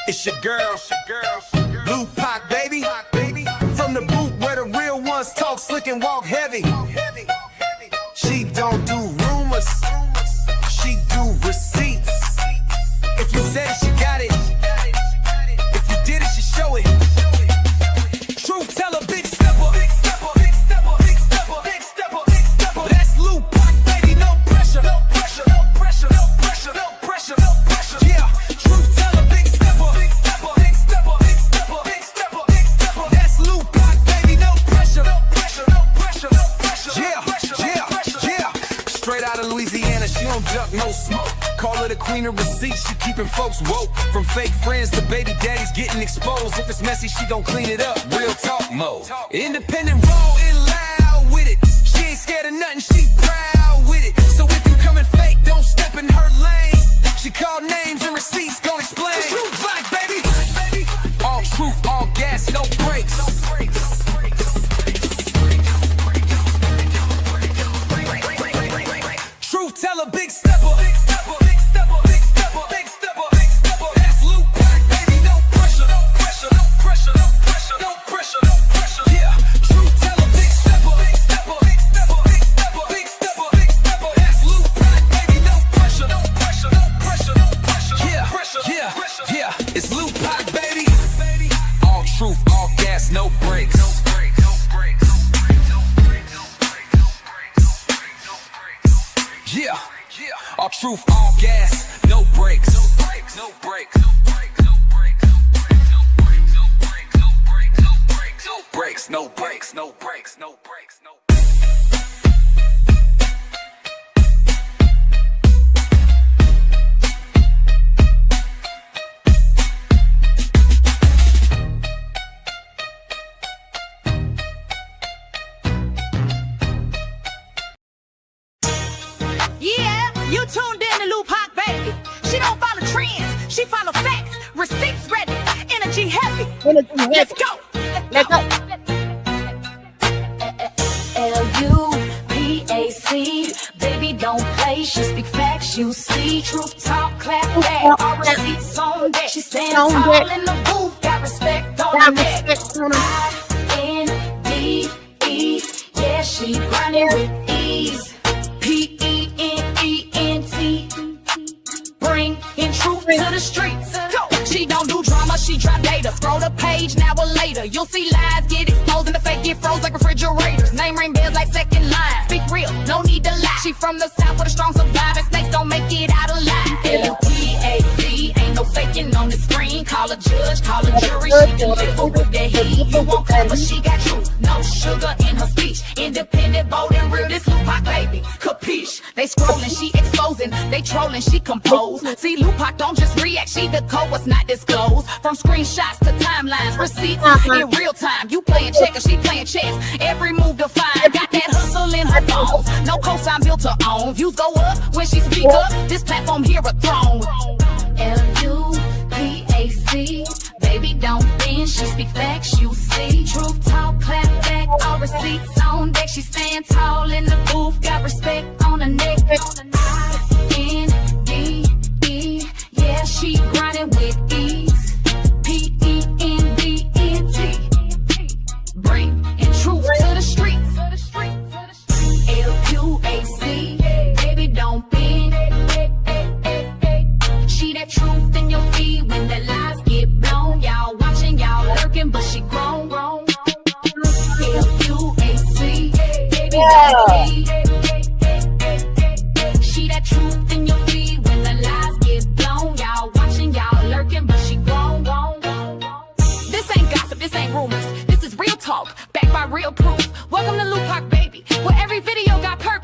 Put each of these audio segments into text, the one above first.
It's your girl, Blue Pac, baby. From the booth where the real ones talk slick and walk heavy. She don't do rumors, she do receipts. If you said it, she got it. If you did it, she show it. Truth teller, big stepper. That's Lou Pac, baby, no pressure. Yeah, truth teller, big stepper. That's Lou Pac, baby, no pressure. Yeah. Straight out of Louisiana, she don't duck, no smoke. Call her the queen of receipts, she keeping folks woke. From fake friends to baby daddies getting exposed. If it's messy, she gon' clean it up. Real talk mode. Independent, raw and loud with it. She ain't scared of nothing, she proud with it. So if you coming fake, don't step in her lane. She call names and receipts, gon' explain. Truth black, baby. All truth, all gas, no brakes. Truth teller, big stepper. That's Lou Pac, baby, no pressure. Yeah, truth teller, big stepper. That's Lou Pac, baby, no pressure. Yeah, it's Lou Pac, baby. All truth, all gas, no brakes. Yeah, all truth, all gas, no brakes. No brakes. Yeah, you tuned in to Lou Pac, baby. She don't follow trends, she follow facts. Receipts ready, energy heavy. Let's go. L-U-P-A-C, baby don't play, she speak facts, you see. Truth talk, clap back, all receipts on deck. She stand tall in the booth, got respect on the neck. I-N-D-E, yeah, she grinding with ease. P-E-N-E-N-T, bring in truth to the streets. She don't do drama, she drop data. Scroll the page, now or later. You'll see lies get exposed and the fake get froze like refrigerators. Name ring bells like second line. Speak real, no need to lie. She from the south with a strong survivor. Snakes don't make it out alive. L-U-P-A-C, ain't no faking on the screen. Call a judge, call a jury. She deliver with the heat. You won't come, but she got truth. No sugar in her speech. Independent, bold and real. This Lou Pac, baby. Capiche? They scrolling, she exposing. They trolling, she compose. See, Lou Pac don't just react. She decode what's not disclosed. From screenshots to timelines, receipts in real time. You playing checkers, she playing chess. Every move defined. Got that hustle in her bones. No cosign built to own. Views go up when she speak up. This platform here a throne. L-U-P-A-C, baby don't bend, she speak facts, you see. Truth talk, clap back, all receipts on deck. She stand tall in the booth, got respect on the neck. I-N-D-E, yeah, she grinding with ease. P-E-N-D-E-N-T, bring in truth to the streets. L-U-A-C, baby don't bend. She that truth in your feed when the lies get blown. Y'all watching, y'all lurking, but she grown. L-U-A-C, baby don't bend. She that truth in your feed when the lies get blown. Y'all watching, y'all lurking, but she grown. This ain't gossip, this ain't rumors. This is real talk, backed by real proof. Welcome to Lou Pac, baby, where every video got purpose.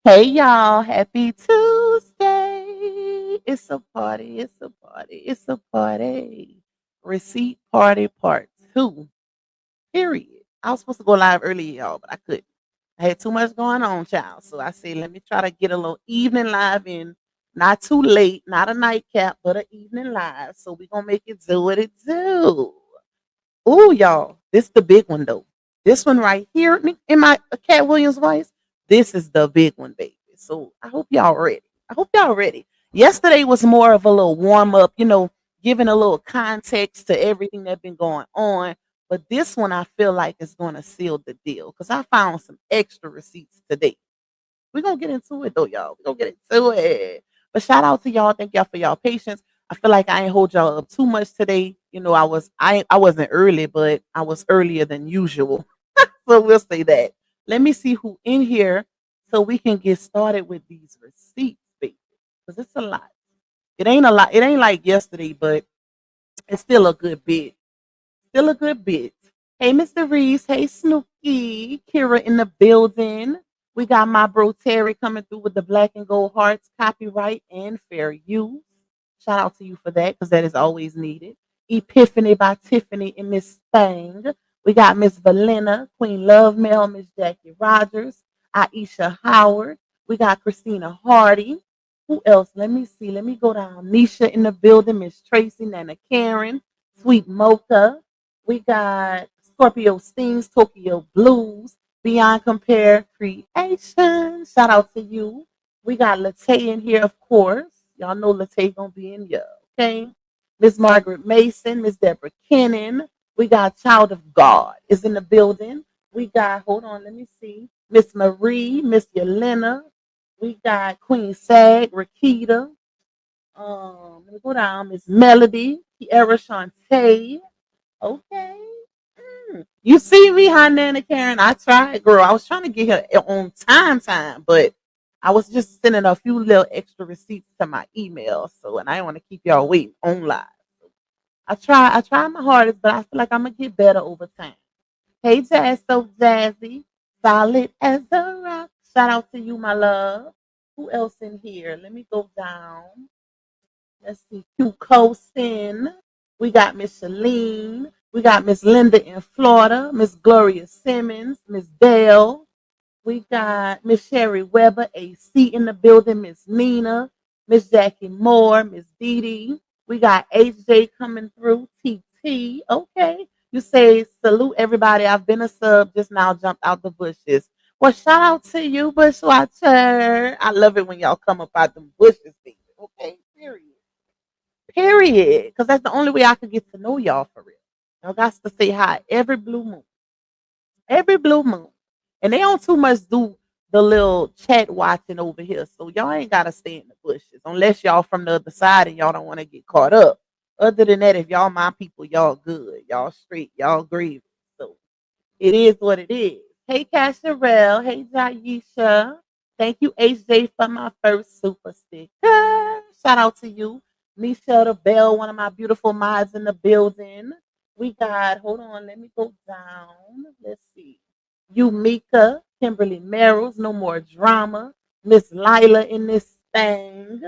Hey y'all, happy Tuesday. It's a party. It's a party. It's a party. Receipt party part two. Period. I was supposed to go live earlier, y'all, but I couldn't. I had too much going on, child. So I said, let me try to get a little evening live in. Not too late, not a nightcap, but an evening live. So we gonna make it do what it do. Ooh, y'all, this the big one though. This one right here in my Cat Williams voice. This is the big one, baby. So I hope y'all ready. I hope y'all ready. Yesterday was more of a little warm up, giving a little context to everything that's been going on. But this one I feel like is going to seal the deal because I found some extra receipts today. We're gonna get into it though, y'all. We're gonna get into it. But shout out to y'all. Thank y'all for y'all patience. I feel like I ain't hold y'all up too much today. I wasn't early, but I was earlier than usual. So we'll say that. Let me see who in here so we can get started with these receipts, baby. Because it's a lot. It ain't a lot. It ain't like yesterday, but it's still a good bit. Still a good bit. Hey, Mr. Reese. Hey, Snooky. Kira in the building. We got my bro Terry coming through with the black and gold hearts, copyright, and fair use. Shout out to you for that because that is always needed. Epiphany by Tiffany and Miss Spang. We got Miss Valena, Queen Love Mail, Miss Jackie Rogers, Aisha Howard. We got Christina Hardy. Who else? Let me see. Let me go down. Nisha in the building, Miss Tracy, Nana Karen, Sweet Mocha. We got Scorpio Stings, Tokyo Blues, Beyond Compare Creation. Shout out to you. We got Latay in here, of course. Y'all know Latay gonna be in here, okay? Miss Margaret Mason, Miss Deborah Kennan. We got Child of God is in the building. We got, hold on, let me see. Miss Marie, Miss Yelena. We got Queen Sag, Rakita. Let me go down. Miss Melody, Kiara Shantae. Okay. You see me, huh, Nana Karen? I tried, girl. I was trying to get her on time, but I was just sending a few little extra receipts to my email. So, and I don't want to keep y'all waiting on live. I try my hardest, but I feel like I'm gonna get better over time. Hey, Jazz, so jazzy, solid as a rock. Shout out to you, my love. Who else in here? Let me go down. Let's see. Q Coastin. We got Miss Shalene. We got Miss Linda in Florida. Miss Gloria Simmons. Miss Dale. We got Miss Sherry Weber, AC in the building. Miss Nina. Miss Jackie Moore. Miss Dee Dee. We got HJ coming through. TT. Okay. You say salute everybody. I've been a sub. Just now jumped out the bushes. Well, shout out to you, Bushwatcher. I love it when y'all come up out the bushes. Okay. Period. Period. Because that's the only way I could get to know y'all for real. Y'all got to say hi every blue moon. Every blue moon. And they don't too much do the little chat watching over here. So y'all ain't got to stay in the bushes unless y'all from the other side and y'all don't want to get caught up. Other than that, if y'all my people, y'all good. Y'all straight. Y'all gravy. So it is what it is. Hey, Casharel. Hey, Jaisha. Thank you, HJ, for my first super sticker. Shout out to you. Misha the Bell, one of my beautiful mods in the building. We got, hold on, let me go down. Let's see. Yumika, Kimberly Merrills, No More Drama. Miss Lila in this thing.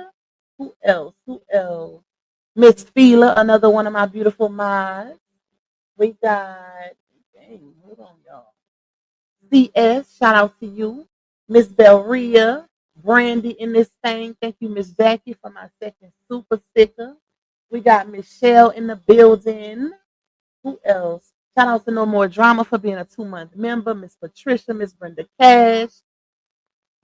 Who else? Who else? Miss Fila, another one of my beautiful mods. We got, dang, hold on, y'all. CS, shout out to you. Miss Belria, Brandy in this thing. Thank you, Miss Jackie, for my second super sticker. We got Michelle in the building. Who else? Shout out to No More Drama for being a 2-month member. Miss Patricia, Miss Brenda Cash.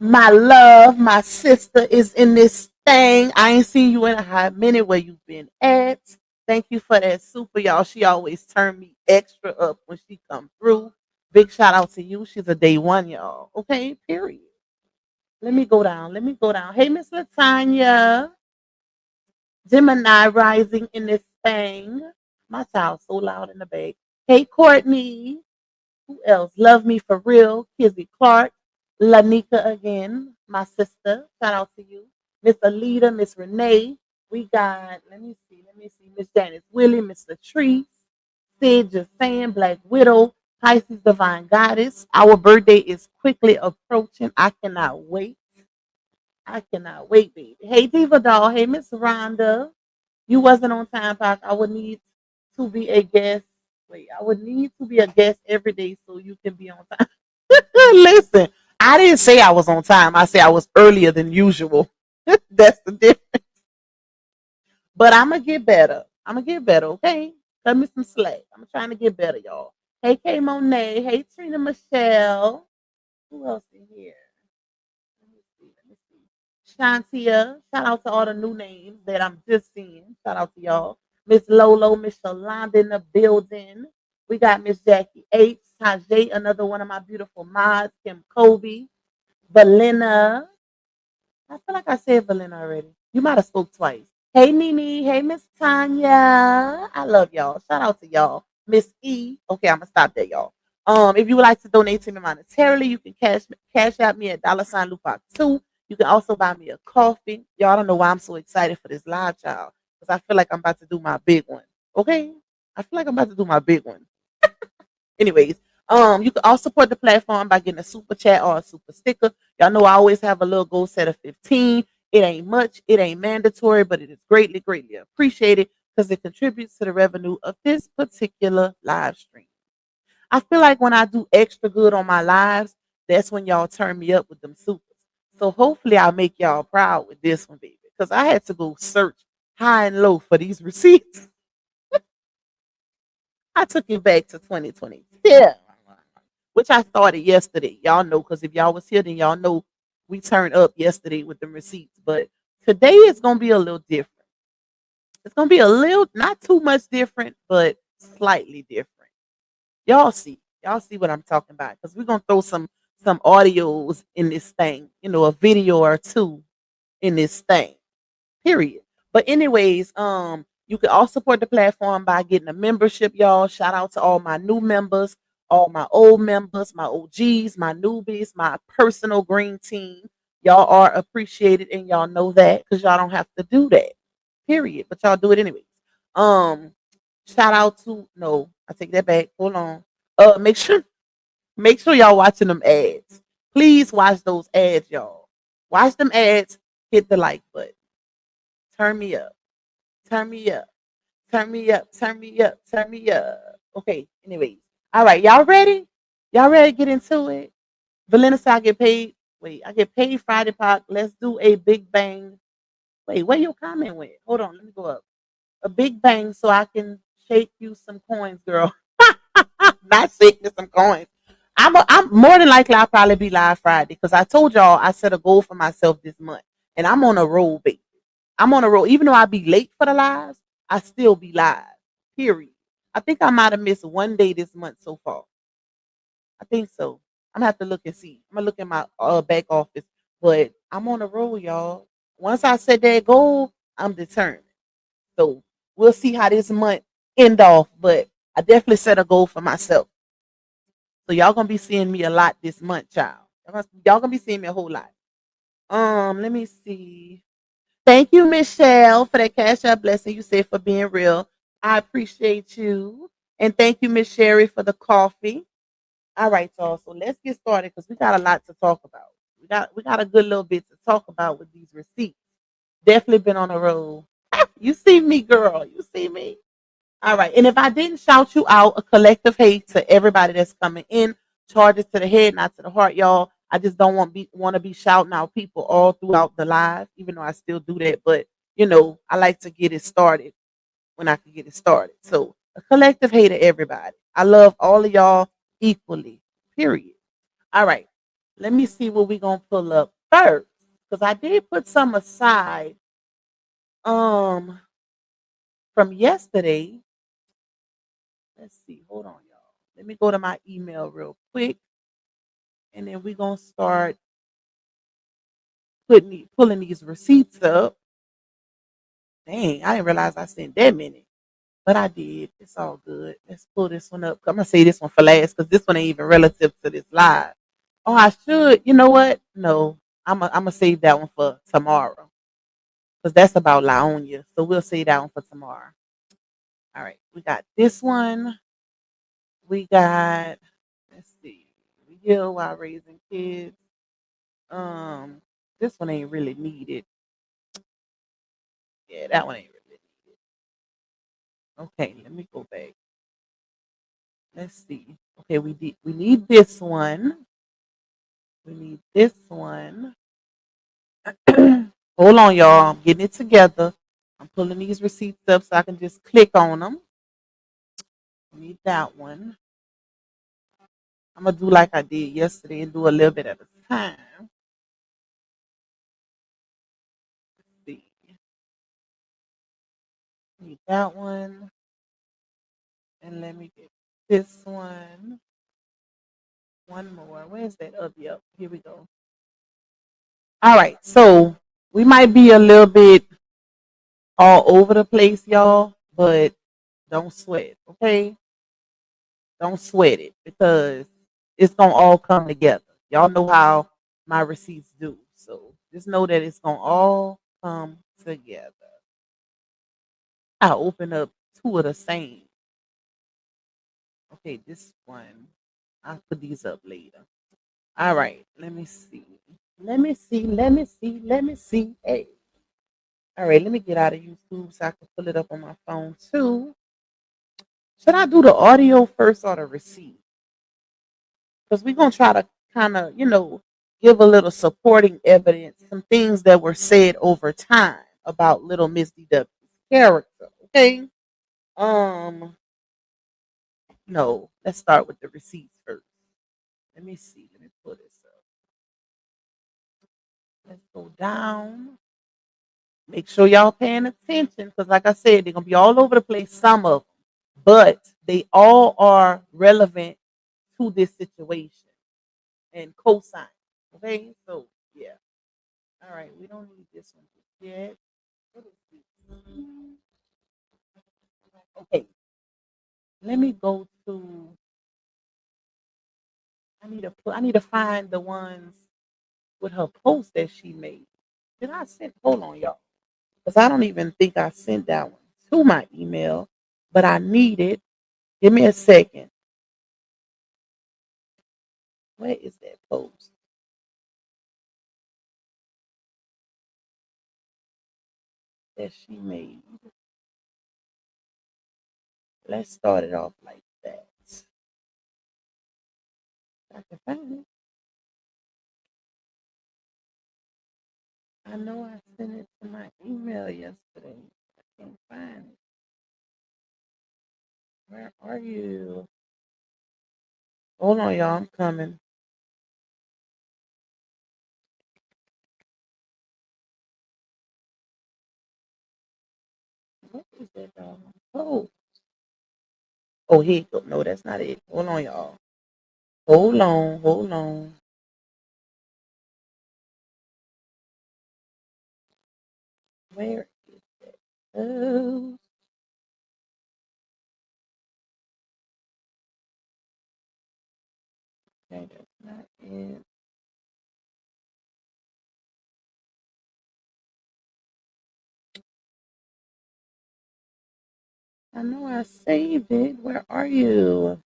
My love, my sister is in this thing. I ain't seen you in a hot minute. Where you been at? Thank you for that super, y'all. She always turn me extra up when she come through. Big shout out to you. She's a day one, y'all. Okay, period. Let me go down. Let me go down. Hey, Miss Latanya. Gemini rising in this thing. My child's so loud in the back. Hey, Courtney. Who else? Love me for real. Kizzy Clark. Lanika again. My sister. Shout out to you. Miss Alita. Miss Renee. We got, let me see. Miss Janice Willie. Miss Latrice. Sid just saying. Black Widow. Pisces Divine Goddess. Our birthday is quickly approaching. I cannot wait. I cannot wait, baby. Hey, Diva Doll. Hey, Miss Rhonda. You wasn't on time, Pac. I would need to be a guest. Wait, I would need to be a guest every day so you can be on time. Listen, I didn't say I was on time. I said I was earlier than usual. That's the difference. But I'm gonna get better. I'm gonna get better, okay? Cut me some slack. I'm trying to get better, y'all. Hey, K Monet. Hey, Trina Michelle. Who else in here? Let me see. Let me see. Shantia. Shout out to all the new names that I'm just seeing. Shout out to y'all. Miss Lolo, Miss Shalonda in the building. We got Miss Jackie H. Tajay, another one of my beautiful mods. Kim Kobe. Valina. I feel like I said Valina already. You might have spoke twice. Hey Nene. Hey Miss Tanya. I love y'all. Shout out to y'all. Miss E. Okay, I'm gonna stop there, y'all. If you would like to donate to me monetarily, you can cash out me at $Lupac2. You can also buy me a coffee. Y'all don't know why I'm so excited for this live, child. Because I feel like I'm about to do my big one. Okay? I feel like I'm about to do my big one. Anyways, you can also support the platform by getting a super chat or a super sticker. Y'all know I always have a little goal set of 15. It ain't much, it ain't mandatory, but it is greatly, greatly appreciated because it contributes to the revenue of this particular live stream. I feel like when I do extra good on my lives, that's when y'all turn me up with them supers. So hopefully I'll make y'all proud with this one, baby. Because I had to go search high and low for these receipts. I took it back to 2020. Yeah. Which I started yesterday. Y'all know, because if y'all was here, then y'all know we turned up yesterday with the receipts. But today is gonna be a little different. It's gonna be a little, not too much different, but slightly different. Y'all see what I'm talking about, because we're gonna throw some audios in this thing, a video or two in this thing, period. But anyways, you can all support the platform by getting a membership, y'all. Shout out to all my new members, all my old members, my OGs, my newbies, my personal green team. Y'all are appreciated, and y'all know that because y'all don't have to do that, period. But y'all do it anyways. Um, Shout out to, no, I take that back. Hold on. Make sure y'all watching them ads. Please watch those ads, y'all. Watch them ads. Hit the like button. Turn me up. Turn me up. Turn me up. Turn me up. Turn me up. Okay. Anyways. All right. Y'all ready? Y'all ready to get into it? Valena said I get paid. Wait, I get paid Friday, Park. Let's do a big bang. Wait, where your comment went? Hold on. Let me go up. A big bang so I can shake you some coins, girl. Not shake you some coins. I'm more than likely I'll probably be live Friday because I told y'all I set a goal for myself this month, and I'm on a roll, baby. I'm on a roll. Even though I be late for the lives, I still be live. Period. I think I might have missed one day this month so far. I think so. I'm gonna have to look and see. I'm gonna look in my back office, but I'm on a roll, y'all. Once I set that goal, I'm determined. So we'll see how this month end off, but I definitely set a goal for myself. So y'all gonna be seeing me a lot this month, child. Y'all gonna be seeing me a whole lot. Let me see. Thank you, Michelle, for that cash out blessing you said for being real. I appreciate you. And thank you, Miss Sherry, for the coffee. All right, y'all. So let's get started because we got a lot to talk about. We got a good little bit to talk about with these receipts. Definitely been on the road. You see me, girl. You see me. All right. And if I didn't shout you out, a collective hate to everybody that's coming in. Charges to the head, not to the heart, y'all. I just don't want to be shouting out people all throughout the live, even though I still do that. But I like to get it started when I can get it started. So a collective hate to everybody. I love all of y'all equally. Period. All right. Let me see what we're gonna pull up first. Because I did put some aside um from yesterday. Let's see. Hold on, y'all. Let me go to my email real quick. And then we're gonna start pulling these receipts up. Dang, I didn't realize I sent that many. But I did. It's all good. Let's pull this one up. I'm gonna say this one for last because this one ain't even relative to this live. Oh, I should. You know what? No, I'm gonna save that one for tomorrow because that's about Laonia. So we'll save that one for tomorrow. All right, we got this one. We got. Let's see. We heal while raising kids. Um, This one ain't really needed. Yeah, that one ain't really needed. Okay, let me go back. Let's see. Okay, we need this one. We need this one. Hold on, y'all. I'm getting it together. I'm pulling these receipts up so I can just click on them. We need that one. I'm gonna do like I did yesterday and do a little bit at a time. Let's see. Need that one. And let me get this one. One more. Where's that? Up, yep. Here we go. All right. So we might be a little bit all over the place, y'all, but don't sweat, okay? Don't sweat it because it's gonna all come together. Y'all know how my receipts do. So just know that it's gonna all come together. I open up two of the same. Okay, this one. I'll put these up later. All right, let me see. Let me see. Let me see. Let me see. Hey. All right, let me get out of YouTube so I can pull it up on my phone too. Should I do the audio first or the receipt? Because we're gonna try to kind of, give a little supporting evidence, some things that were said over time about little Miss DW's character. Okay. Um, no, let's start with the receipts first. Let me see. Let me pull this up. Let's go down. Make sure y'all paying attention because, like I said, they're gonna be all over the place. Some of them, but they all are relevant to this situation and cosign. Okay, so yeah. All right, we don't need this one yet. What is this? Okay, let me go to. I need to find the ones with her post that she made. Did I send? Hold on, y'all, because I don't even think I sent that one to my email, but I need it. Give me a second. Where is that post that she made? Let's start it off like that. I can find it. I know I sent it to my email yesterday. I can't find it. Where are you? Hold on, y'all. I'm coming. What is that dog? Oh, oh, here you go. No, that's not it. Hold on, y'all. Hold on, hold on. Where is that? Oh, okay, that's not it. I know I saved it. Where are you?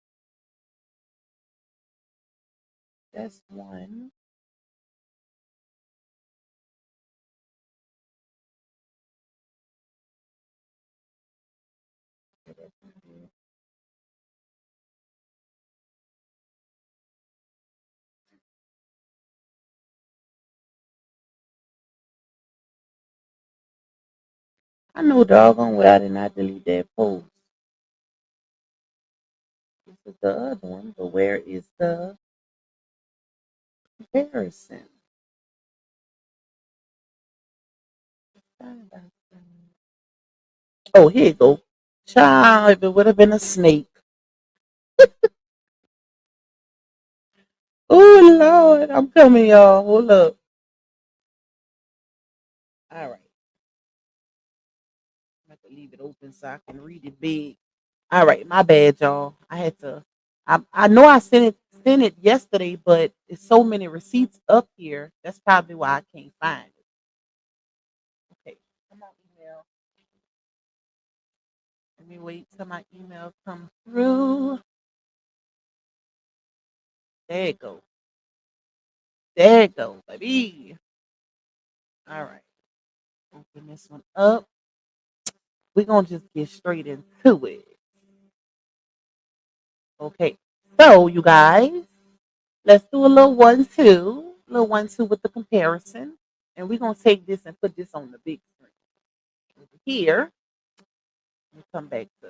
That's one. Okay, that's not it. I know doggone well I did not delete that post. This is the other one, but where is the comparison? Oh, here you go. Child, if it would have been a snake. Oh, Lord, I'm coming, y'all. Hold up. All right. I have to leave it open so I can read it big. All right, my bad, y'all. I had to. I know I sent it yesterday, but it's so many receipts up here. That's probably why I can't find it. Okay, come on, email. Let me wait till my email comes through. There it go. There it go, baby. All right. Open this one up. We're going to just get straight into it. Okay. So, you guys, let's do a little 1-2. Little 1-2 with the comparison. And we're going to take this and put this on the big screen. Over here. We'll come back to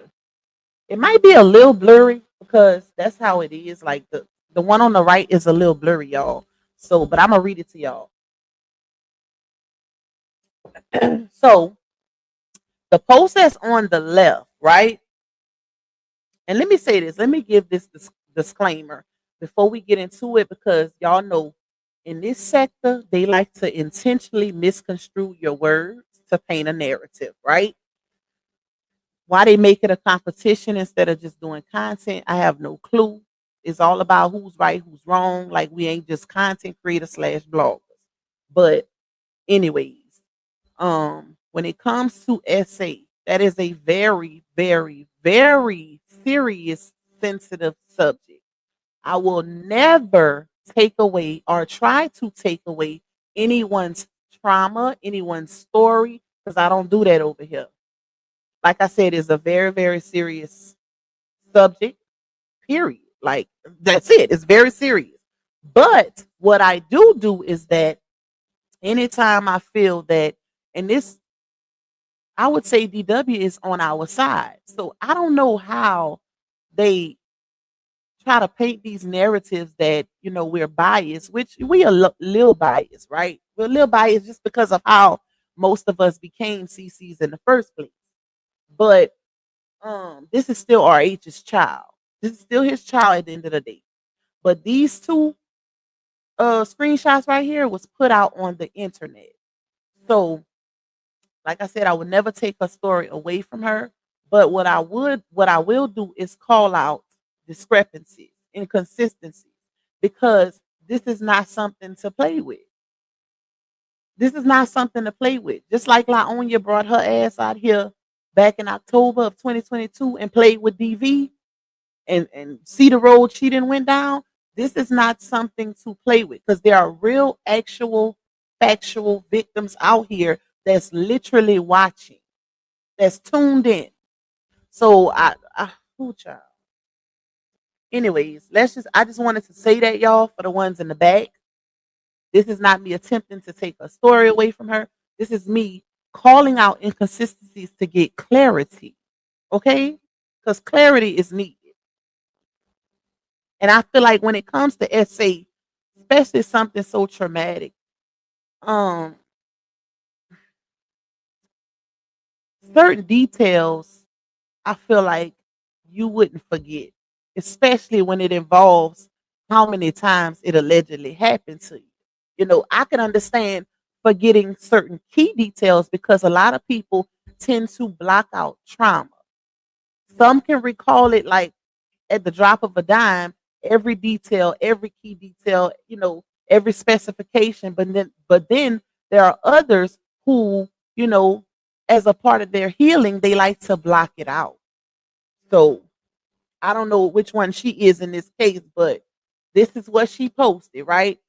it. Might be a little blurry because that's how it is. Like the one on the right is a little blurry, y'all. So, but I'm going to read it to y'all. So, the post that's on the left, right? And let me say this. Let me give this disclaimer before we get into it because y'all know in this sector, they like to intentionally misconstrue your words to paint a narrative, right? Why they make it a competition instead of just doing content, I have no clue. It's all about who's right, who's wrong. Like we ain't just content creators / bloggers. But anyways, when it comes to essay, that is a very, very, very serious, sensitive subject. I will never take away or try to take away anyone's trauma, anyone's story, because I don't do that over here. Like I said, it's a very, very serious subject, period. Like that's it. It's very serious. But what I do is that anytime I feel that, and this I would say DW is on our side. So I don't know how they try to paint these narratives that, we're biased, which we are little biased, right? We're a little biased just because of how most of us became CCs in the first place. But this is still RH's child. This is still his child at the end of the day. But these two screenshots right here was put out on the internet. So like I said, I would never take her story away from her. But what I will do is call out discrepancies, inconsistencies, because this is not something to play with. This is not something to play with. Just like LaOnya brought her ass out here back in October of 2022 and played with DV and see the road she didn't went down. This is not something to play with because there are real, actual, factual victims out here that's literally watching, that's tuned in. So child. Anyways, I just wanted to say that, y'all, for the ones in the back. This is not me attempting to take a story away from her. This is me calling out inconsistencies to get clarity. Okay? Because clarity is needed. And I feel like when it comes to essay, especially something so traumatic, certain details I feel like you wouldn't forget, especially when it involves how many times it allegedly happened to you. I can understand forgetting certain key details because a lot of people tend to block out trauma. Some can recall it like at the drop of a dime, every detail, every key detail, every specification. But then there are others who, as a part of their healing, they like to block it out. So I don't know which one she is in this case, but this is what she posted, right?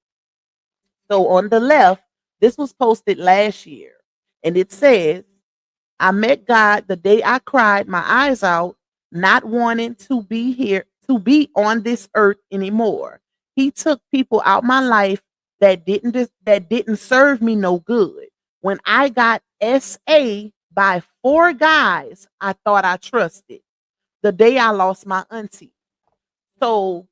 So on the left, this was posted last year, and it says, I met God the day I cried my eyes out, not wanting to be here, to be on this earth anymore. He took people out my life that didn't serve me no good. When I got SA by 4 guys I thought I trusted, the day I lost my auntie. So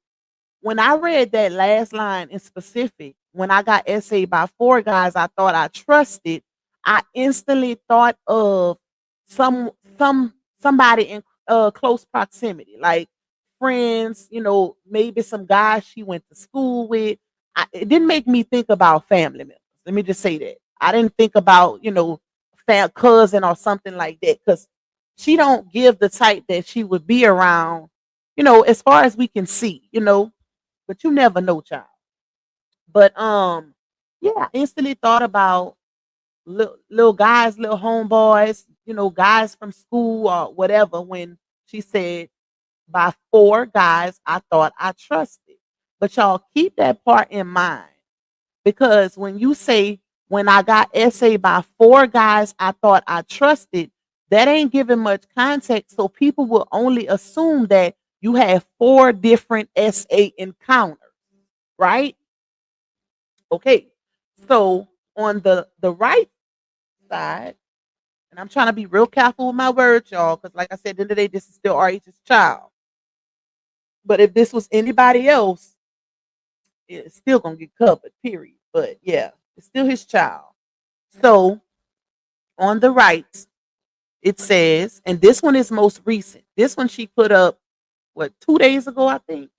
when I read that last line in specific, when I got essayed by 4 guys I thought I trusted, I instantly thought of some somebody in close proximity, like friends, maybe some guys she went to school with. It didn't make me think about family members. Let me just say that. I didn't think about, cousin or something like that because she don't give the type that she would be around, as far as we can see, but you never know, child. But yeah, I instantly thought about little guys, little homeboys, guys from school or whatever. When she said by 4 guys, I thought I trusted. But y'all keep that part in mind because when you say when I got essayed by 4 guys I thought I trusted, that ain't giving much context. So people will only assume that you have 4 different SA encounters, right? Okay. So on the right side, and I'm trying to be real careful with my words, y'all, because like I said, at the end of the day, this is still RH's child. But if this was anybody else, it's still gonna get covered, period. But yeah, it's still his child. So on the right, it says, and this one is most recent. This one she put up, what, 2 days ago, I think?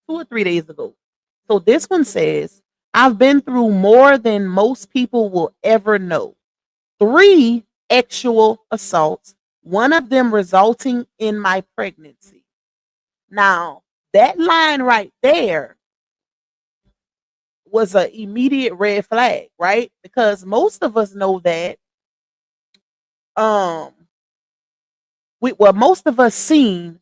2 or 3 days ago. So this one says, I've been through more than most people will ever know. 3 actual assaults, one of them resulting in my pregnancy. Now, that line right there was an immediate red flag, right? Because most of us know that um most of us seen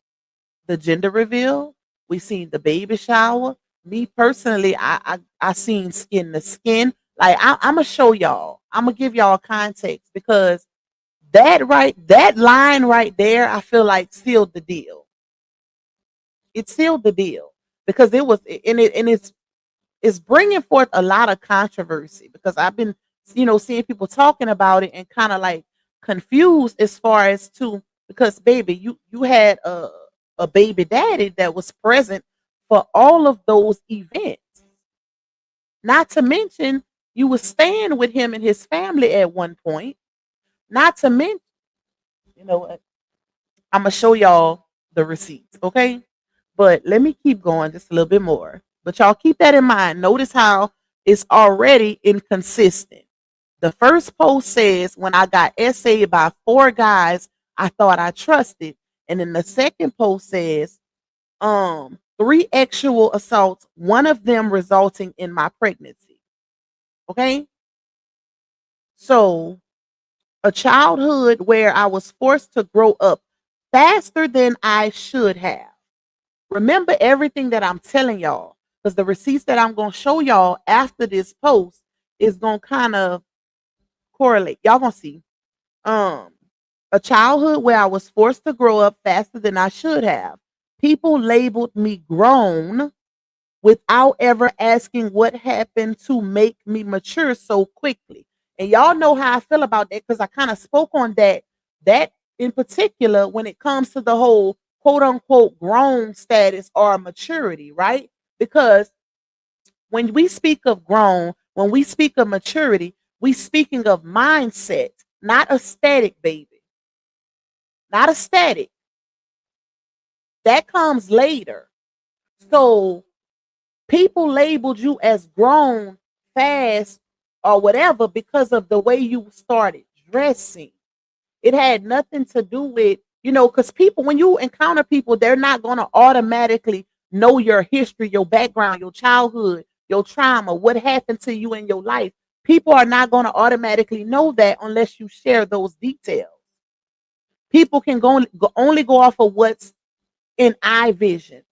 the gender reveal, we seen the baby shower. Me personally, I seen skin to skin. Like I'm gonna show y'all. I'm gonna give y'all context because that line right there, I feel like sealed the deal. It sealed the deal because it was and it's bringing forth a lot of controversy because I've been seeing people talking about it and kind of like confused as far as to because baby you had a baby daddy that was present for all of those events. Not to mention you were staying with him and his family at one point. Not to mention, you know what? I'm gonna show y'all the receipts, okay? But let me keep going just a little bit more. But y'all keep that in mind. Notice how it's already inconsistent. The first post says, when I got essayed by 4 guys I thought I trusted. And then the second post says, 3 actual assaults, one of them resulting in my pregnancy. Okay? So a childhood where I was forced to grow up faster than I should have. Remember everything that I'm telling y'all because the receipts that I'm going to show y'all after this post is going to kind of correlate. Y'all going to see. A childhood where I was forced to grow up faster than I should have. People labeled me grown without ever asking what happened to make me mature so quickly. And y'all know how I feel about that because I kind of spoke on that. That in particular, when it comes to the whole quote unquote grown status or maturity, right? Because when we speak of grown, when we speak of maturity, we speaking of mindset, not aesthetic, baby. Not aesthetic. That comes later. So people labeled you as grown fast or whatever because of the way you started dressing. It had nothing to do with, because people, when you encounter people, they're not going to automatically know your history, your background, your childhood, your trauma, what happened to you in your life. People are not going to automatically know that unless you share those details. People can only go off of what's in eye vision.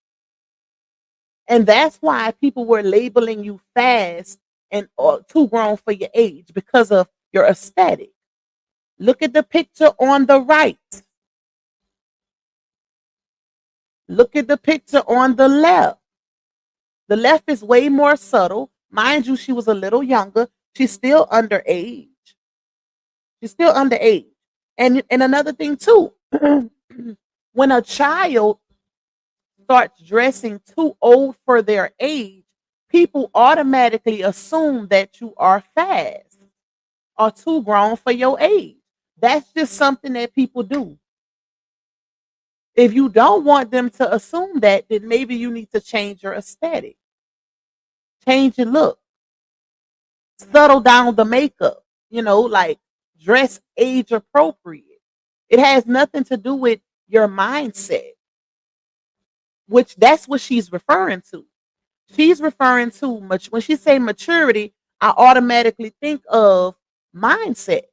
And that's why people were labeling you fast and too grown for your age because of your aesthetic. Look at the picture on the right. Look at the picture on the left. The left is way more subtle. Mind you, she was a little younger. She's still underage. She's still underage. And another thing too, when a child starts dressing too old for their age, people automatically assume that you are fast or too grown for your age. That's just something that people do. If you don't want them to assume that, then maybe you need to change your aesthetic, change your look, settle down the makeup, like dress age appropriate. It has nothing to do with your mindset, which that's what she's referring to. She's referring to when she say maturity, I automatically think of mindset,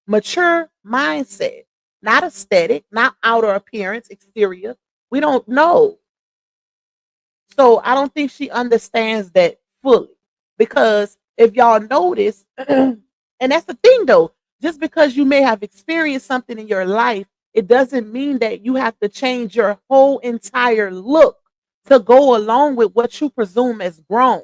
mature mindset, not aesthetic, not outer appearance, exterior. We don't know. So I don't think she understands that fully because if y'all notice, And that's the thing though. Just because you may have experienced something in your life, it doesn't mean that you have to change your whole entire look to go along with what you presume as grown.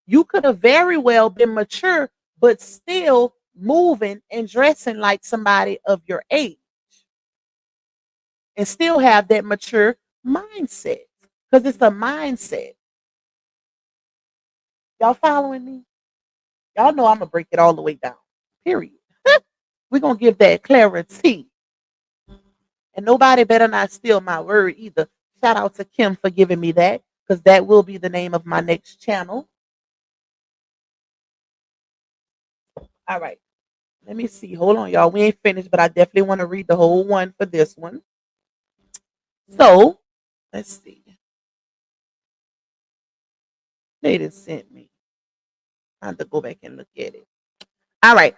You could have very well been mature, but still moving and dressing like somebody of your age and still have that mature mindset because it's a mindset. Y'all following me? Y'all know I'm going to break it all the way down. Period. We're going to give that clarity. And nobody better not steal my word either. Shout out to Kim for giving me that because that will be the name of my next channel. All right. Let me see. Hold on, y'all. We ain't finished, but I definitely want to read the whole one for this one. So, let's see. They just sent me. I have to go back and look at it. All right.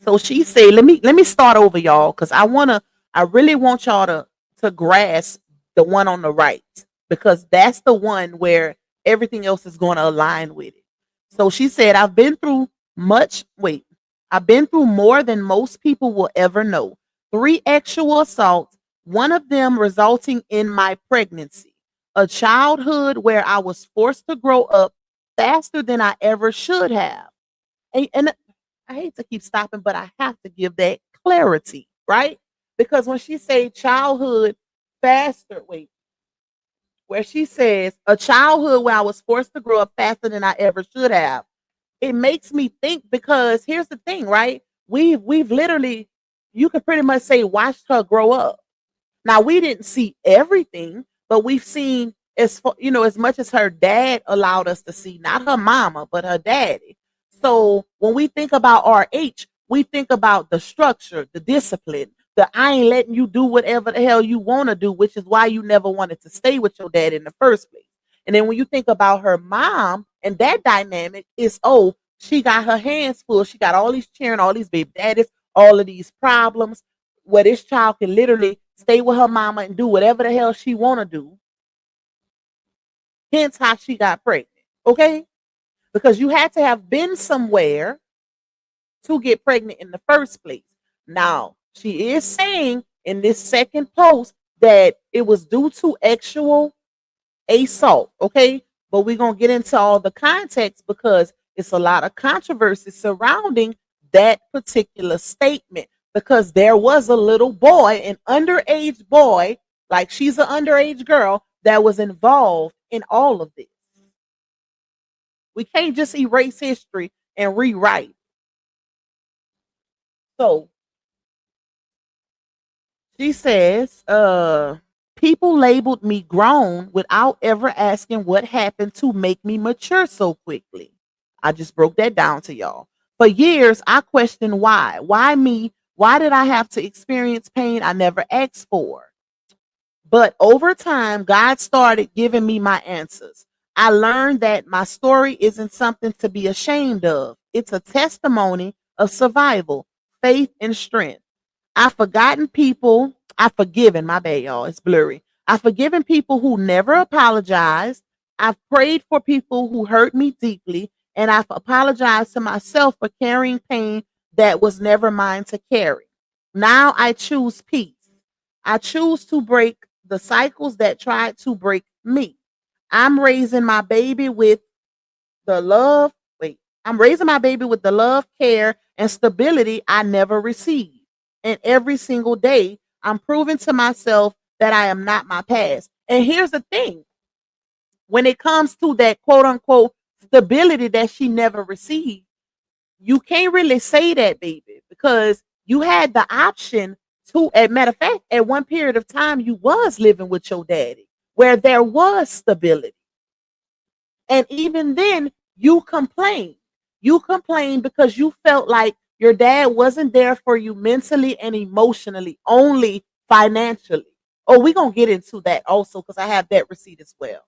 So she said, let me start over, y'all, because I really want y'all to grasp the one on the right because that's the one where everything else is going to align with it. So she said, I've been through more than most people will ever know. 3 actual assaults, one of them resulting in my pregnancy. A childhood where I was forced to grow up faster than I ever should have. And I hate to keep stopping, but I have to give that clarity, right? Because when she say childhood faster, where she says a childhood where I was forced to grow up faster than I ever should have, it makes me think because here's the thing, right? We've literally, you could pretty much say, watched her grow up. Now we didn't see everything, but we've seen as much as her dad allowed us to see, not her mama, but her daddy. So when we think about RH, we think about the structure, the discipline, the I ain't letting you do whatever the hell you want to do, which is why you never wanted to stay with your dad in the first place. And then when you think about her mom and that dynamic is, oh, she got her hands full. She got all these cheering, all these baby daddies, all of these problems where this child can literally stay with her mama and do whatever the hell she want to do. Hence how she got pregnant. Okay? Because you had to have been somewhere to get pregnant in the first place. Now, she is saying in this second post that it was due to actual assault, okay? But we're going to get into all the context because it's a lot of controversy surrounding that particular statement because there was a little boy, an underage boy, like she's an underage girl that was involved in all of this. We can't just erase history and rewrite. So she says, people labeled me grown without ever asking what happened to make me mature so quickly. I just broke that down to y'all. For years, I questioned why. Why me? Why did I have to experience pain I never asked for? But over time, God started giving me my answers. I learned that my story isn't something to be ashamed of. It's a testimony of survival, faith, and strength. I've forgiven, my bad, y'all, it's blurry. I've forgiven people who never apologized. I've prayed for people who hurt me deeply, and I've apologized to myself for carrying pain that was never mine to carry. Now I choose peace. I choose to break the cycles that tried to break me. I'm raising my baby with the love. I'm raising my baby with the love, care, and stability I never received. And every single day, I'm proving to myself that I am not my past. And here's the thing. When it comes to that quote unquote stability that she never received, you can't really say that, baby, because you had the option to, as a matter of fact, at one period of time, you was living with your daddy where there was stability. And even then, you complained. You complained because you felt like your dad wasn't there for you mentally and emotionally, only financially. Oh, we're going to get into that also because I have that receipt as well.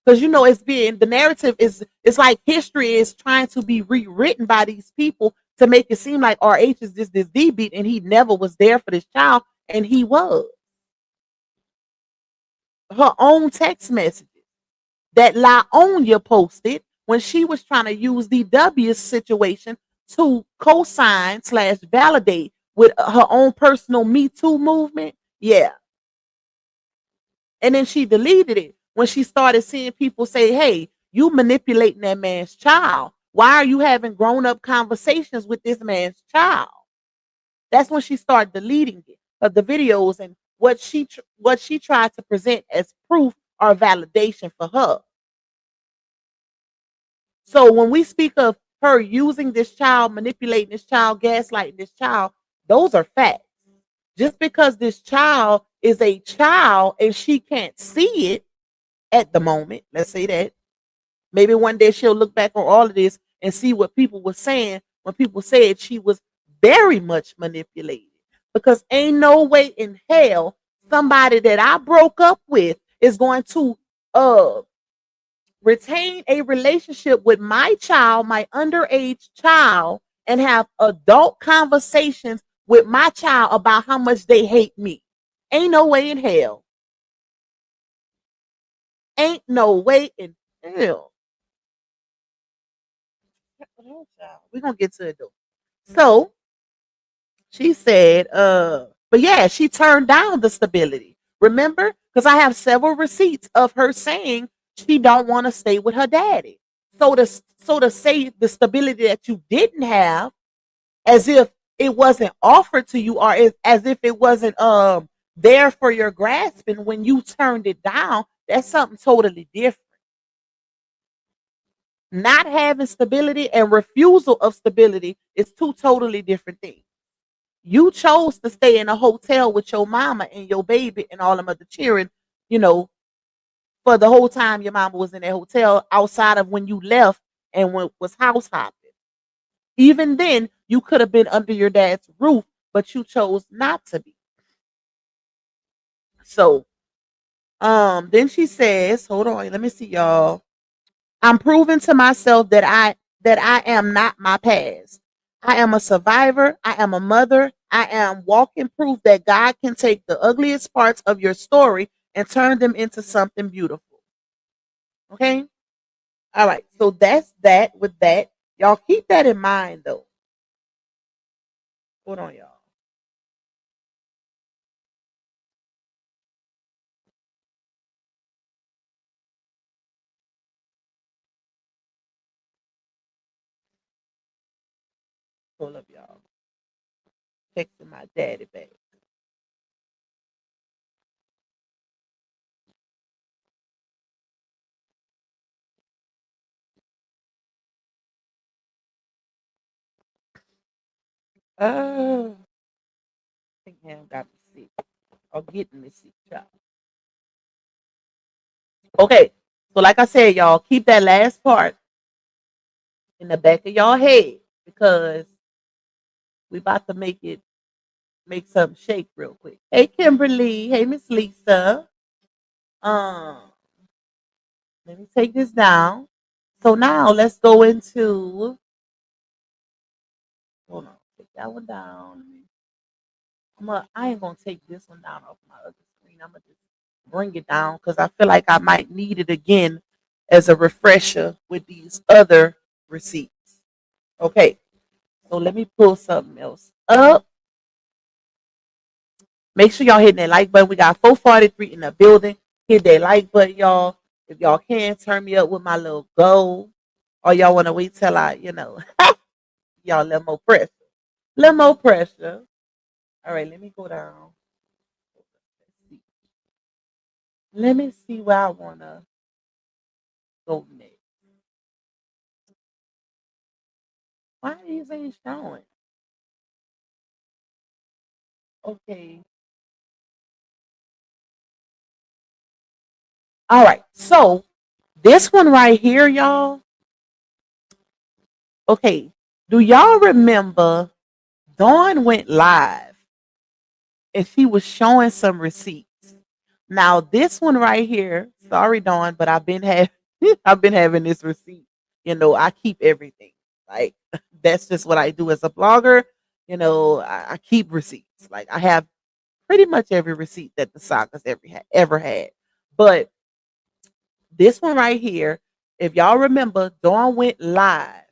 Because the narrative it's like history is trying to be rewritten by these people to make it seem like RH is just this deadbeat and he never was there for this child, and he was. Her own text messages that LaOnya posted when she was trying to use the W situation to co-sign slash validate with her own personal Me Too movement. Yeah. And then she deleted it when she started seeing people say, hey, you manipulating that man's child. Why are you having grown up conversations with this man's child? That's when she started deleting it of the videos and what she tried to present as proof or validation for her. So when we speak of her using this child, manipulating this child, gaslighting this child, those are facts. Just because this child is a child and she can't see it at the moment, let's say that, maybe one day she'll look back on all of this and see what people were saying when people said she was very much manipulated. Because ain't no way in hell somebody that I broke up with is going to retain a relationship with my child, my underage child, and have adult conversations with my child about how much they hate me. Ain't no way in hell. Ain't no way in hell. We're gonna get to it though. So she said, but yeah, she turned down the stability. Remember? Because I have several receipts of her saying she don't want to stay with her daddy. So to say the stability that you didn't have, as if it wasn't offered to you, or as if it wasn't there for your grasping when you turned it down, that's something totally different. Not having stability and refusal of stability is two totally different things. You chose to stay in a hotel with your mama and your baby and all them other children, you know, for the whole time your mama was in that hotel, outside of when you left and when was house hopping. Even then, you could have been under your dad's roof, but you chose not to be. So, then she says, hold on, let me see, y'all. I'm proving to myself that I am not my past. I am a survivor. I am a mother. I am walking proof that God can take the ugliest parts of your story and turn them into something beautiful. Okay? All right. So that's that with that. Y'all keep that in mind though. Hold on, y'all. Hold up, y'all. Texting my daddy back. I think him got me sick. Or getting me sick, child. Okay. So like I said, y'all, keep that last part in the back of y'all head because we about to make something shake real quick. Hey Kimberly, hey Miss Lisa. Um, let me take this down. So now let's go into, hold on, take that one down. I ain't gonna take this one down off my other screen. I'm gonna just bring it down because I feel like I might need it again as a refresher with these other receipts. Okay, so let me pull something else up. Make sure y'all hitting that like button. We got 443 in the building. Hit that like button, y'all. If y'all can, turn me up with my little goal. Or y'all want to wait till y'all a little more pressure. Little more pressure. All right, let me go down. Let me see where I want to go next. Why these ain't showing? Okay. All right. So this one right here, y'all. Okay. Do y'all remember Dawn went live and she was showing some receipts? Now this one right here, sorry Dawn, but I've been having I've been having this receipt. I keep everything. Like that's just what I do as a blogger. I keep receipts. Like I have pretty much every receipt that the saga's ever had. But this one right here, If y'all remember, Dawn went live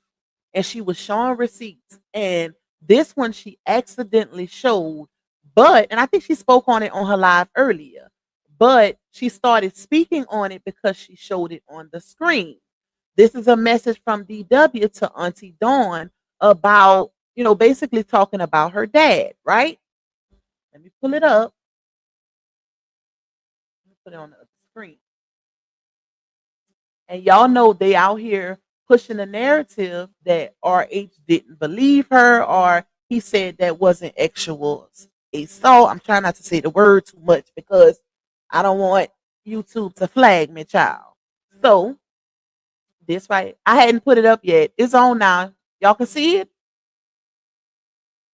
and she was showing receipts. And this one she accidentally showed, and I think she spoke on it on her live earlier, but she started speaking on it because she showed it on the screen. This is a message from DW to Auntie Dawn about, basically talking about her dad, right? Let me pull it up. Let me put it on the screen. And y'all know they out here pushing the narrative that RH didn't believe her, or he said that wasn't actual assault. I'm trying not to say the word too much because I don't want YouTube to flag me, child. So this right, I hadn't put it up yet. It's on now. Y'all can see it.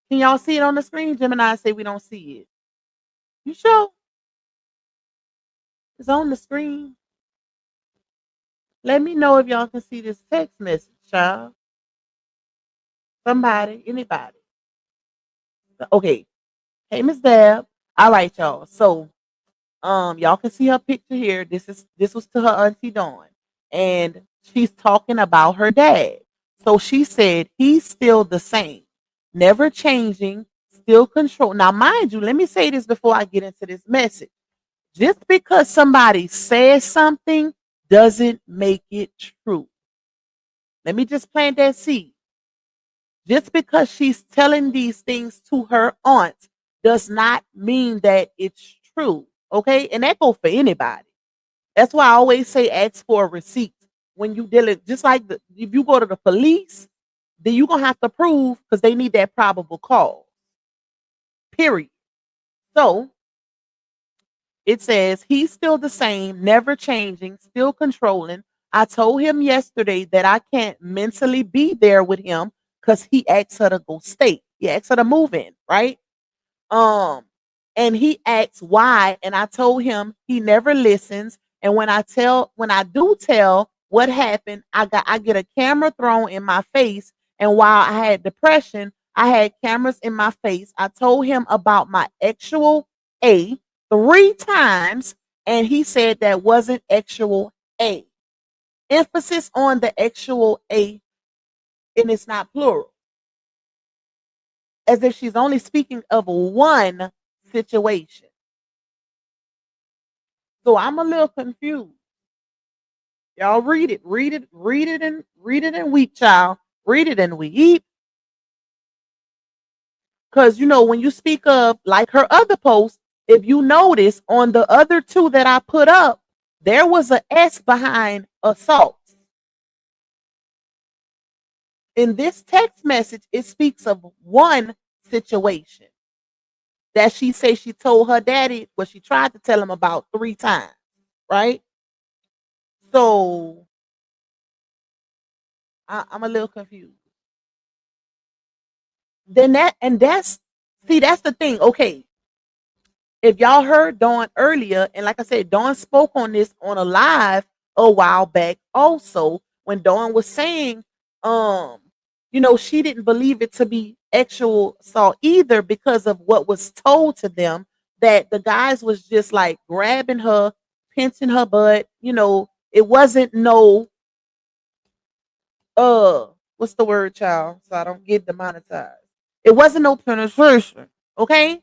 Can y'all see it on the screen? Gemini say we don't see it. You sure? It's on the screen. Let me know if y'all can see this text message, child. Somebody, anybody. Okay. Hey, Miss Deb. All right, y'all. So, y'all can see her picture here. This was to her Auntie Dawn, and she's talking about her dad. So she said he's still the same, never changing, still control. Now, mind you, let me say this before I get into this message. Just because somebody says something doesn't make it true. Let me just plant that seed. Just because she's telling these things to her aunt does not mean that it's true. Okay. And that goes for anybody. That's why I always say ask for a receipt when you deal it. Just like if you go to the police, then you're going to have to prove because they need that probable cause. Period. So it says he's still the same, never changing, still controlling. I told him yesterday that I can't mentally be there with him because he asked her to go state. He asked her to move in, right? Um, and he asks why, and I told him he never listens. And when I do tell what happened, I get a camera thrown in my face. And while I had depression, I had cameras in my face. I told him about my actual A 3 times, and he said that wasn't actual A. Emphasis on the actual A, and it's not plural, as if she's only speaking of one situation. So I'm a little confused. Y'all read it, read it and weep, child. Read it and weep. Because when you speak of like her other post, if you notice on the other two that I put up, there was a S behind assault. In this text message, it speaks of one situation that she says she told her daddy, what she tried to tell him about 3 times, right? So I'm a little confused. That's the thing. Okay, if y'all heard Dawn earlier, and like I said, Dawn spoke on this on a live a while back also, when Dawn was saying, she didn't believe it to be actual assault either because of what was told to them, that the guys was just like grabbing her, pinching her butt. It wasn't no what's the word, child? So I don't get demonetized. It wasn't no penetration. Okay?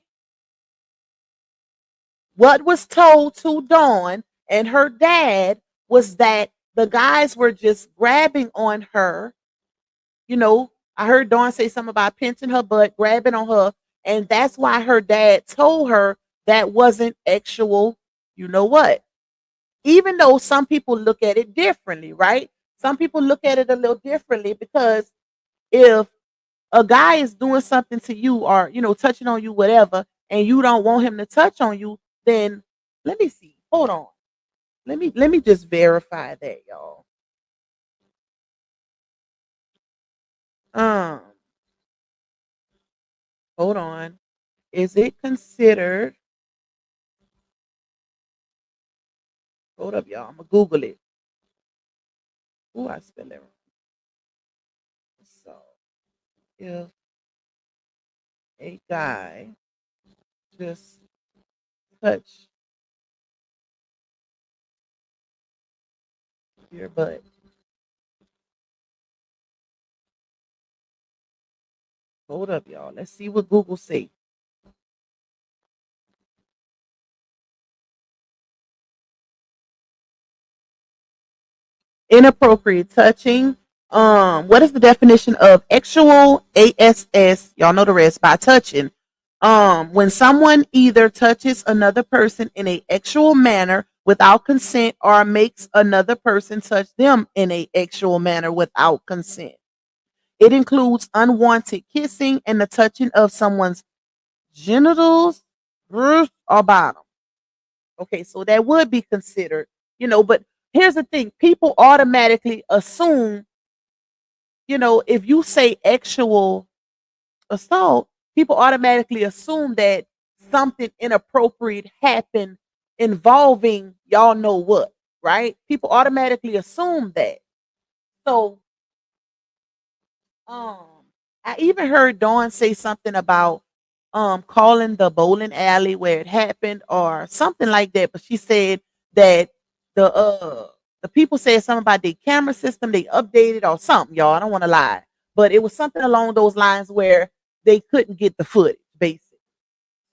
What was told to Dawn and her dad was that the guys were just grabbing on her. I heard Dawn say something about pinching her butt, grabbing on her, and that's why her dad told her that wasn't actual, you know what? Even though some people look at it differently, right? Some people look at it a little differently because if a guy is doing something to you or touching on you, whatever, and you don't want him to touch on you, then let me see. Hold on. Let me just verify that, y'all. Um, hold on. Is it considered? Hold up, y'all. I'm gonna Google it. Ooh, I spell it wrong. So if a guy just touch your butt, Hold up, y'all. Let's see what Google say. Inappropriate touching. What is the definition of actual ASS? Y'all know the rest by touching. When someone either touches another person in a actual manner without consent or makes another person touch them in a actual manner without consent. It includes unwanted kissing and the touching of someone's genitals, or bottom. Okay, so that would be considered, but here's the thing, people automatically assume, if you say actual assault, people automatically assume that something inappropriate happened involving y'all know what, right? People automatically assume that. So um I even heard Dawn say something about calling the bowling alley where it happened or something like that. But she said that the people said something about the camera system, they updated or something, y'all. I don't want to lie. But it was something along those lines where they couldn't get the footage, basically.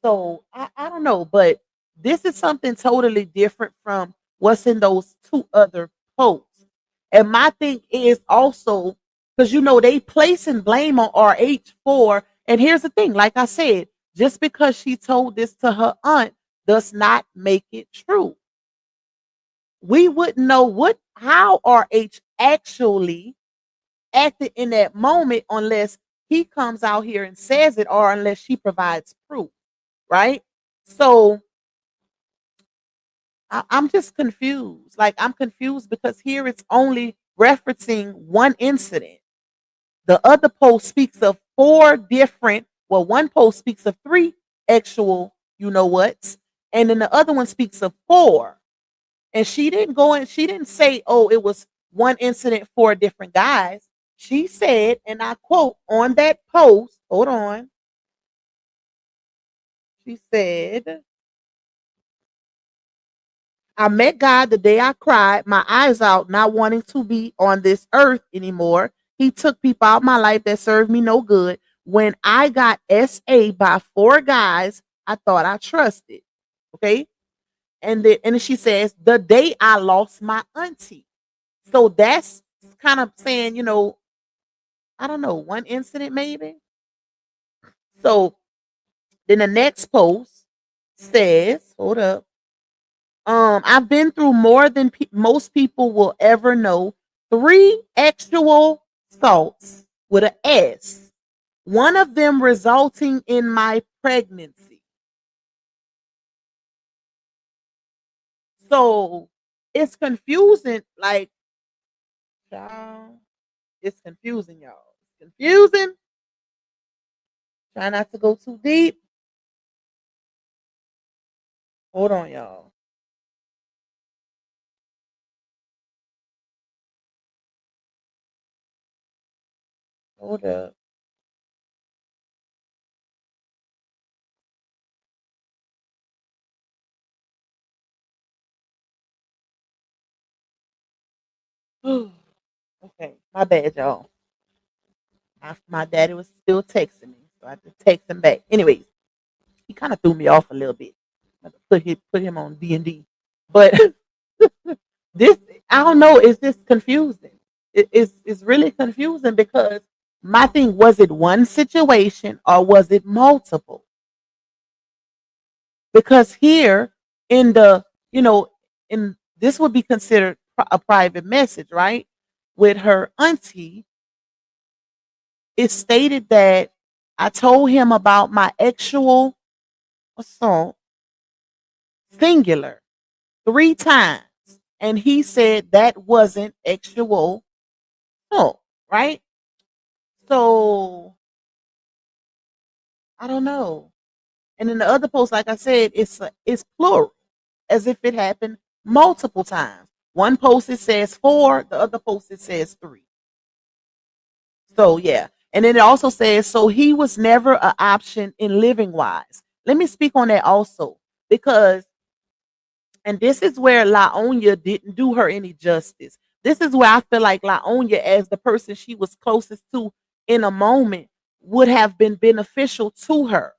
So I don't know, but this is something totally different from what's in those two other posts. And my thing is also because they placing blame on RH for, and here's the thing, like I said, just because she told this to her aunt does not make it true. We wouldn't know how RH actually acted in that moment unless he comes out here and says it or unless she provides proof, right? So I'm just confused. Like, I'm confused because here it's only referencing one incident. The other post speaks of four different, well, one post speaks of three actual, what's, and then the other one speaks of four. And she didn't go and she didn't say, oh, it was one incident, four different guys. She said, and I quote on that post, hold on. She said, I met God the day I cried, my eyes out, not wanting to be on this earth anymore. He took people out of my life that served me no good. When I got SA by four guys, I thought I trusted. Okay. And then she says, the day I lost my auntie. So that's kind of saying, I don't know, one incident maybe. So then the next post says, hold up. I've been through more than most people will ever know. 3 actual assaults with an S. One of them resulting in my pregnancy. So it's confusing. Like, child, it's confusing, y'all. It's confusing. Try not to go too deep. Hold on, y'all. Hold up. Okay, my bad, y'all. My daddy was still texting me, so I had to text him back. Anyways, he kind of threw me off a little bit. I had to put him on D&D, but this, I don't know. It's just confusing. It's really confusing because my thing, was it one situation or was it multiple? Because here in the, in this would be considered a private message, right? With her auntie, it stated that I told him about my actual assault, singular, 3 times. And he said that wasn't actual assault, right? So I don't know. And in the other post, like I said, it's plural, as if it happened multiple times. One post it says 4, the other post it says 3. So yeah. And then it also says, so he was never an option in living wise. Let me speak on that also, because, and this is where Laonia didn't do her any justice. This is where I feel like Laonia, as the person she was closest to in a moment, would have been beneficial to her,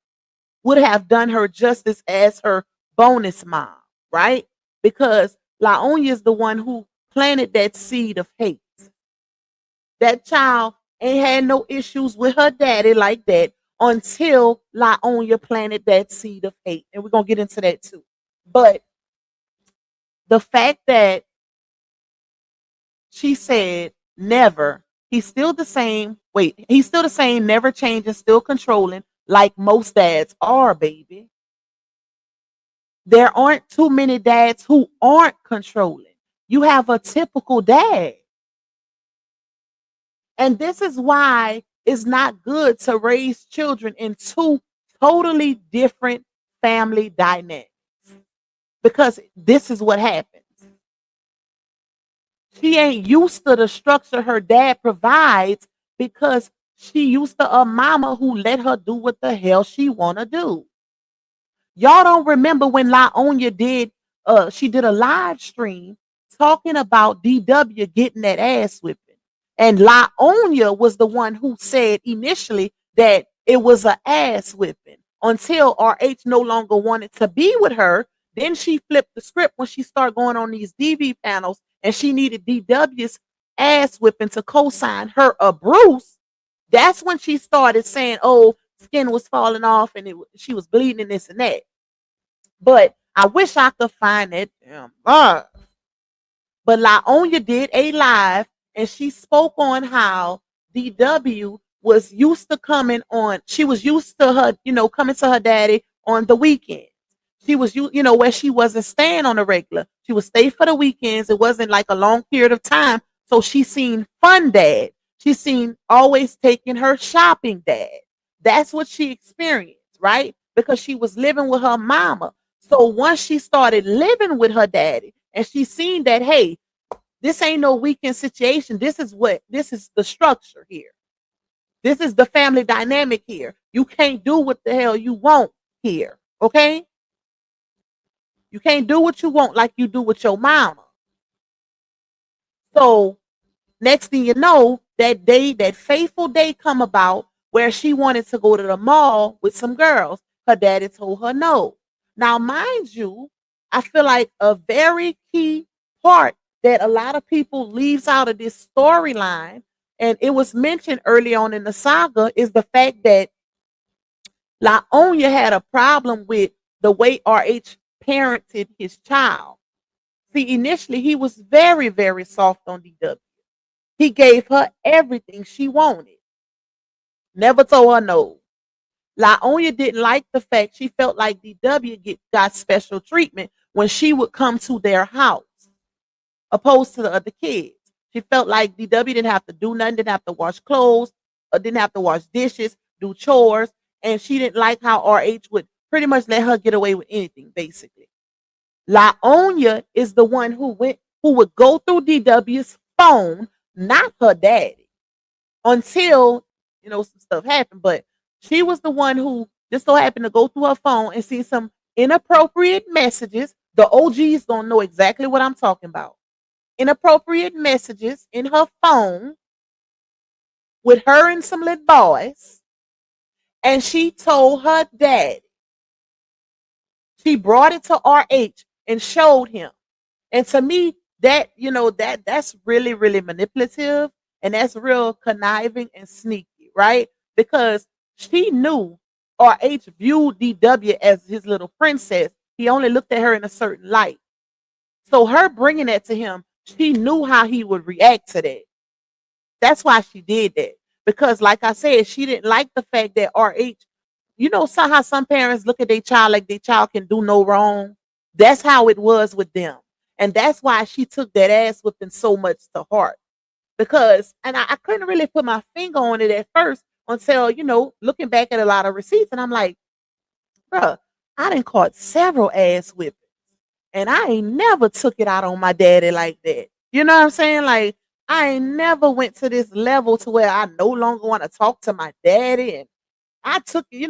would have done her justice as her bonus mom, right? Because Laonya is the one who planted that seed of hate. That child ain't had no issues with her daddy like that until Laonya planted that seed of hate. And we're going to get into that too. But the fact that she said never, he's still the same. Wait, he's still the same, never changing, still controlling, like most dads are, baby. There aren't too many dads who aren't controlling. You have a typical dad. And this is why it's not good to raise children in two totally different family dynamics. Because this is what happens. She ain't used to the structure her dad provides because she used to a mama who let her do what the hell she want to do. Y'all don't remember when Laonya she did a live stream talking about DW getting that ass whipping. And Laonya was the one who said initially that it was an ass whipping until RH no longer wanted to be with her. Then she flipped the script when she started going on these DV panels and she needed DW's ass whipping to co-sign her a Bruce. That's when she started saying, oh, skin was falling off and she was bleeding and this and that. But I wish I could find it. But Laonya did a live and she spoke on how DW was used to coming on. She was used to her, coming to her daddy on the weekend. She was, where she wasn't staying on a regular. She would stay for the weekends. It wasn't like a long period of time. So she seen fun dad. She seen always taking her shopping dad. That's what she experienced, right? Because she was living with her mama. So once she started living with her daddy and she seen that, hey, this ain't no weekend situation. This is the structure here. This is the family dynamic here. You can't do what the hell you want here. Okay? You can't do what you want like you do with your mama. So next thing you know, that day, that fateful day come about where she wanted to go to the mall with some girls. Her daddy told her no. Now, mind you, I feel like a very key part that a lot of people leaves out of this storyline, and it was mentioned early on in the saga, is the fact that Laonya had a problem with the way RH parented his child. See, initially he was very, very soft on DW. He gave her everything she wanted. Never told her no. Laonya didn't like the fact she felt like DW got special treatment when she would come to their house, opposed to the other kids. She felt like DW didn't have to do nothing, didn't have to wash clothes, or didn't have to wash dishes, do chores, and she didn't like how RH would pretty much let her get away with anything, basically. Laonya is the one who would go through DW's phone, not her daddy, until some stuff happened. But she was the one who just so happened to go through her phone and see some inappropriate messages. The OGs gonna know exactly what I'm talking about. Inappropriate messages in her phone with her and some little boys, and she told her daddy. She brought it to RH and showed him. And to me, that that's really, really manipulative, and that's real conniving and sneaky, right? Because she knew RH viewed DW as his little princess. He only looked at her in a certain light. So her bringing that to him, she knew how he would react to that. That's why she did that. Because like I said, she didn't like the fact that RH, how some parents look at their child like their child can do no wrong. That's how it was with them. And that's why she took that ass whipping so much to heart. Because, and I couldn't really put my finger on it at first until, looking back at a lot of receipts, and I'm like, bruh, I done caught several ass whippings. And I ain't never took it out on my daddy like that. You know what I'm saying? Like, I ain't never went to this level to where I no longer want to talk to my daddy. And I took, you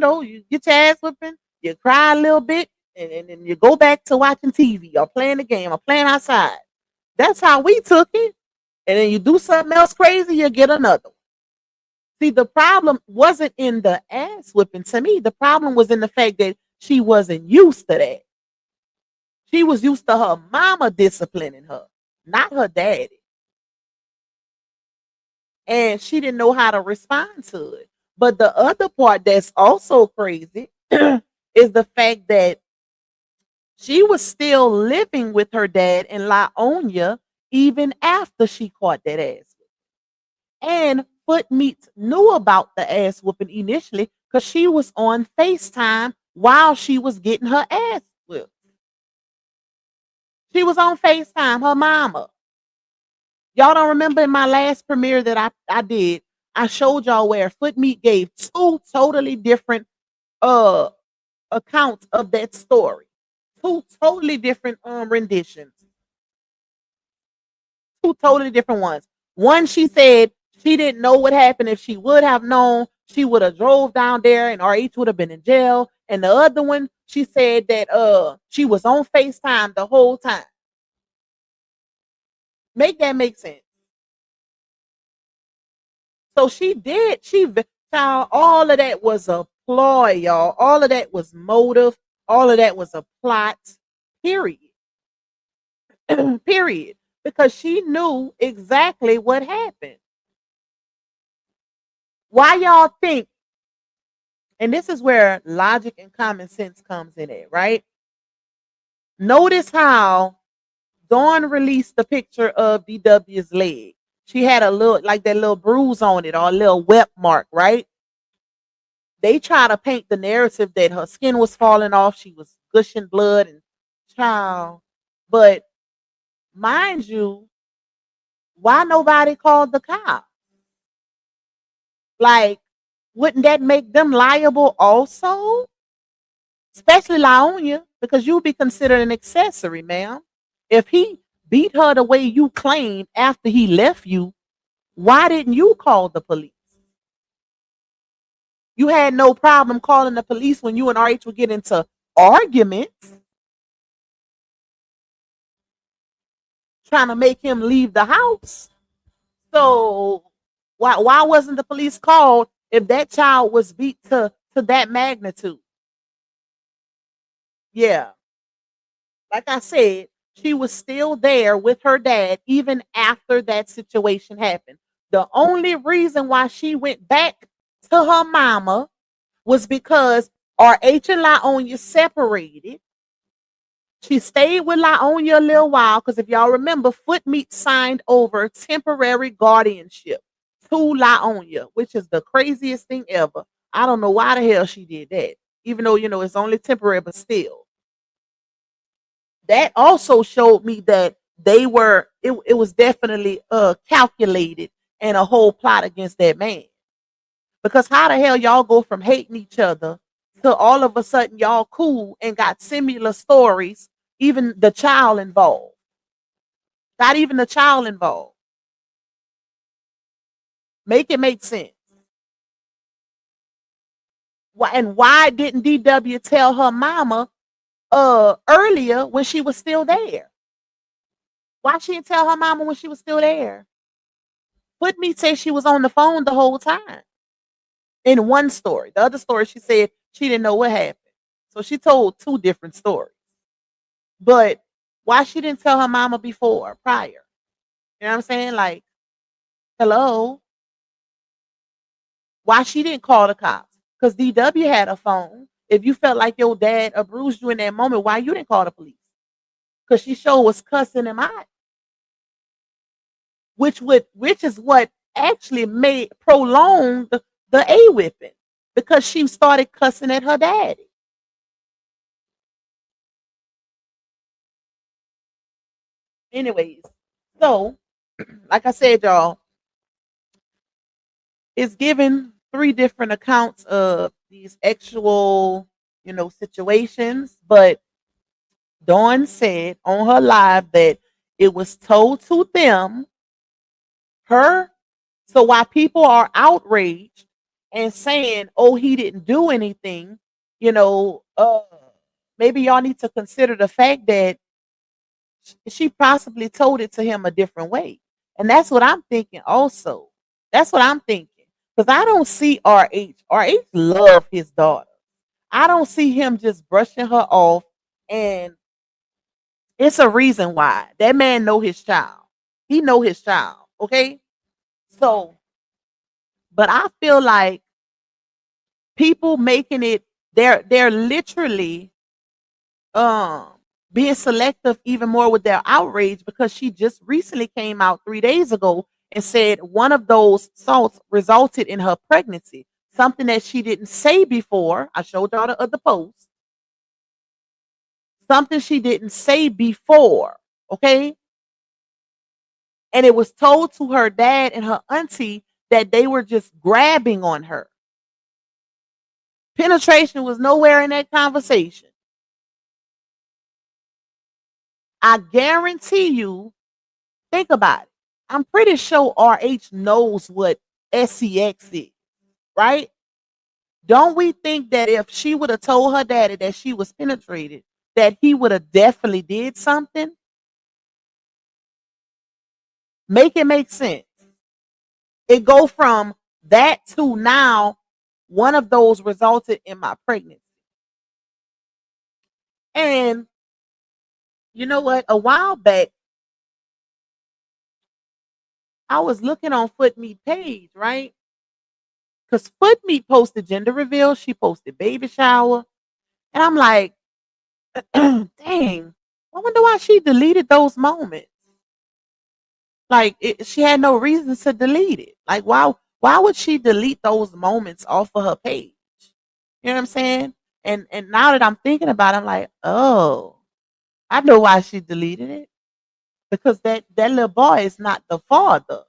get your ass whipping, you cry a little bit, and then you go back to watching TV or playing the game or playing outside. That's how we took it. And then you do something else crazy, you get another one. See, the problem wasn't in the ass whipping. To me, the problem was in the fact that she wasn't used to that. She was used to her mama disciplining her, not her daddy. And she didn't know how to respond to it. But the other part that's also crazy is the fact that she was still living with her dad in Laonia even after she caught that ass. And Footmeats knew about the ass whooping initially because she was on FaceTime while she was getting her ass whipped. She was on FaceTime, her mama. Y'all don't remember in my last premiere that I did, I showed y'all where Footmeat gave two totally different uh accounts of that story. Two totally different renditions. Two totally different ones. One, she said she didn't know what happened. If she would have known, she would have drove down there and RH would have been in jail. And the other one, she said that she was on FaceTime the whole time. Make that make sense. So child, all of that was a ploy, y'all. All of that was motive. All of that was a plot. Period. Period. Because she knew exactly what happened. Why y'all think, and this is where logic and common sense comes in it, right? Notice how Dawn released the picture of DW's leg. She had a little, like that little bruise on it or a little wet mark, right? They try to paint the narrative that her skin was falling off, she was gushing blood and child. But mind you, why nobody called the cops? Like, wouldn't that make them liable also? Especially Laonia, because you'll be considered an accessory, ma'am. If he beat her the way you claim after he left you, why didn't you call the police? You had no problem calling the police when you and RH would get into arguments, trying to make him leave the house. So why wasn't the police called if that child was beat to that magnitude? Yeah. Like I said, she was still there with her dad even after that situation happened. The only reason why she went back to her mama was because RH and Laonia separated. She stayed with Laonia a little while because if y'all remember, Footmeat signed over temporary guardianship to Laonia, which is the craziest thing ever. I don't know why the hell she did that, even though, it's only temporary, but still. That also showed me that it was definitely calculated and a whole plot against that man. Because how the hell y'all go from hating each other to all of a sudden y'all cool and got similar stories, even the child involved. Not even the child involved. Make it make sense. Why didn't DW tell her mama earlier when she was still there? Why she didn't tell her mama when she was still there? Footmeat say she was on the phone the whole time. In one story. The other story, she said she didn't know what happened. So she told two different stories. But why she didn't tell her mama prior? You know what I'm saying? Like, hello? Why she didn't call the cops? Because DW had a phone. If you felt like your dad abused you in that moment, why you didn't call the police? Because she sure was cussing him out. Which is what actually made prolonged the A whipping. Because she started cussing at her daddy. Anyways, so like I said, y'all, it's given three different accounts of these actual, situations. But Dawn said on her live that it was told to them, her. So while people are outraged and saying, "Oh, he didn't do anything," maybe y'all need to consider the fact that she possibly told it to him a different way. And that's what I'm thinking also. That's what I'm thinking. Because I don't see RH. RH love his daughter. I don't see him just brushing her off, and it's a reason why. That man know his child. He know his child. Okay. So, but I feel like people making it, they're literally um being selective even more with their outrage, because she just recently came out 3 days ago and said one of those salts resulted in her pregnancy. Something that she didn't say before. I showed y'all the other post. Something she didn't say before. Okay. And it was told to her dad and her auntie that they were just grabbing on her. Penetration was nowhere in that conversation. I guarantee you, think about it. I'm pretty sure RH knows what SCX is, right? Don't we think that if she would have told her daddy that she was penetrated, that he would have definitely did something? Make it make sense. It go from that to now, one of those resulted in my pregnancy. And you know what? A while back, I was looking on Foot Meat page, right? Because Foot Meat posted gender reveal, she posted baby shower, and I'm like, dang, I wonder why she deleted those moments. Like she had no reason to delete it. Like why would she delete those moments off of her page? You know what I'm saying? And now that I'm thinking about it, I'm like, oh, I know why she deleted it. Because that little boy is not the father.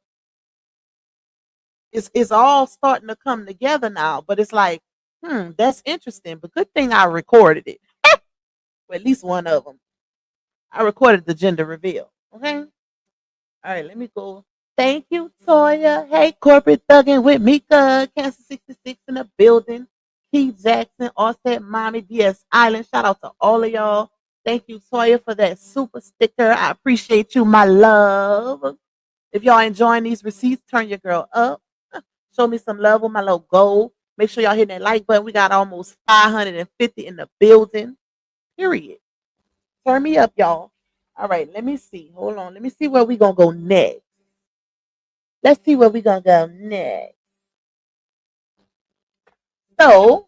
It's all starting to come together now. But it's like, that's interesting. But good thing I recorded it. Or at least one of them. I recorded the gender reveal. Okay. All right, let me go. Thank you, Toya. Hey, corporate thugging with Mika. Cancer 66 in the building. Keith Jackson, Offset Mommy, DS Island. Shout out to all of y'all. Thank you, Toya, for that super sticker. I appreciate you, my love. If y'all enjoying these receipts, turn your girl up. Show me some love with my little goal. Make sure y'all hit that like button. We got almost 550 in the building. Period. Turn me up, y'all. All right, let me see. Hold on. Let me see where we gonna go next. Let's see where we gonna go next. So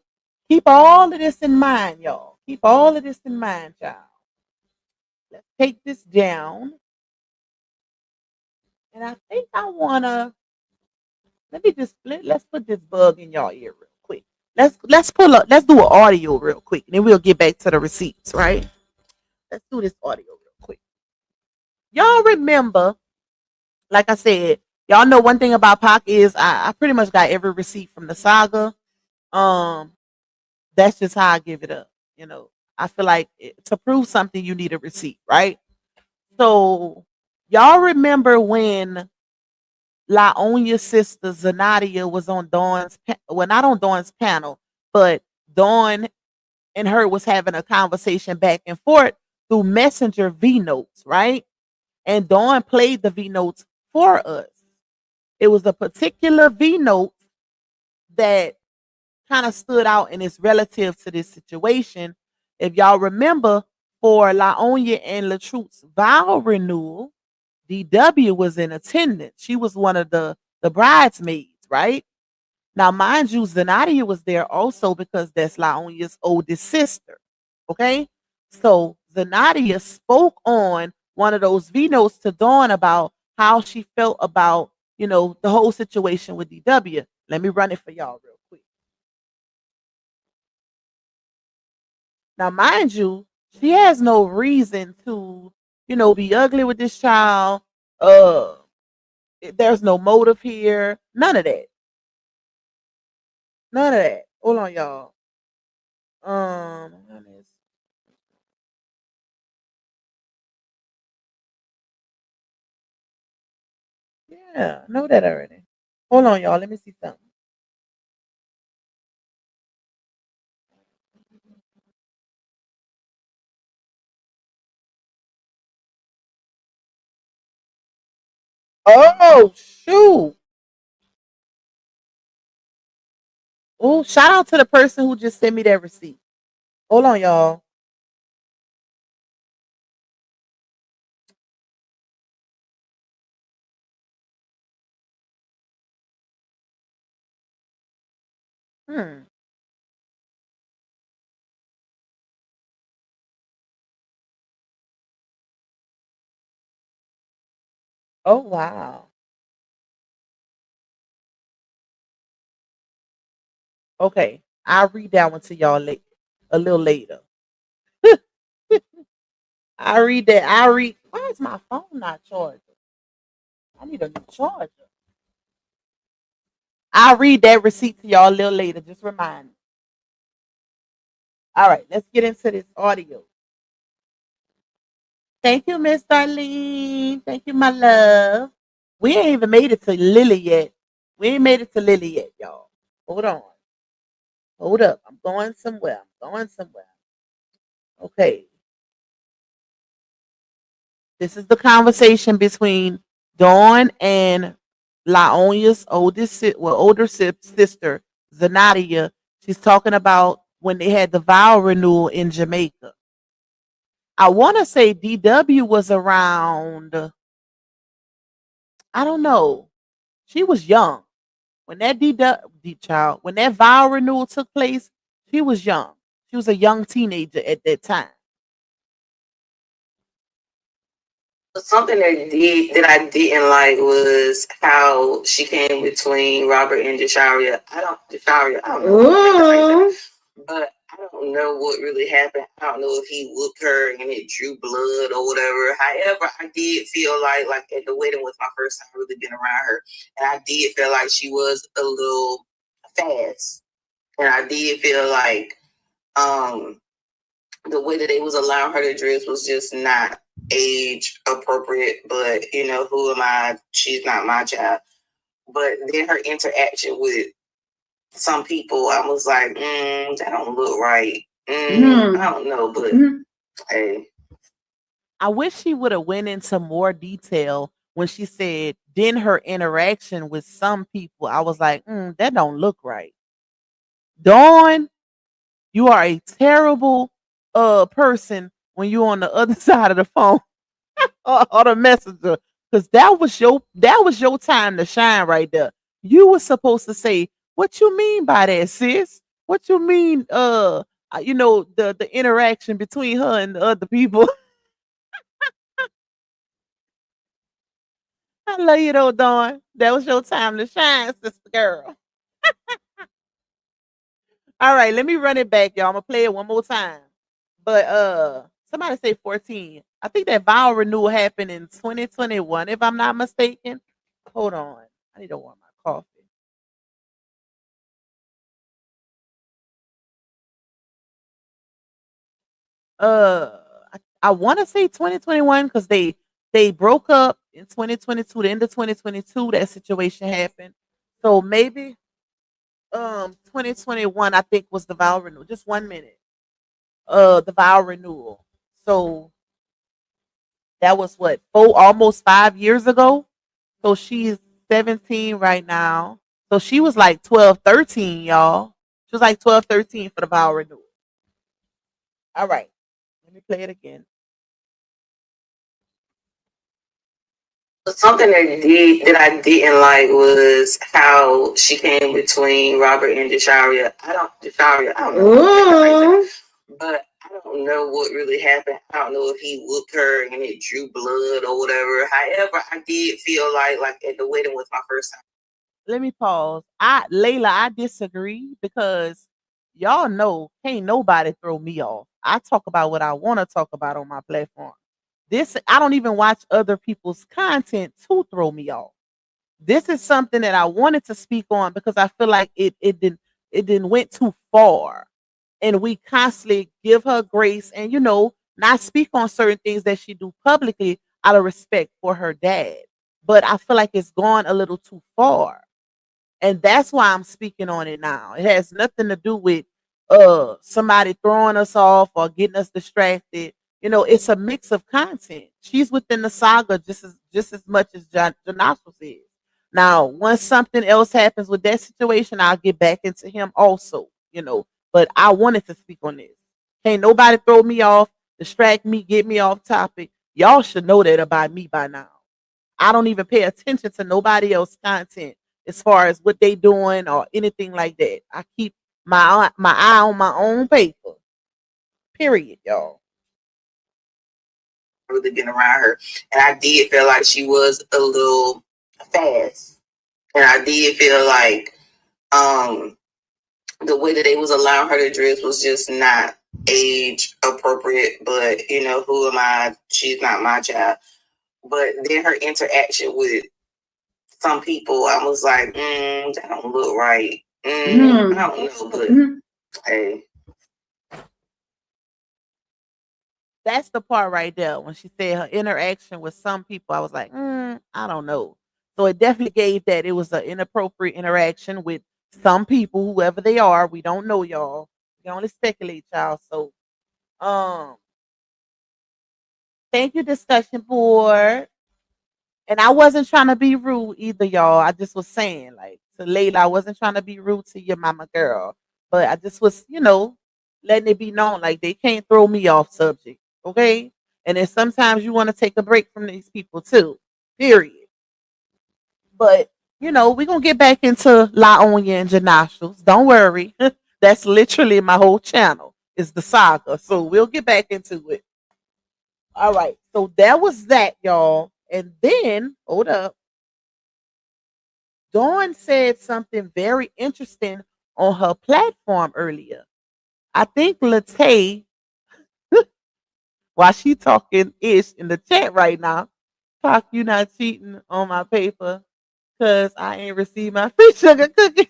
keep all of this in mind, y'all. Keep all of this in mind, y'all. Let's take this down. And I think I wanna let's put this bug in y'all ear real quick. Let's pull up, let's do an audio real quick, and then we'll get back to the receipts, right? Let's do this audio real quick. Y'all remember, like I said, y'all know one thing about Pac is I pretty much got every receipt from the saga. Um, that's just how I give it up. You know, I feel like to prove something, you need a receipt, right? So, y'all remember when La Onya's sister Zanadia was on well, not on Dawn's panel, but Dawn and her was having a conversation back and forth through Messenger V notes, right? And Dawn played the V notes for us. It was a particular V note that kind of stood out and is relative to this situation. If y'all remember, for LaOnya and LaTruth's vow renewal, DW was in attendance. She was one of the bridesmaids, right? Now, mind you, Zanadia was there also because that's LaOnya's oldest sister. Okay? So Zanadia spoke on one of those V notes to Dawn about how she felt about, the whole situation with DW. Let me run it for y'all real quick. Now, mind you, she has no reason to, be ugly with this child. There's no motive here. None of that. None of that. Hold on, y'all. Um, yeah, I know that already. Hold on, y'all. Let me see something. Oh, shoot. Oh, shout out to the person who just sent me that receipt. Hold on, y'all. Hmm. Oh wow. Okay. I'll read that one to y'all later, a little later. I read that. I read. Why is my phone not charging? I need a new charger. I'll read that receipt to y'all a little later. Just remind me. All right, let's get into this audio. Thank you, Miss Darlene. Thank you, my love. We ain't even made it to Lily yet. We ain't made it to Lily yet, y'all. Hold on. Hold up. I'm going somewhere. I'm going somewhere. Okay. This is the conversation between Dawn and Laonia's older sister, Zanadia. She's talking about when they had the vow renewal in Jamaica. I want to say DW was around, I don't know. She was young. When that child, when that vow renewal took place, she was young. She was a young teenager at that time. Something that I didn't like was how she came between Robert and Desharia. I don't know, but I don't know what really happened. I don't know if he whooped her and it drew blood or whatever. However, I did feel like at the wedding was my first time really being around her, and I did feel like she was a little fast, and I did feel like the way that they was allowing her to dress was just not age appropriate. But who am I? She's not my child. But then her interaction with some people, I was like, that don't look right. I don't know, but hey. I wish she would have went into more detail when she said then her interaction with some people. I was like, that don't look right. Dawn, you are a terrible person when you're on the other side of the phone or the messenger. Because that was your time to shine right there. You were supposed to say, what you mean by that, sis? What you mean, the interaction between her and the other people. I love you though, Dawn. That was your time to shine, sister girl. All right, let me run it back, y'all. I'm gonna play it one more time. But somebody say 14. I think that vow renewal happened in 2021, if I'm not mistaken. Hold on. I need to warm my coffee. Uh I want to say 2021 because they broke up in 2022, the end of 2022, that situation happened. So maybe 2021, I think, was the vow renewal. Just 1 minute. The vow renewal. So that was what, almost 5 years ago. So she's 17 right now. So she was like 12, 13, y'all. She was like 12, 13 for the vow renewal. All right. Let me play it again. Something that I didn't like was how she came between Robert and Desharia. I don't know, but I don't know what really happened. I don't know if he whooped her and it drew blood or whatever. However, I did feel like at the wedding was my first time. Let me pause. I disagree because y'all know can't nobody throw me off. I talk about what I want to talk about on my platform. I don't even watch other people's content to throw me off. This is something that I wanted to speak on because I feel like it didn't went too far. And we constantly give her grace and not speak on certain things that she do publicly out of respect for her dad. But I feel like it's gone a little too far. And that's why I'm speaking on it now. It has nothing to do with somebody throwing us off or getting us distracted. It's a mix of content. She's within the saga just as much as Janasha is. Now, once something else happens with that situation, I'll get back into him also, you know. But I wanted to speak on this. Can't nobody throw me off, distract me, get me off topic. Y'all should know that about me by now. I don't even pay attention to nobody else's content as far as what they doing or anything like that. I keep my eye on my own paper. Period, y'all. Really been around her, and I did feel like she was a little fast, and I did feel like the way that they was allowing her to dress was just not age appropriate. But you know, who am I? She's not my child. But then her interaction with some people, I was like, that don't look right. I don't know, but hey. That's the part right there when she said her interaction with some people. I was like, I don't know. So it definitely gave that it was an inappropriate interaction with some people, whoever they are. We don't know, y'all. We can only speculate, y'all. So, thank you, discussion board. And I wasn't trying to be rude either, y'all. I just was saying, like, to Layla, I wasn't trying to be rude to your mama girl. But I just was, letting it be known, like, they can't throw me off subject. Okay? And then sometimes you want to take a break from these people too. Period. But, we're going to get back into La Onya and Janashos. Don't worry. That's literally my whole channel is the saga. So we'll get back into it. All right. So that was that, y'all. And then, hold up. Dawn said something very interesting on her platform earlier. I think Latay, while she talking ish in the chat right now, talk you not cheating on my paper because I ain't received my free sugar cookies.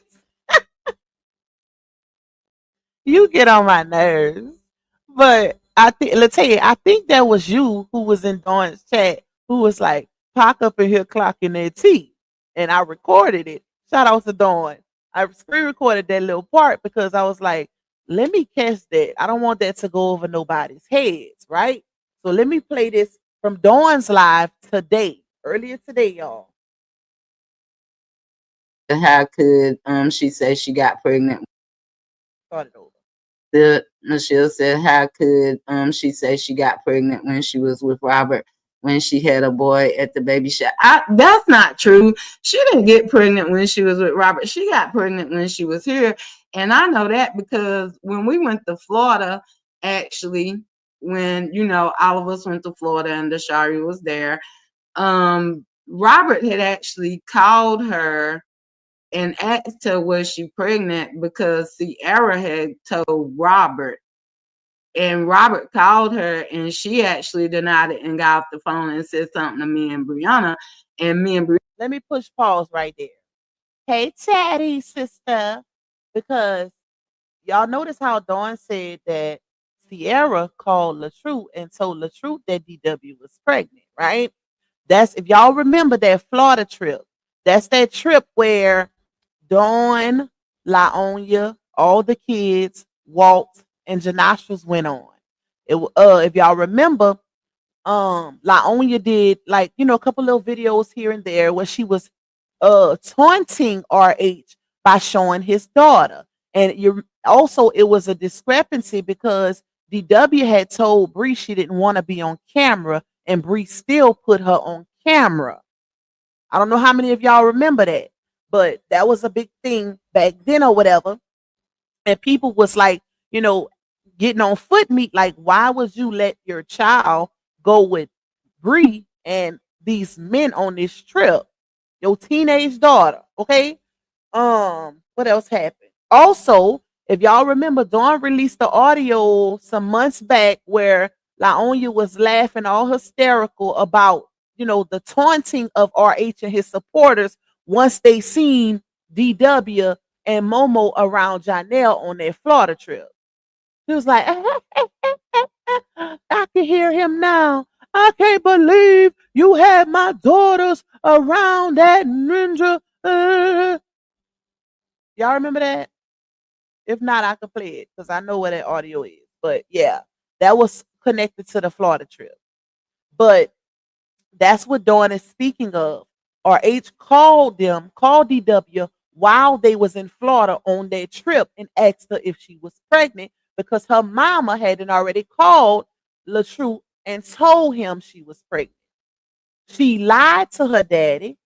You get on my nerves. But Latay, I think that was you who was in Dawn's chat who was like, Pac up in here clocking their teeth. And I recorded it. Shout out to Dawn. I screen recorded that little part because I was like, let me catch that. I don't want that to go over nobody's heads, right? So let me play this from Dawn's live today, earlier today, y'all. How could she say she got pregnant? Start it over. Michelle said, how could she say she got pregnant when she was with Robert when she had a boy at the baby shower? That's not true. She didn't get pregnant when she was with Robert. She got pregnant when she was here. And I know that because when we went to Florida, actually, when, all of us went to Florida and Deshari was there, Robert had actually called her and asked her was she pregnant because Sierra had told Robert. And Robert called her and she actually denied it and got off the phone and said something to me and Brianna. And me and Brianna. Let me push pause right there. Hey, Chatty, sister. Because y'all notice how Dawn said that Sierra called LaTruth and told LaTruth that DW was pregnant, right? That's, if y'all remember that Florida trip, that's that trip where Dawn, LaOnya, all the kids, Walt, and Janashas went on. If y'all remember, LaOnya did a couple little videos here and there where she was taunting RH by showing his daughter. And it was a discrepancy because DW had told Bree she didn't want to be on camera, and Bree still put her on camera. I don't know how many of y'all remember that, but that was a big thing back then or whatever. And people was like, getting on foot meat, like, why would you let your child go with Bree and these men on this trip? Your teenage daughter, okay? What else happened? Also, if y'all remember, Dawn released the audio some months back where LaOnya was laughing all hysterical about, the taunting of RH and his supporters once they seen DW and Momo around Janelle on their Florida trip. He was like, I can hear him now. I can't believe you had my daughters around that ninja. Y'all remember that? If not, I could play it because I know where that audio is. But yeah, that was connected to the Florida trip. But that's what Dawn is speaking of. or H called DW while they was in Florida on their trip and asked her if she was pregnant because her mama hadn't already called LaTruth and told him she was pregnant. She lied to her daddy.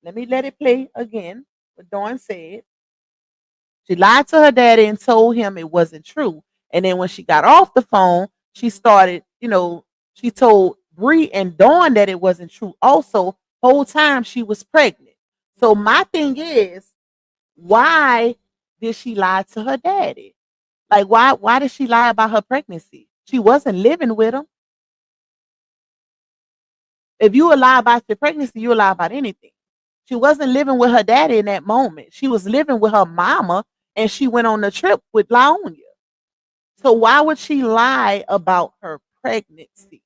Let it play again what Dawn said. She lied to her daddy and told him it wasn't true. And then when she got off the phone, she started, she told Bree and Dawn that it wasn't true. Also, whole time she was pregnant. So my thing is, why did she lie to her daddy? Like why did she lie about her pregnancy? She wasn't living with him. If you lie about your pregnancy, you lie about anything. She wasn't living with her daddy in that moment. She was living with her mama and she went on the trip with Laonia. So why would she lie about her pregnancy?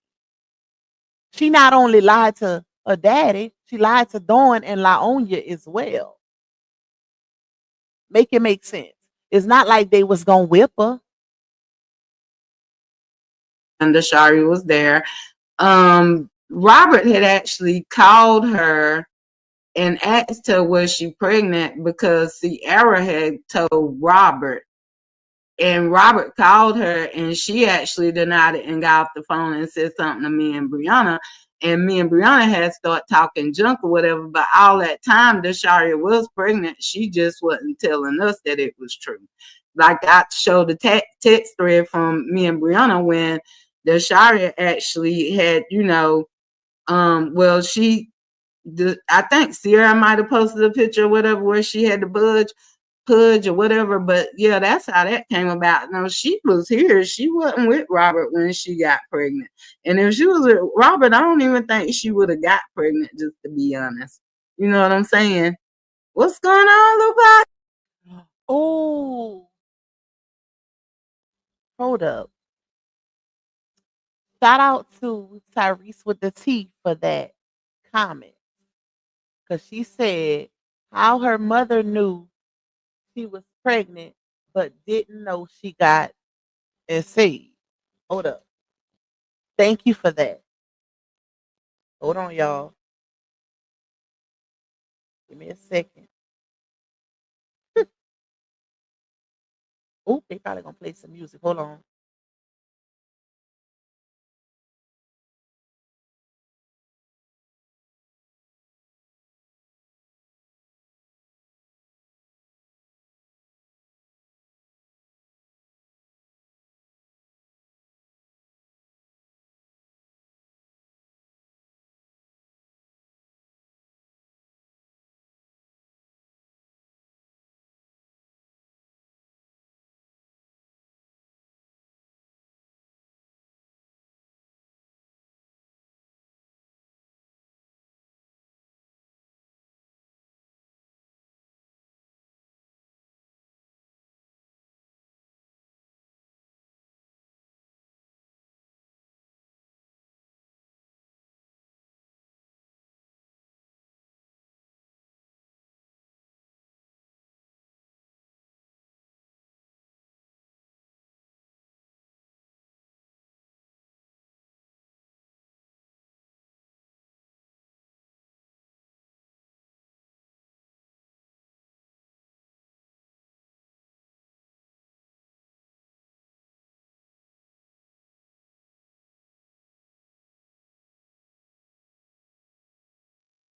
She not only lied to her daddy, she lied to Dawn and Laonia as well. Make it make sense. It's not like they was gonna whip her. And Shari was there. Robert had actually called her and asked her was she pregnant because Sierra had told Robert. And Robert called her and she actually denied it and got off the phone and said something to me and Brianna. And me and Brianna had started talking junk or whatever. But all that time, Dasharia was pregnant. She just wasn't telling us that it was true. Like I showed the text thread from me and Brianna when Dasharia actually had, I think Sierra might have posted a picture or whatever where she had the pudge or whatever, but yeah, that's how that came about. No, she was here. She wasn't with Robert when she got pregnant. And if she was with Robert, I don't even think she would have got pregnant, just to be honest. You know what I'm saying? What's going on, Luba? Oh, hold up. Shout out to Tyrese with the T for that comment. Because she said how her mother knew she was pregnant but didn't know she got saved. Hold up. Thank you for that. Hold on, y'all. Give me a second. Oh, they probably gonna play some music. Hold on.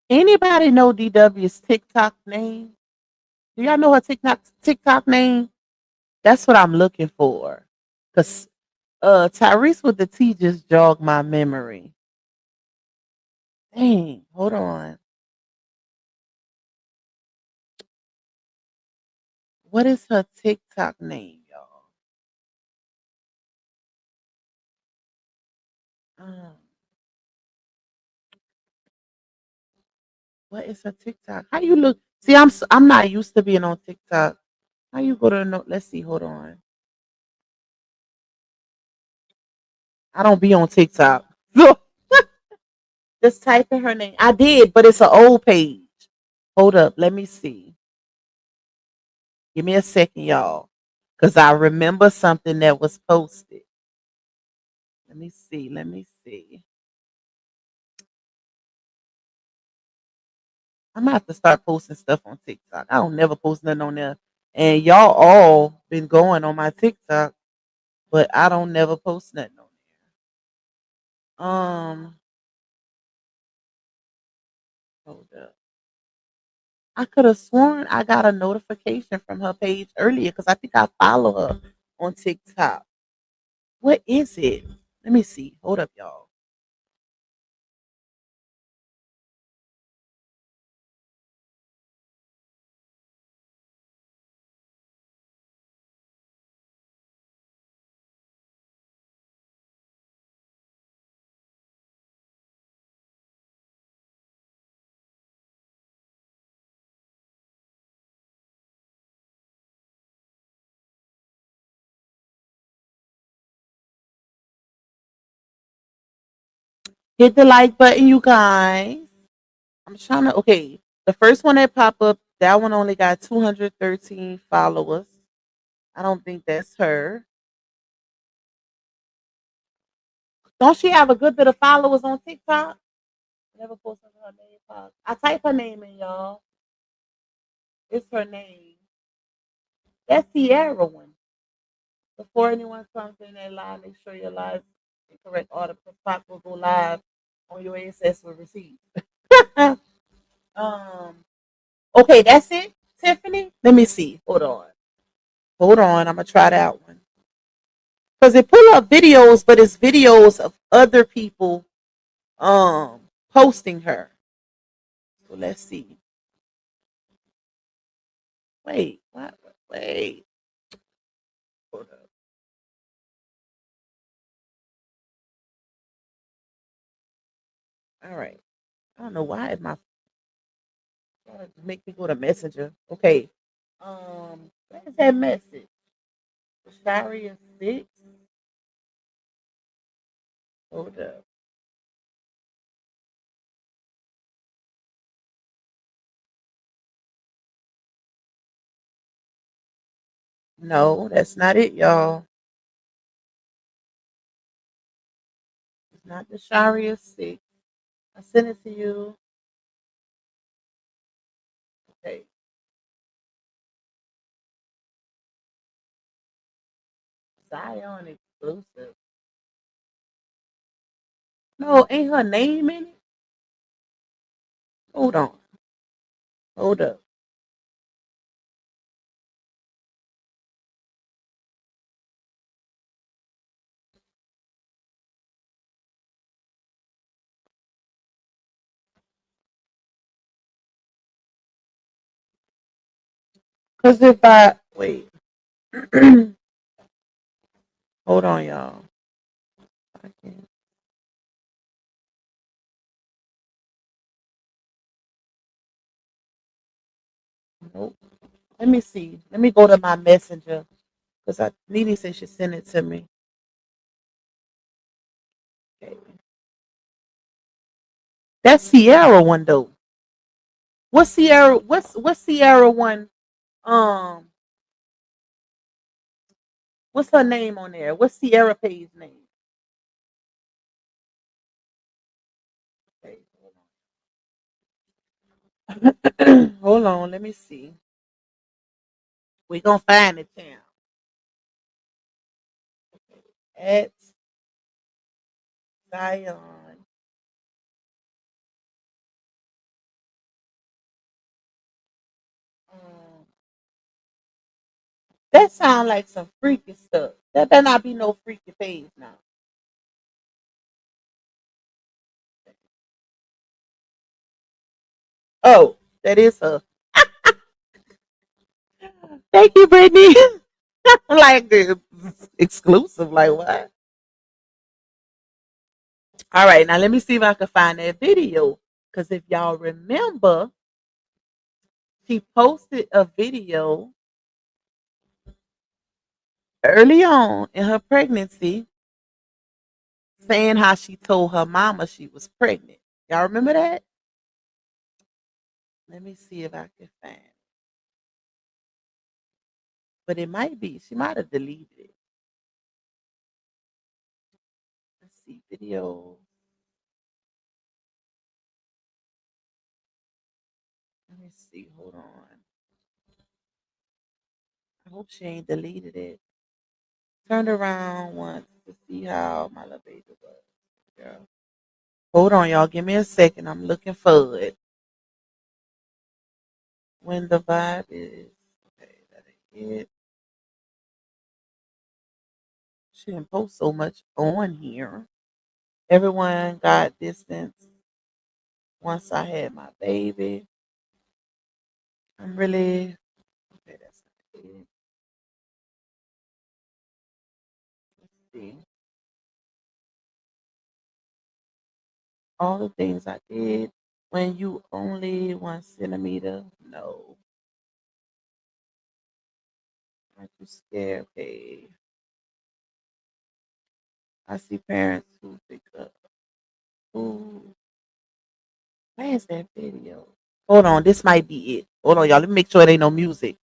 Anybody know DW's TikTok name? Do y'all know her TikTok name? That's what I'm looking for. Cause Tyrese with the T just jogged my memory. Dang, hold on. What is her TikTok name, y'all? Um, what is her TikTok? How you look? See, I'm not used to being on TikTok. How you go to no? Let's see. Hold on. I don't be on TikTok. Just type in her name. I did, but it's an old page. Hold up. Let me see. Give me a second, y'all. Because I remember something that was posted. Let me see. Let me see. I'm gonna have to start posting stuff on TikTok. I don't never post nothing on there. And y'all all been going on my TikTok, but I don't never post nothing on there. Hold up. I could have sworn I got a notification from her page earlier because I think I follow her on TikTok. What is it? Let me see. Hold up, y'all. Hit the like button, you guys. I'm trying to. Okay, the first one that popped up, that one only got 213 followers. I don't think that's her. Don't she have a good bit of followers on TikTok? Never posted her name. I type her name in, y'all. It's her name. That's Sierra one. Before anyone comes in that live, make sure your live is correct. All the pop will go live on your ancestral receipt. um. Okay, that's it, Tiffany. Let me see. Hold on. Hold on. I'm gonna try that one because it pull up videos, but it's videos of other people posting her. So let's see. Wait, what? Wait. Hold up. All right. I don't know why is my make me go to Messenger. Okay. Where's that message? Sharia 6. Hold up. No, that's not it, y'all. It's not the Sharia 6. I sent it to you. Okay. Zion exclusive. No, ain't her name in it? Hold on. Hold up. Because if I wait, hold on, y'all. I can't. Nope. Let me see. Let me go to my messenger because I Nene said she sent it to me. Okay. That's Sierra one though. What's Sierra? What's Sierra one? Um, what's her name on there? What's Sierra Pay's name? Okay, hold on. Let me see. We gonna find it, Tam. At Zion. Um, that sound like some freaky stuff. That better not be no freaky page now. Oh, that is her. Thank you, Brittany. Like the exclusive, like what? All right, now let me see if I can find that video. Because if y'all remember, she posted a video early on in her pregnancy saying how she told her mama she was pregnant. Y'all remember that? Let me see if I can find it. But it might be. She might have deleted it. Let's see. Video. me see. Hold on. I hope she ain't deleted it. Turned around once to see how my little baby was. Yeah. Hold on, y'all. Give me a second. I'm looking for it. When the vibe is okay, that ain't it. She didn't post so much on here. Everyone got distance once I had my baby. I'm really okay. That's not it. Let's see all the things I did when you only 1 centimeter. No, aren't you scared? Okay, I see parents who pick up. Ooh, where's that video? Hold on, this might be it. Hold on, y'all. Let me make sure it ain't no music.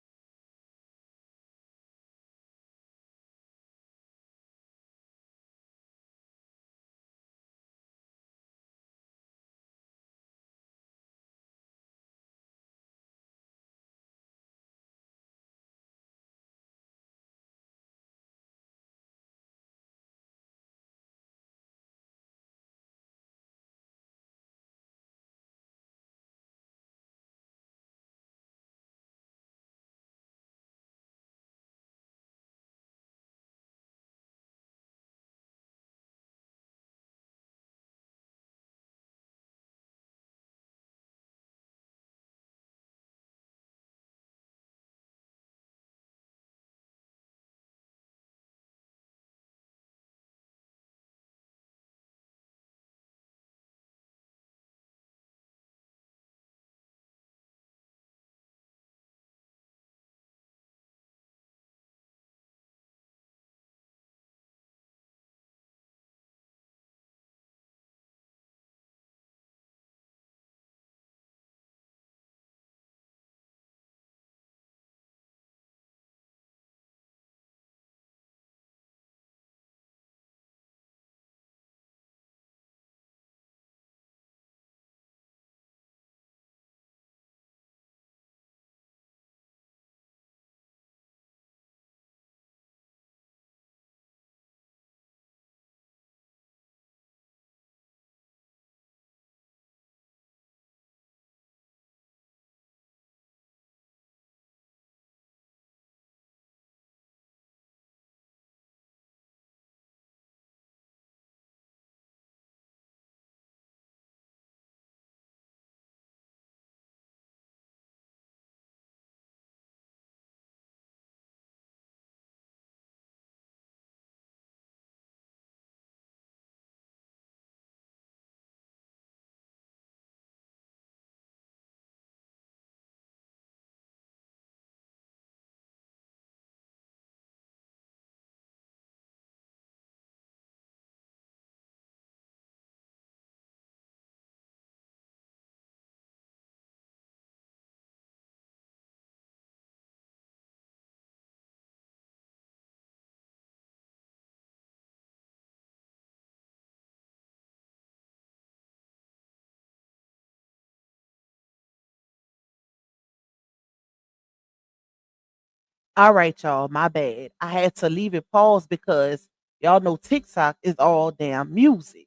All right, y'all. My bad. I had to leave it paused because y'all know TikTok is all damn music.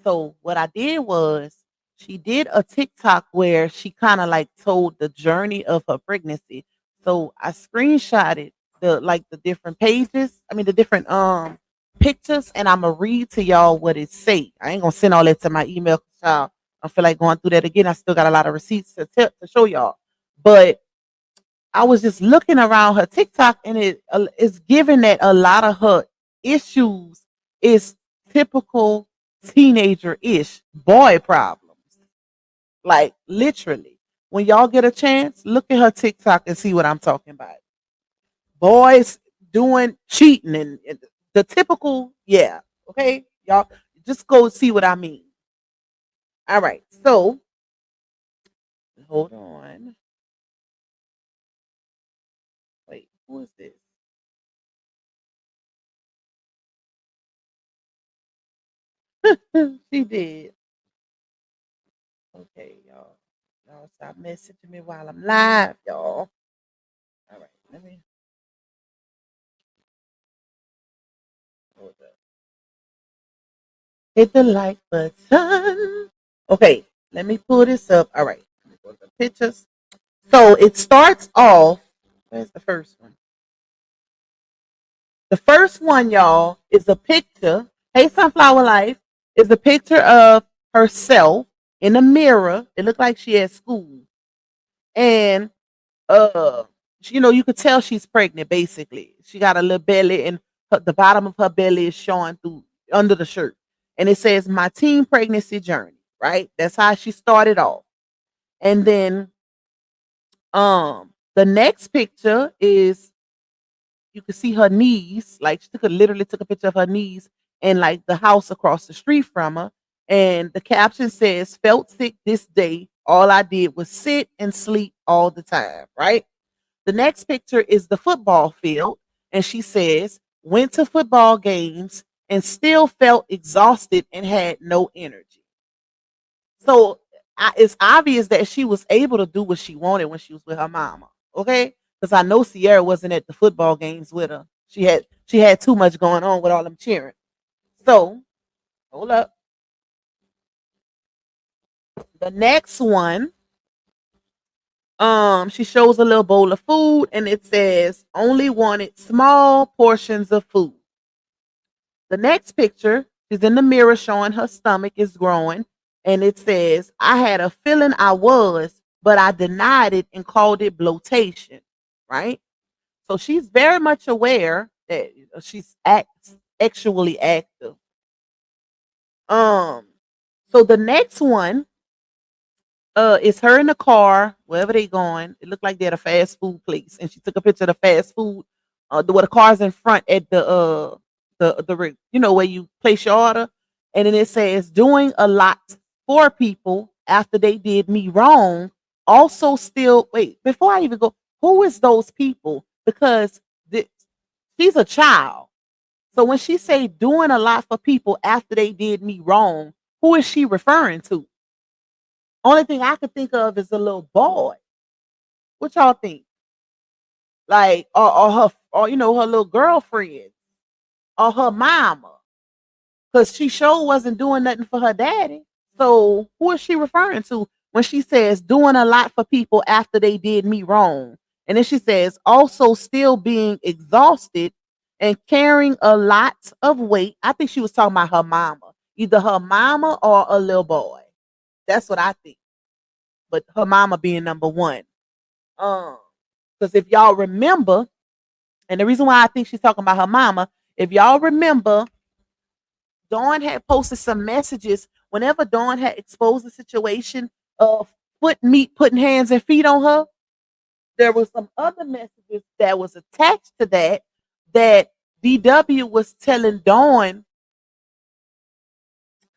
So what I did was she did a TikTok where she kind of like told the journey of her pregnancy. So I screenshotted the different pages. I mean the different pictures, and I'ma read to y'all what it say. I ain't gonna send all that to my email, 'cause y'all. I feel like going through that again. I still got a lot of receipts to show y'all, but I was just looking around her TikTok, and it's giving that a lot of her issues is typical teenager ish boy problems. Like literally, when y'all get a chance, look at her TikTok and see what I'm talking about. Boys doing cheating and the typical, yeah. Okay, y'all just go see what I mean. All right, so hold on. Wait, who is this? She did. Okay, y'all. Y'all stop messaging me while I'm live, y'all. All right, let me hold up. Hit the like button. Okay, let me pull this up. All right, let me go to the pictures. So it starts off. Where's the first one? The first one, y'all, is a picture. Hey, Sunflower Life is a picture of herself in a mirror. It looked like she at school, and uh, you could tell she's pregnant. Basically, she got a little belly, and the bottom of her belly is showing through under the shirt, and it says "My teen pregnancy journey." Right, that's how she started off, and then the next picture is you could see her knees, like she literally took a picture of her knees and like the house across the street from her. And the caption says, "Felt sick this day. All I did was sit and sleep all the time." Right. The next picture is the football field. And she says, "Went to football games and still felt exhausted and had no energy." So it's obvious that she was able to do what she wanted when she was with her mama. Okay, because I know Sierra wasn't at the football games with her. She had too much going on with all them cheering. So hold up. The next one, she shows a little bowl of food and it says only wanted small portions of food. The next picture, she's in the mirror showing her stomach is growing. And it says, "I had a feeling I was, but I denied it and called it bloatation." Right? So she's very much aware that she's actually active. Um, so the next one it's her in the car, wherever they going. It looked like they're at a fast food place, and she took a picture of the fast food, where the car's in front at where you place your order, and then it says doing a lot for people after they did me wrong. Also, still wait before I even go. Who is those people? Because she's a child. So when she say doing a lot for people after they did me wrong, who is she referring to? Only thing I could think of is a little boy. What y'all think? Like, or her, or her little girlfriend, or her mama, because she sure wasn't doing nothing for her daddy. So who is she referring to when she says doing a lot for people after they did me wrong? And then she says also still being exhausted and carrying a lot of weight. I think she was talking about her mama, either her mama or a little boy. That's what I think. But her mama being number one. Because if y'all remember, and the reason why I think she's talking about her mama, if y'all remember, Dawn had posted some messages whenever Dawn had exposed the situation of foot meat putting hands and feet on her. There was some other messages that was attached to that DW was telling Dawn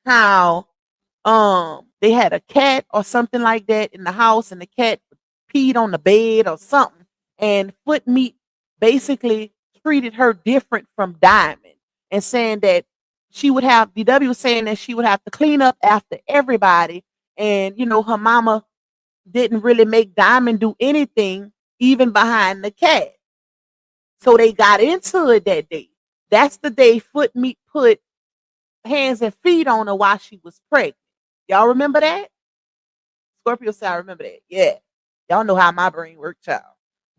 how they had a cat or something like that in the house and the cat peed on the bed or something, and foot meat basically treated her different from Diamond, and saying that she would have DW was saying that she would have to clean up after everybody, and her mama didn't really make Diamond do anything even behind the cat. So they got into it that day. That's the day foot meat put hands and feet on her while she was pregnant. Y'all remember that? Scorpio said, "I remember that." Yeah. Y'all know how my brain works, child.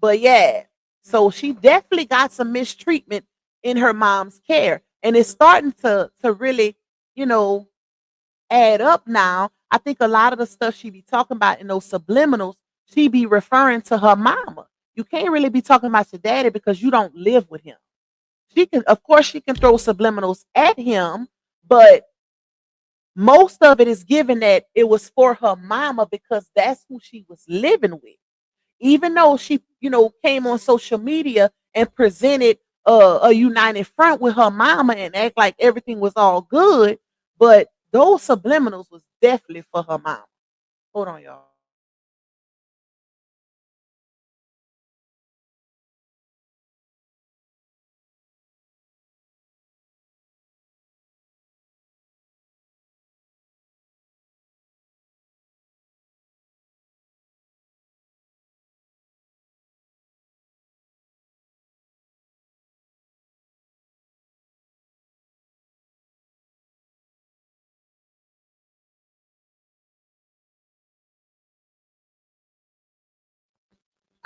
But yeah, so she definitely got some mistreatment in her mom's care. And it's starting to really, you know, add up now. I think a lot of the stuff she be talking about in those subliminals, she be referring to her mama. You can't really be talking about your daddy because you don't live with him. She can, of course, she can throw subliminals at him, but most of it is given that it was for her mama because that's who she was living with. Even though she, came on social media and presented a united front with her mama and act like everything was all good, but those subliminals was definitely for her mama. Hold on, y'all.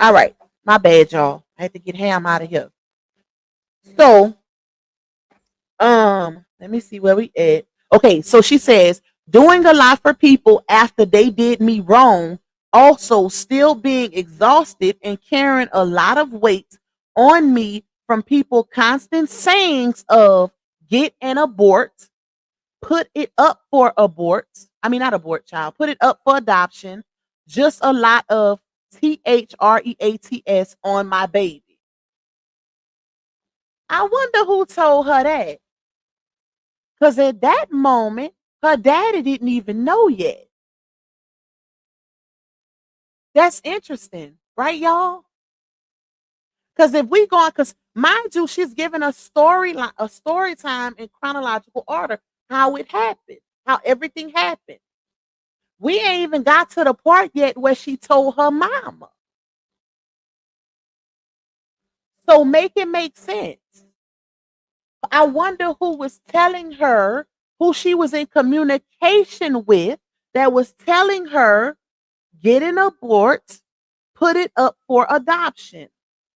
All right. My bad, y'all. I had to get Ham out of here. So, let me see where we at. Okay, so she says, doing a lot for people after they did me wrong, also still being exhausted and carrying a lot of weight on me from people constant sayings of get an abort, put it up for abort. I mean, not abort, child. Put it up for adoption. Just a lot of THREATS on my baby. I wonder who told her that. Because at that moment, her daddy didn't even know yet. That's interesting, right, y'all? Because if we going, because mind you, she's giving a story time in chronological order, how it happened, how everything happened. We ain't even got to the part yet where she told her mama. So make it make sense. I wonder who was telling her, who she was in communication with, that was telling her, get an abort, put it up for adoption.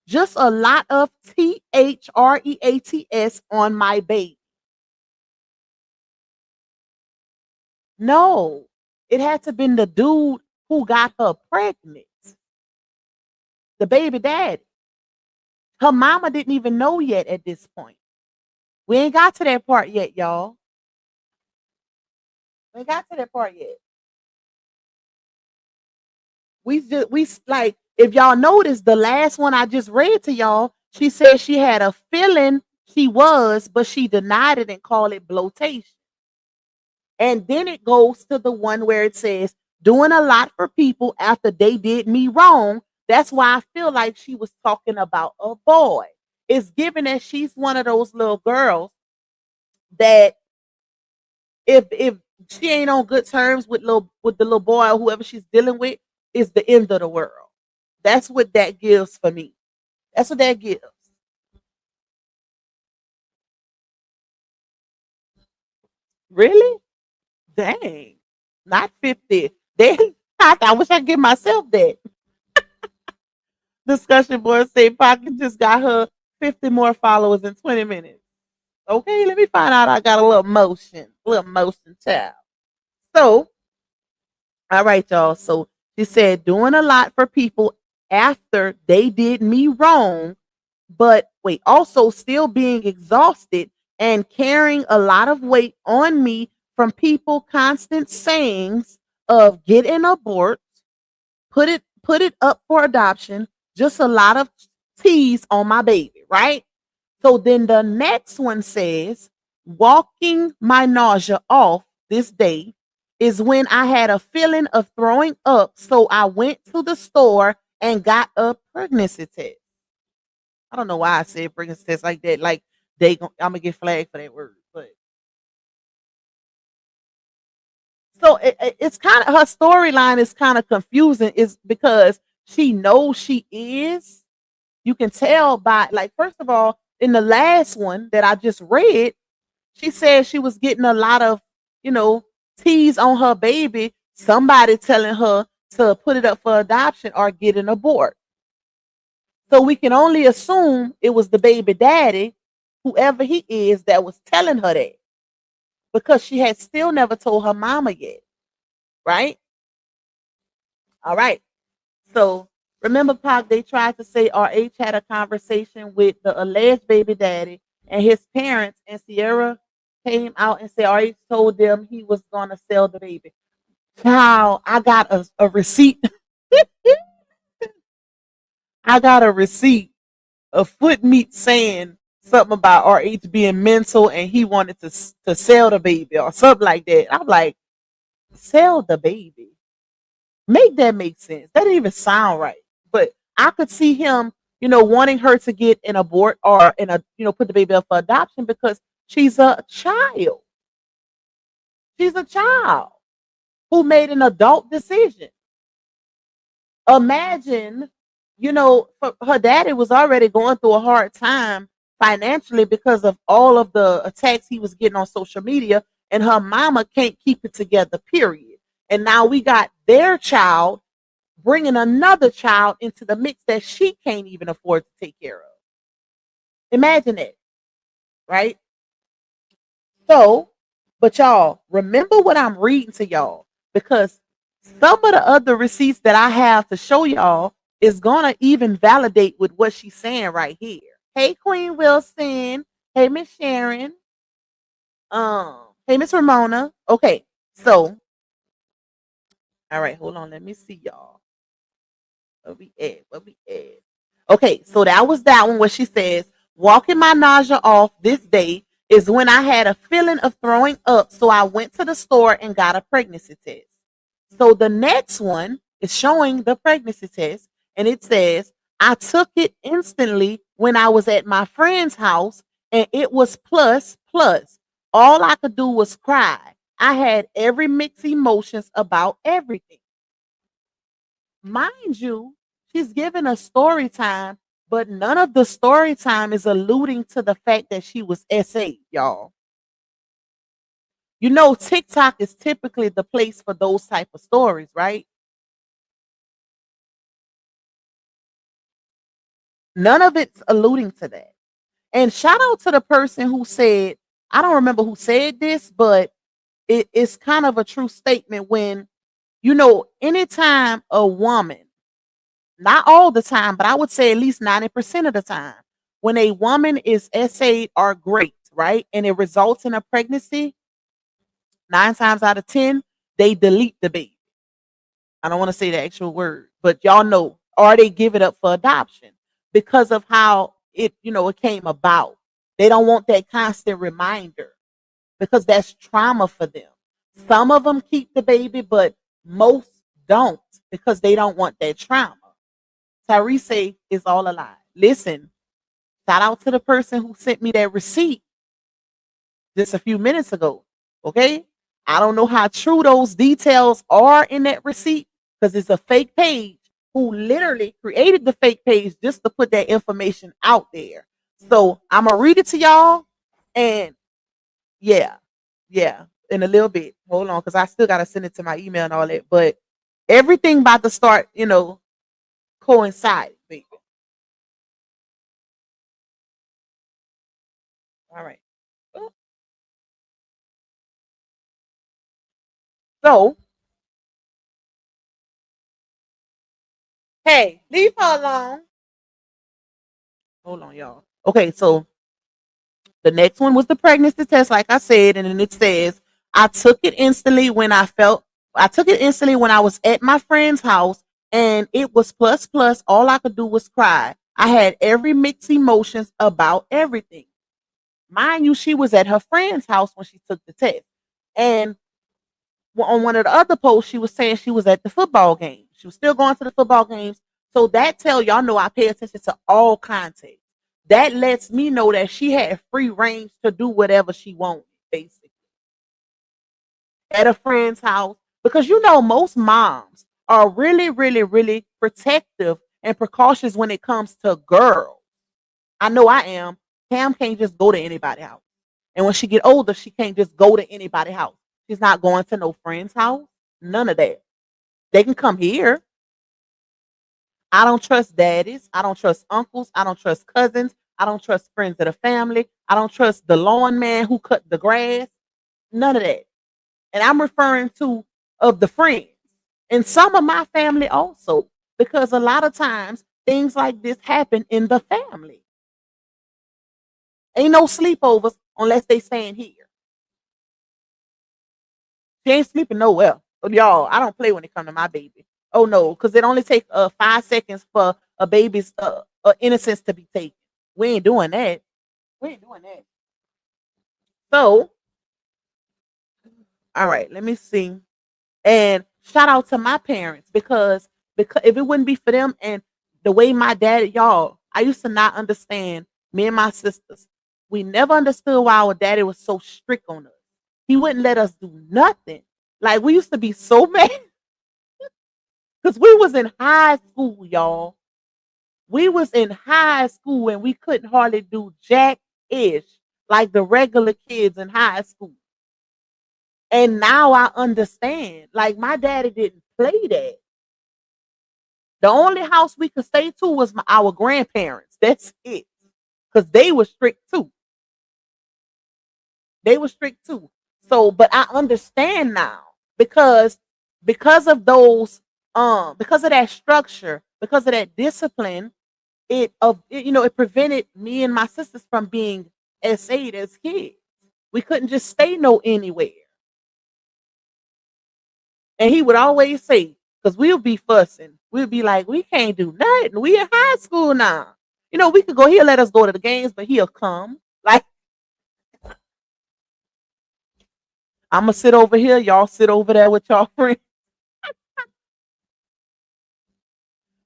Just a lot of THREATS on my baby. No, it had to been the dude who got her pregnant. The baby daddy. Her mama didn't even know yet at this point. We ain't got to that part yet, y'all. We ain't got to that part yet. We like, if y'all notice, the last one I just read to y'all, she said she had a feeling she was, but she denied it and called it bloatation. And then it goes to the one where it says, doing a lot for people after they did me wrong. That's why I feel like she was talking about a boy. It's given that she's one of those little girls that if she ain't on good terms with the little boy or whoever she's dealing with, is the end of the world. That's what that gives for me. That's what that gives. Really? Dang. Not 50. Dang. I wish I could give myself that. Discussion board say Pocket just got her 50 more followers in 20 minutes. Okay, let me find out. I got a little motion. Child. So, all right, y'all. So she said, doing a lot for people after they did me wrong, but wait, also still being exhausted and carrying a lot of weight on me from people constant sayings of get an abort, put it up for adoption, just a lot of tease on my baby, right? So then the next one says, walking my nausea off this day is when I had a feeling of throwing up. So I went to the store and got a pregnancy test. I don't know why I said pregnancy test like that. Like I'm gonna get flagged for that word. But so it's kind of, her storyline is kind of confusing. Is because she knows she is. You can tell by, like, first of all, in the last one that I just read, she said she was getting a lot of, tease on her baby. Somebody telling her to put it up for adoption or get an abort. So we can only assume it was the baby daddy, whoever he is, that was telling her that, because she had still never told her mama yet. Right? All right. So remember, Pac, they tried to say RH had a conversation with the alleged baby daddy and his parents, and Sierra came out and said RH told them he was going to sell the baby. Now, I got a receipt. I got a receipt, a foot meat saying something about RH being mental and he wanted to sell the baby or something like that. I'm like, sell the baby? Make that make sense. That didn't even sound right. But I could see him, wanting her to get an abort or put the baby up for adoption because she's a child. She's a child who made an adult decision. Imagine, her daddy was already going through a hard time financially because of all of the attacks he was getting on social media, and her mama can't keep it together, period. And now we got their child bringing another child into the mix that she can't even afford to take care of. Imagine it, right? So, but y'all, remember what I'm reading to y'all, because some of the other receipts that I have to show y'all is gonna even validate with what she's saying right here. Hey, Queen Wilson. Hey, Miss Sharon. Hey, Miss Ramona. Okay, so, all right, hold on. Let me see y'all. Where we at? Where we at? Okay, so that was that one where she says, walking my nausea off this day is when I had a feeling of throwing up. So I went to the store and got a pregnancy test. So the next one is showing the pregnancy test, and it says, I took it instantly when I was at my friend's house, and it was plus plus. All I could do was cry. I had every mixed emotions about everything. Mind you, she's giving a story time, but none of the story time is alluding to the fact that she was SA, y'all. You know, TikTok is typically the place for those type of stories, right? None of it's alluding to that. And shout out to the person who said, I don't remember who said this, but it's kind of a true statement when, you know, anytime a woman, not all the time, but I would say at least 90% of the time, when a woman is SA'd or great, right? And it results in a pregnancy, 9 times out of 10, they delete the baby. I don't want to say the actual word, but y'all know, or they give it up for adoption because of how it, you know, it came about. They don't want that constant reminder because that's trauma for them. Some of them keep the baby, but most don't because they don't want that trauma. Tyrese is all a lie. Listen, shout out to the person who sent me that receipt just a few minutes ago. Okay. I don't know how true those details are in that receipt because it's a fake page who literally created the fake page just to put that information out there. So I'm going to read it to y'all. And yeah, yeah, in a little bit. Hold on, because I still got to send it to my email and all that. But everything about to start, you know, coincide, baby. All right. So, hey, leave her alone. Hold on, y'all. Okay, so the next one was the pregnancy test, like I said, and then it says, I took it instantly when I was at my friend's house, and it was plus plus. All I could do was cry. I had every mixed emotions about everything. Mind you, she was at her friend's house when she took the test. And on one of the other posts, she was saying she was at the football game. She was still going to the football games. So that tell y'all know I pay attention to all context. That lets me know that she had free range to do whatever she wanted, basically. At a friend's house. Because you know, most moms are really, really, really protective and precautious when it comes to girls. I know I am. Cam can't just go to anybody's house. And when she get older, she can't just go to anybody's house. She's not going to no friend's house. None of that. They can come here. I don't trust daddies. I don't trust uncles. I don't trust cousins. I don't trust friends of the family. I don't trust the lawn man who cut the grass. None of that. And I'm referring to of the friends and some of my family also, because a lot of times things like this happen in the family. Ain't no sleepovers unless they staying here. She ain't sleeping nowhere. But y'all, I don't play when it come to my baby. Oh no, because it only takes 5 seconds for a baby's innocence to be taken. We ain't doing that. We ain't doing that. So, all right, let me see. And shout out to my parents because if it wouldn't be for them and the way my dad, y'all, I used to not understand me and my sisters. We never understood why our daddy was so strict on us. He wouldn't let us do nothing. Like we used to be so mad because we was in high school, y'all. We was in high school and we couldn't hardly do jack ish like the regular kids in high school. And now I understand. Like my daddy didn't play that. The only house we could stay to was our grandparents. That's it. Because they were strict too. They were strict too. So, but I understand now because of those because of that structure, because of that discipline, it prevented me and my sisters from being SA'd as kids. We couldn't just stay no anywhere. And he would always say, because we'll be fussing, we'll be like, we can't do nothing. We in high school now. We could go, he'll let us go to the games, but he'll come. Like, I'm going to sit over here. Y'all sit over there with y'all friends.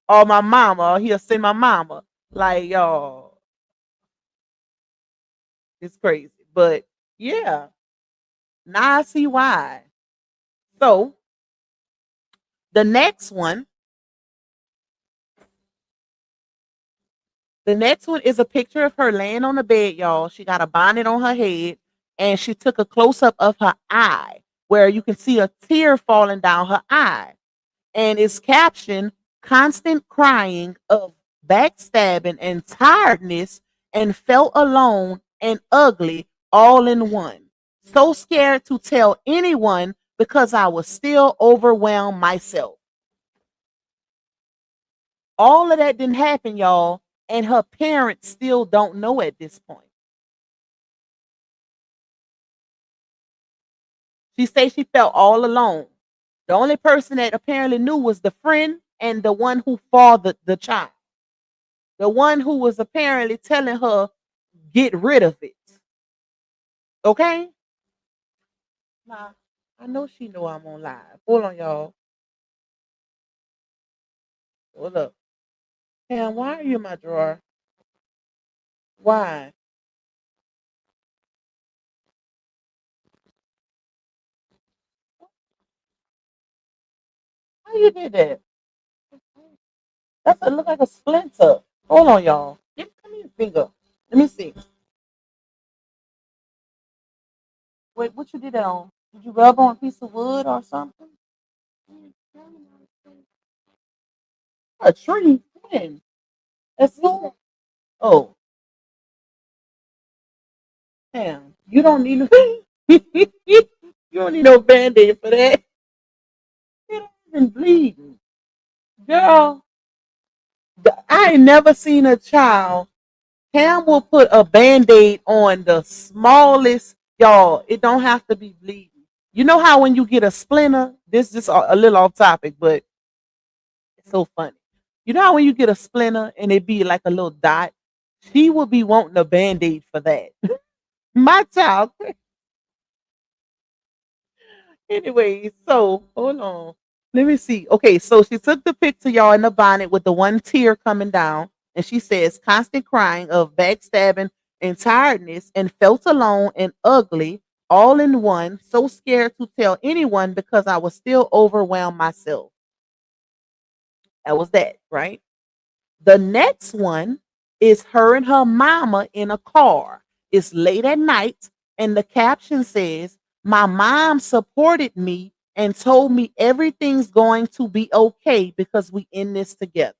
Or my mama, or he'll send my mama. Like, y'all, it's crazy. But yeah, now I see why. So the next one is a picture of her laying on the bed, y'all. She got a bonnet on her head, and she took a close up of her eye where you can see a tear falling down her eye. And it's captioned constant crying of backstabbing and tiredness and felt alone and ugly all in one. So scared to tell anyone because I was still overwhelmed myself. All of that didn't happen, y'all, and her parents still don't know at this point. She says she felt all alone. The only person that apparently knew was the friend and the one who fathered the child. The one who was apparently telling her, get rid of it. Okay? Nah, I know she know I'm on live. Hold on, y'all. Hold up. Pam, why are you in my drawer? Why? How you did that? That look like a splinter. Hold on, y'all. Give me your finger. Let me see. Wait, what you did that on? Did you rub on a piece of wood or something? A tree? When? That's it. Oh, Pam, you don't need no you don't need no band-aid for that. It ain't even bleeding. Girl, I ain't never seen a child. Pam will put a band-aid on the smallest, y'all. It don't have to be bleeding. You know how when you get a splinter, this is just a little off topic, but it's so funny. You know how when you get a splinter and it be like a little dot, she will be wanting a band-aid for that. My child. Anyway, so hold on. Let me see. Okay, so she took the picture, y'all, in the bonnet with the one tear coming down, and she says, constant crying of backstabbing and tiredness, and felt alone and ugly all in one, so scared to tell anyone because I was still overwhelmed myself. That was that, right? The next one is her and her mama in a car. It's late at night, and the caption says, my mom supported me and told me everything's going to be okay because we in this together.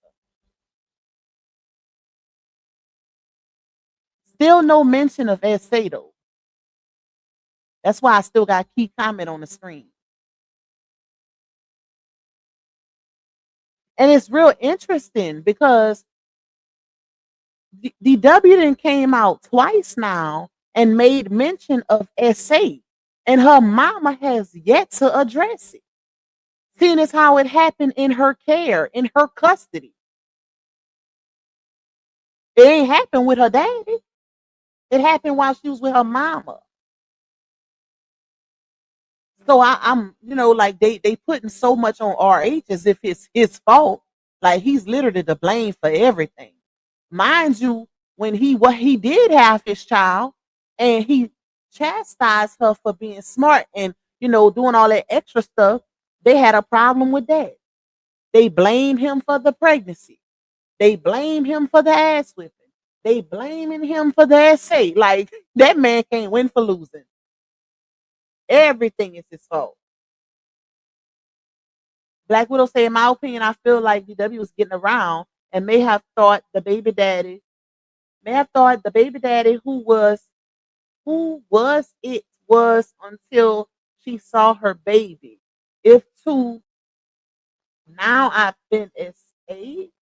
Still no mention of Esado. That's why I still got key comment on the screen. And it's real interesting because DW then came out twice now and made mention of SA, and her mama has yet to address it. Seeing as how it happened in her care, in her custody. It ain't happened with her daddy. It happened while she was with her mama. So I'm, like they putting so much on RH as if it's his fault. Like he's literally to blame for everything. Mind you, when he did have his child and he chastised her for being smart and doing all that extra stuff, they had a problem with that. They blamed him for the pregnancy. They blame him for the ass whipping. They blaming him for the essay. Like that man can't win for losing. Everything is his fault. Black Widow say, in my opinion, I feel like DW was getting around and may have thought the baby daddy who was until she saw her baby. If to now I've been escaped.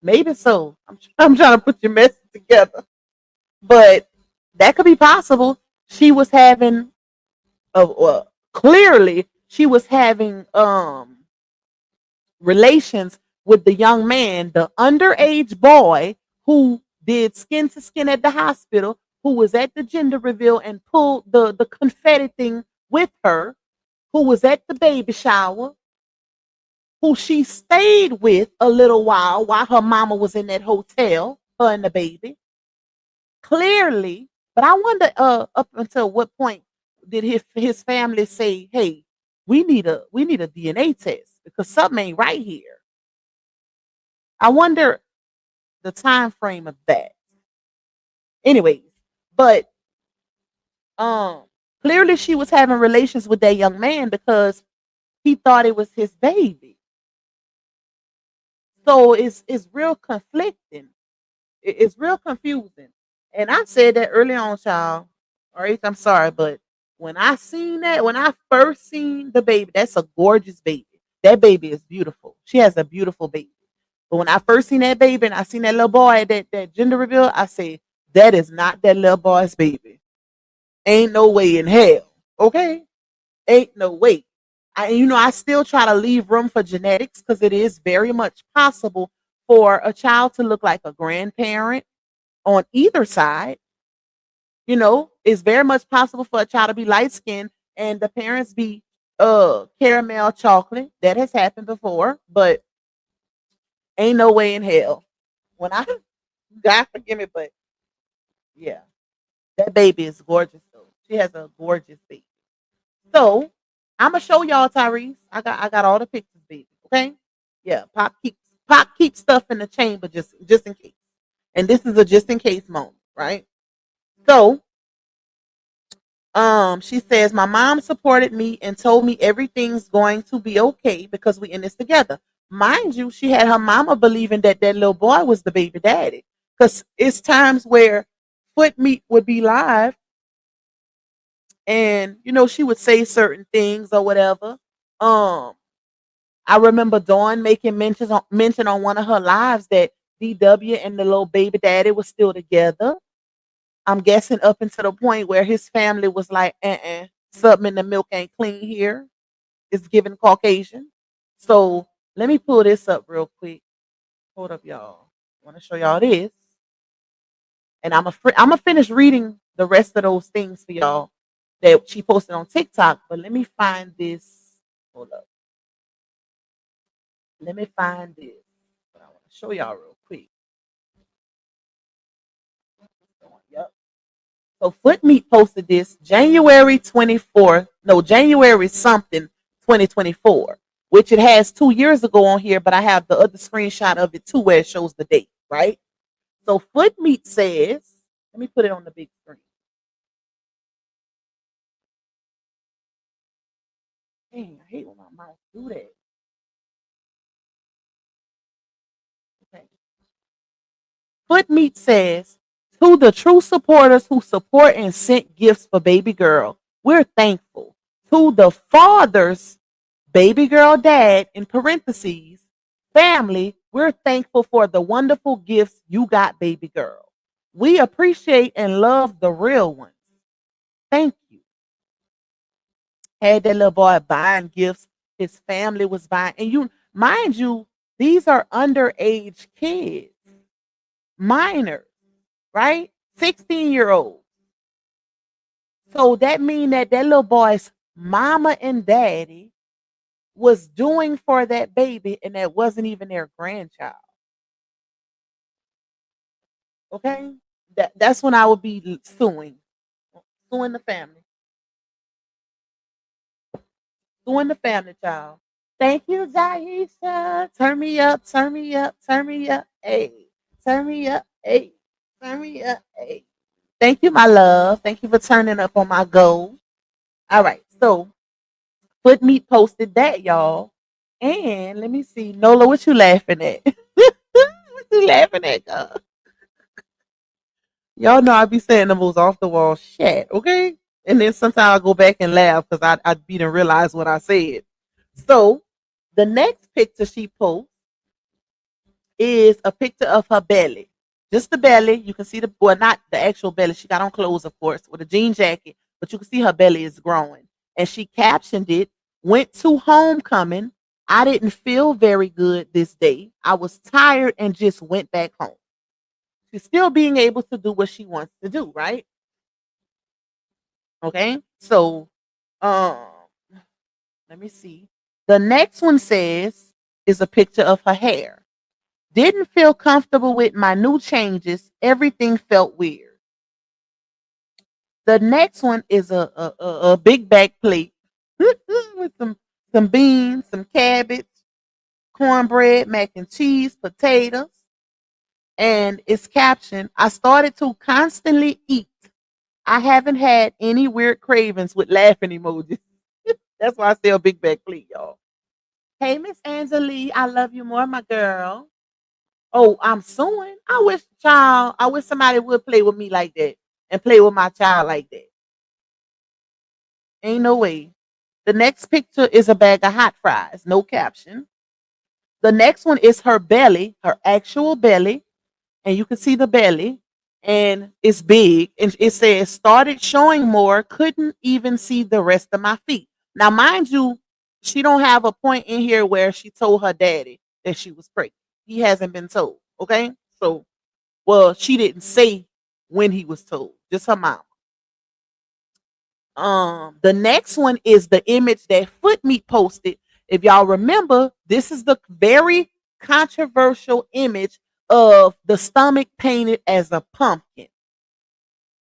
Maybe so. I'm trying to put your message together. But that could be possible. She was having clearly she was having relations with the young man, the underage boy who did skin to skin at the hospital, who was at the gender reveal and pulled the confetti thing with her, who was at the baby shower, who she stayed with a little while her mama was in that hotel, her and the baby. Clearly, but I wonder up until what point did his family say, "Hey, we need a DNA test because something ain't right here." I wonder the time frame of that. Anyways, but um clearly she was having relations with that young man because he thought it was his baby. So it's real conflicting. It's real confusing. And I said that early on, child. All right, I'm sorry, but when I seen that, when I first seen the baby, that's a gorgeous baby. That baby is beautiful. She has a beautiful baby. But when I first seen that baby and I seen that little boy at that gender reveal, I said, that is not that little boy's baby. Ain't no way in hell. Okay? Ain't no way. I still try to leave room for genetics because it is very much possible for a child to look like a grandparent on either side. It's very much possible for a child to be light skinned and the parents be caramel chocolate. That has happened before, but ain't no way in hell. When I God forgive me, but yeah, that baby is gorgeous though. She has a gorgeous baby. So I'm gonna show y'all Tyrese. I got all the pictures, baby. Okay. Yeah, Pop keeps stuff in the chamber just in case. And this is a just in case moment, right? So she says, my mom supported me and told me everything's going to be okay because we in this together. Mind you, she had her mama believing that little boy was the baby daddy. Because it's times where Foot Meat would be live and she would say certain things or whatever. I remember Dawn making mention on one of her lives that DW and the little baby daddy was still together. I'm guessing up until the point where his family was like, something in the milk ain't clean here. It's giving Caucasian. So let me pull this up real quick. Hold up, y'all. I want to show y'all this. And I'm gonna finish reading the rest of those things for y'all that she posted on TikTok. But let me find this. Hold up. Let me find this. But I want to show y'all real quick. Yep. So Foot Meat posted this January 24th, no, January something 2024, which it has 2 years ago on here, but I have the other screenshot of it too where it shows the date, right? So Foot Meat says, let me put it on the big screen. Dang, I hate when my mouse do that. Okay. Foot Meat says, to the true supporters who support and sent gifts for baby girl, we're thankful. To the fathers, baby girl dad, in parentheses, family, we're thankful for the wonderful gifts you got, baby girl. We appreciate and love the real ones. Thank you. Had that little boy buying gifts. His family was buying. And mind you, these are underage kids, minors, right? 16-year-olds. So that means that little boy's mama and daddy was doing for that baby, and that wasn't even their grandchild. Okay? That's when I would be suing the family. Suing the family, child. Thank you, Jaisha. Turn me up, turn me up, turn me up. Hey. Turn me up. Hey. Turn me up. Hey. Thank you, my love. Thank you for turning up on my goal. All right. So Foot Meat posted that, y'all. And let me see. Nola, what you laughing at? What you laughing at, girl? Y'all know I be saying the most off the wall shit, okay? And then sometimes I go back and laugh because I didn't realize what I said. So the next picture she posts is a picture of her belly. Just the belly. You can see not the actual belly. She got on clothes, of course, with a jean jacket, but you can see her belly is growing. And she captioned it, went to homecoming. I didn't feel very good this day. I was tired and just went back home. She's still being able to do what she wants to do, right? Okay. So, um, let me see. The next one says is a picture of her hair. Didn't feel comfortable with my new changes. Everything felt weird. The next one is a big back plate with some beans, some cabbage, cornbread, mac and cheese, potatoes, and it's captioned, I started to constantly eat. I haven't had any weird cravings with laughing emojis. That's why I say a big back plate, y'all. Hey, Miss Angelie, I love you more, my girl. Oh, I'm suing. I wish somebody would play with me like that and play with my child like that. Ain't no way. The next picture is a bag of hot fries, no caption. The next one is her belly, her actual belly, and you can see the belly, and it's big. And it says, started showing more, couldn't even see the rest of my feet. Now, mind you, she don't have a point in here where she told her daddy that she was pregnant. He hasn't been told. Okay. So, well, she didn't say when he was told, just her mom. The next one is the image that Foot Meat posted. If y'all remember, this is the very controversial image of the stomach painted as a pumpkin.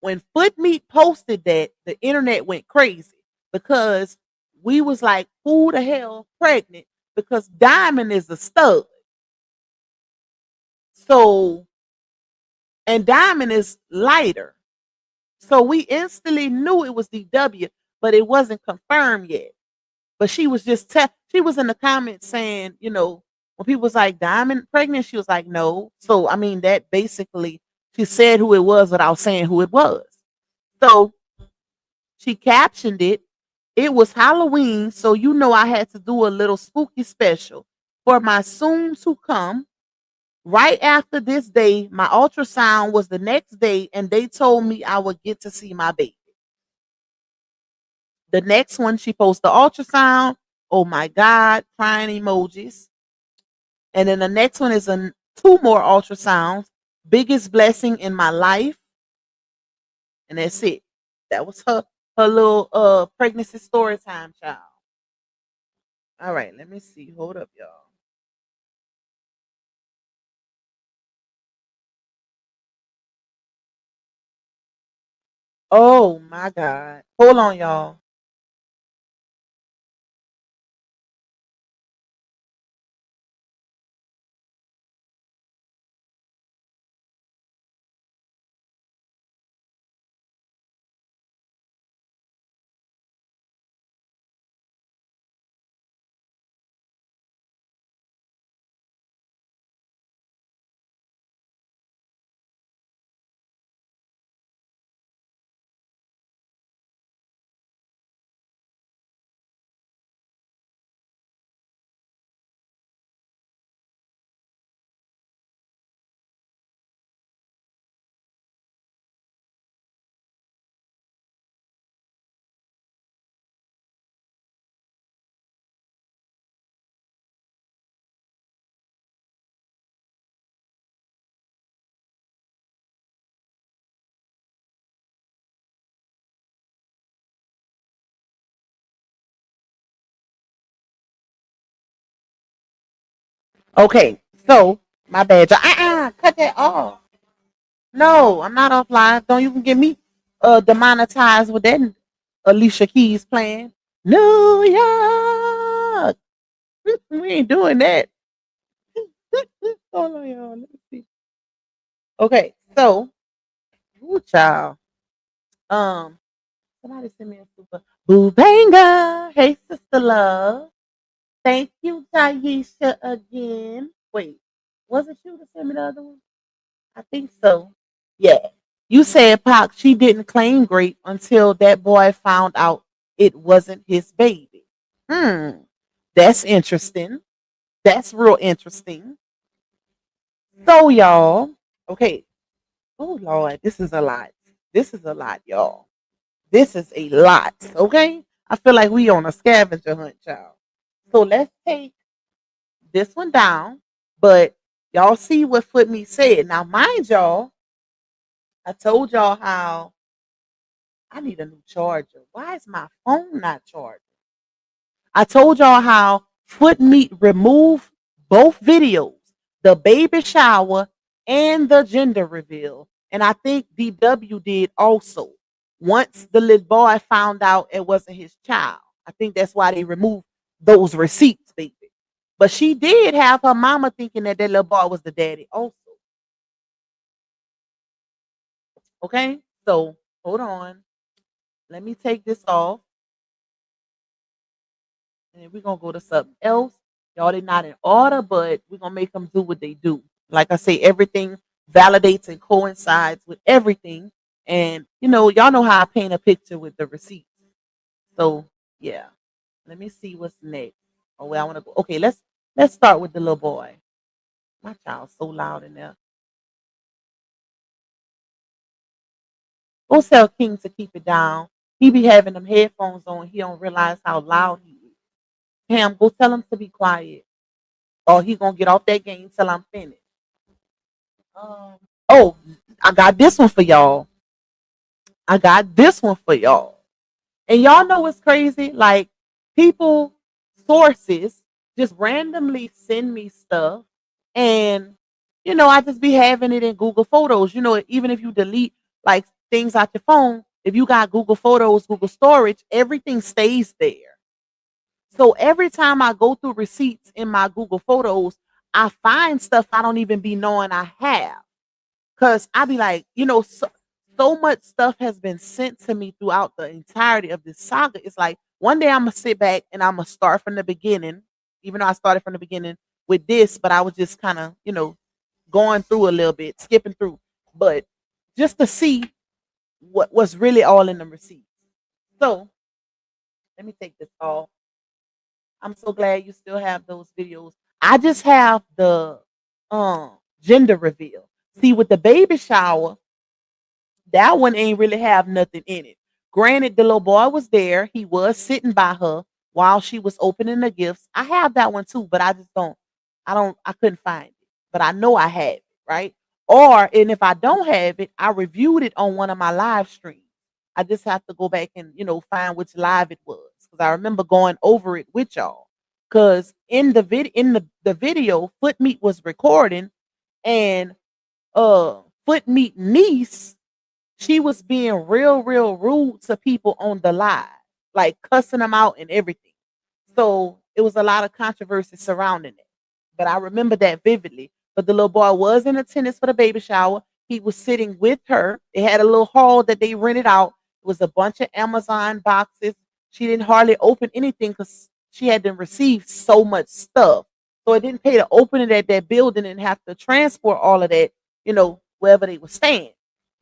When Foot Meat posted that, the internet went crazy because we was like, who the hell pregnant? Because Diamond is a stud. So, and Diamond is lighter. So we instantly knew it was DW, but it wasn't confirmed yet. But she was just she was in the comments saying, when people was like Diamond pregnant, she was like, no. So I mean that basically she said who it was without saying who it was. So she captioned it. It was Halloween, so I had to do a little spooky special for my soon to come. Right after this day, my ultrasound was the next day, and they told me I would get to see my baby. The next one, she posted the ultrasound. Oh my God, crying emojis. And then the next one is two more ultrasounds. Biggest blessing in my life. And that's it. That was her little pregnancy story time, child. All right, let me see. Hold up, y'all. Oh my God. Hold on, y'all. Okay, so my bad. Cut that off. No, I'm not off live. Don't you can get me demonetized with that Alicia Keys playing. New York. We ain't doing that. Hold on, y'all. Let me see. Okay, so, ooh, child. Um, Somebody send me a super boo banger. Hey, sister love. Thank you, Taisha, again. Wait, was it you that sent me the other one? I think so. Yeah. You said, Pac, she didn't claim grape until that boy found out it wasn't his baby. Hmm. That's interesting. That's real interesting. So, y'all, okay. Oh, Lord, this is a lot. This is a lot, y'all. This is a lot, okay? I feel like we on a scavenger hunt, y'all. So let's take this one down. But y'all see what Foot Me said. Now, mind y'all, I told y'all how I need a new charger. Why is my phone not charging? I told y'all how Foot Meat removed both videos, the baby shower and the gender reveal. And I think DW did also. Once the little boy found out it wasn't his child, I think that's why they removed those receipts, baby. But she did have her mama thinking that that little boy was the daddy also. Okay, so hold on. Let me take this off. And we're gonna go to something else. Y'all, they're not in order, but we're gonna make them do what they do. Like I say, everything validates and coincides with everything. And y'all know how I paint a picture with the receipts. So yeah. Let me see what's next. Oh, where I want to go. Okay, let's start with the little boy. My child's so loud in there. Go tell King to keep it down. He be having them headphones on. He don't realize how loud he is. Pam, go tell him to be quiet, or he gonna get off that game till I'm finished. Oh, I got this one for y'all. I got this one for y'all. And y'all know what's crazy? Like, people, sources, just randomly send me stuff. And, I just be having it in Google Photos. Even if you delete like things out your phone, if you got Google Photos, Google Storage, everything stays there. So every time I go through receipts in my Google Photos, I find stuff I don't even be knowing I have. Cause I be like, so much stuff has been sent to me throughout the entirety of this saga. It's like one day I'm gonna sit back and I'm gonna start from the beginning, even though I started from the beginning with this, but I was just kind of, going through a little bit, skipping through, but just to see what was really all in the receipts. So let me take this off. I'm so glad you still have those videos. I just have the gender reveal. See, with the baby shower, that one ain't really have nothing in it. Granted, the little boy was there. He was sitting by her while she was opening the gifts. I have that one too, but I couldn't find it. But I know I had it, right? And if I don't have it, I reviewed it on one of my live streams. I just have to go back and, find which live it was. Because I remember going over it with y'all. Because in the video, Foot Meat was recording, and Foot Meat niece, she was being real, real rude to people on the live, like cussing them out and everything. So it was a lot of controversy surrounding it. But I remember that vividly. But the little boy was in attendance for the baby shower. He was sitting with her. They had a little hall that they rented out. It was a bunch of Amazon boxes. She didn't hardly open anything because she had to receive so much stuff. So it didn't pay to open it at that building and have to transport all of that, wherever they were staying.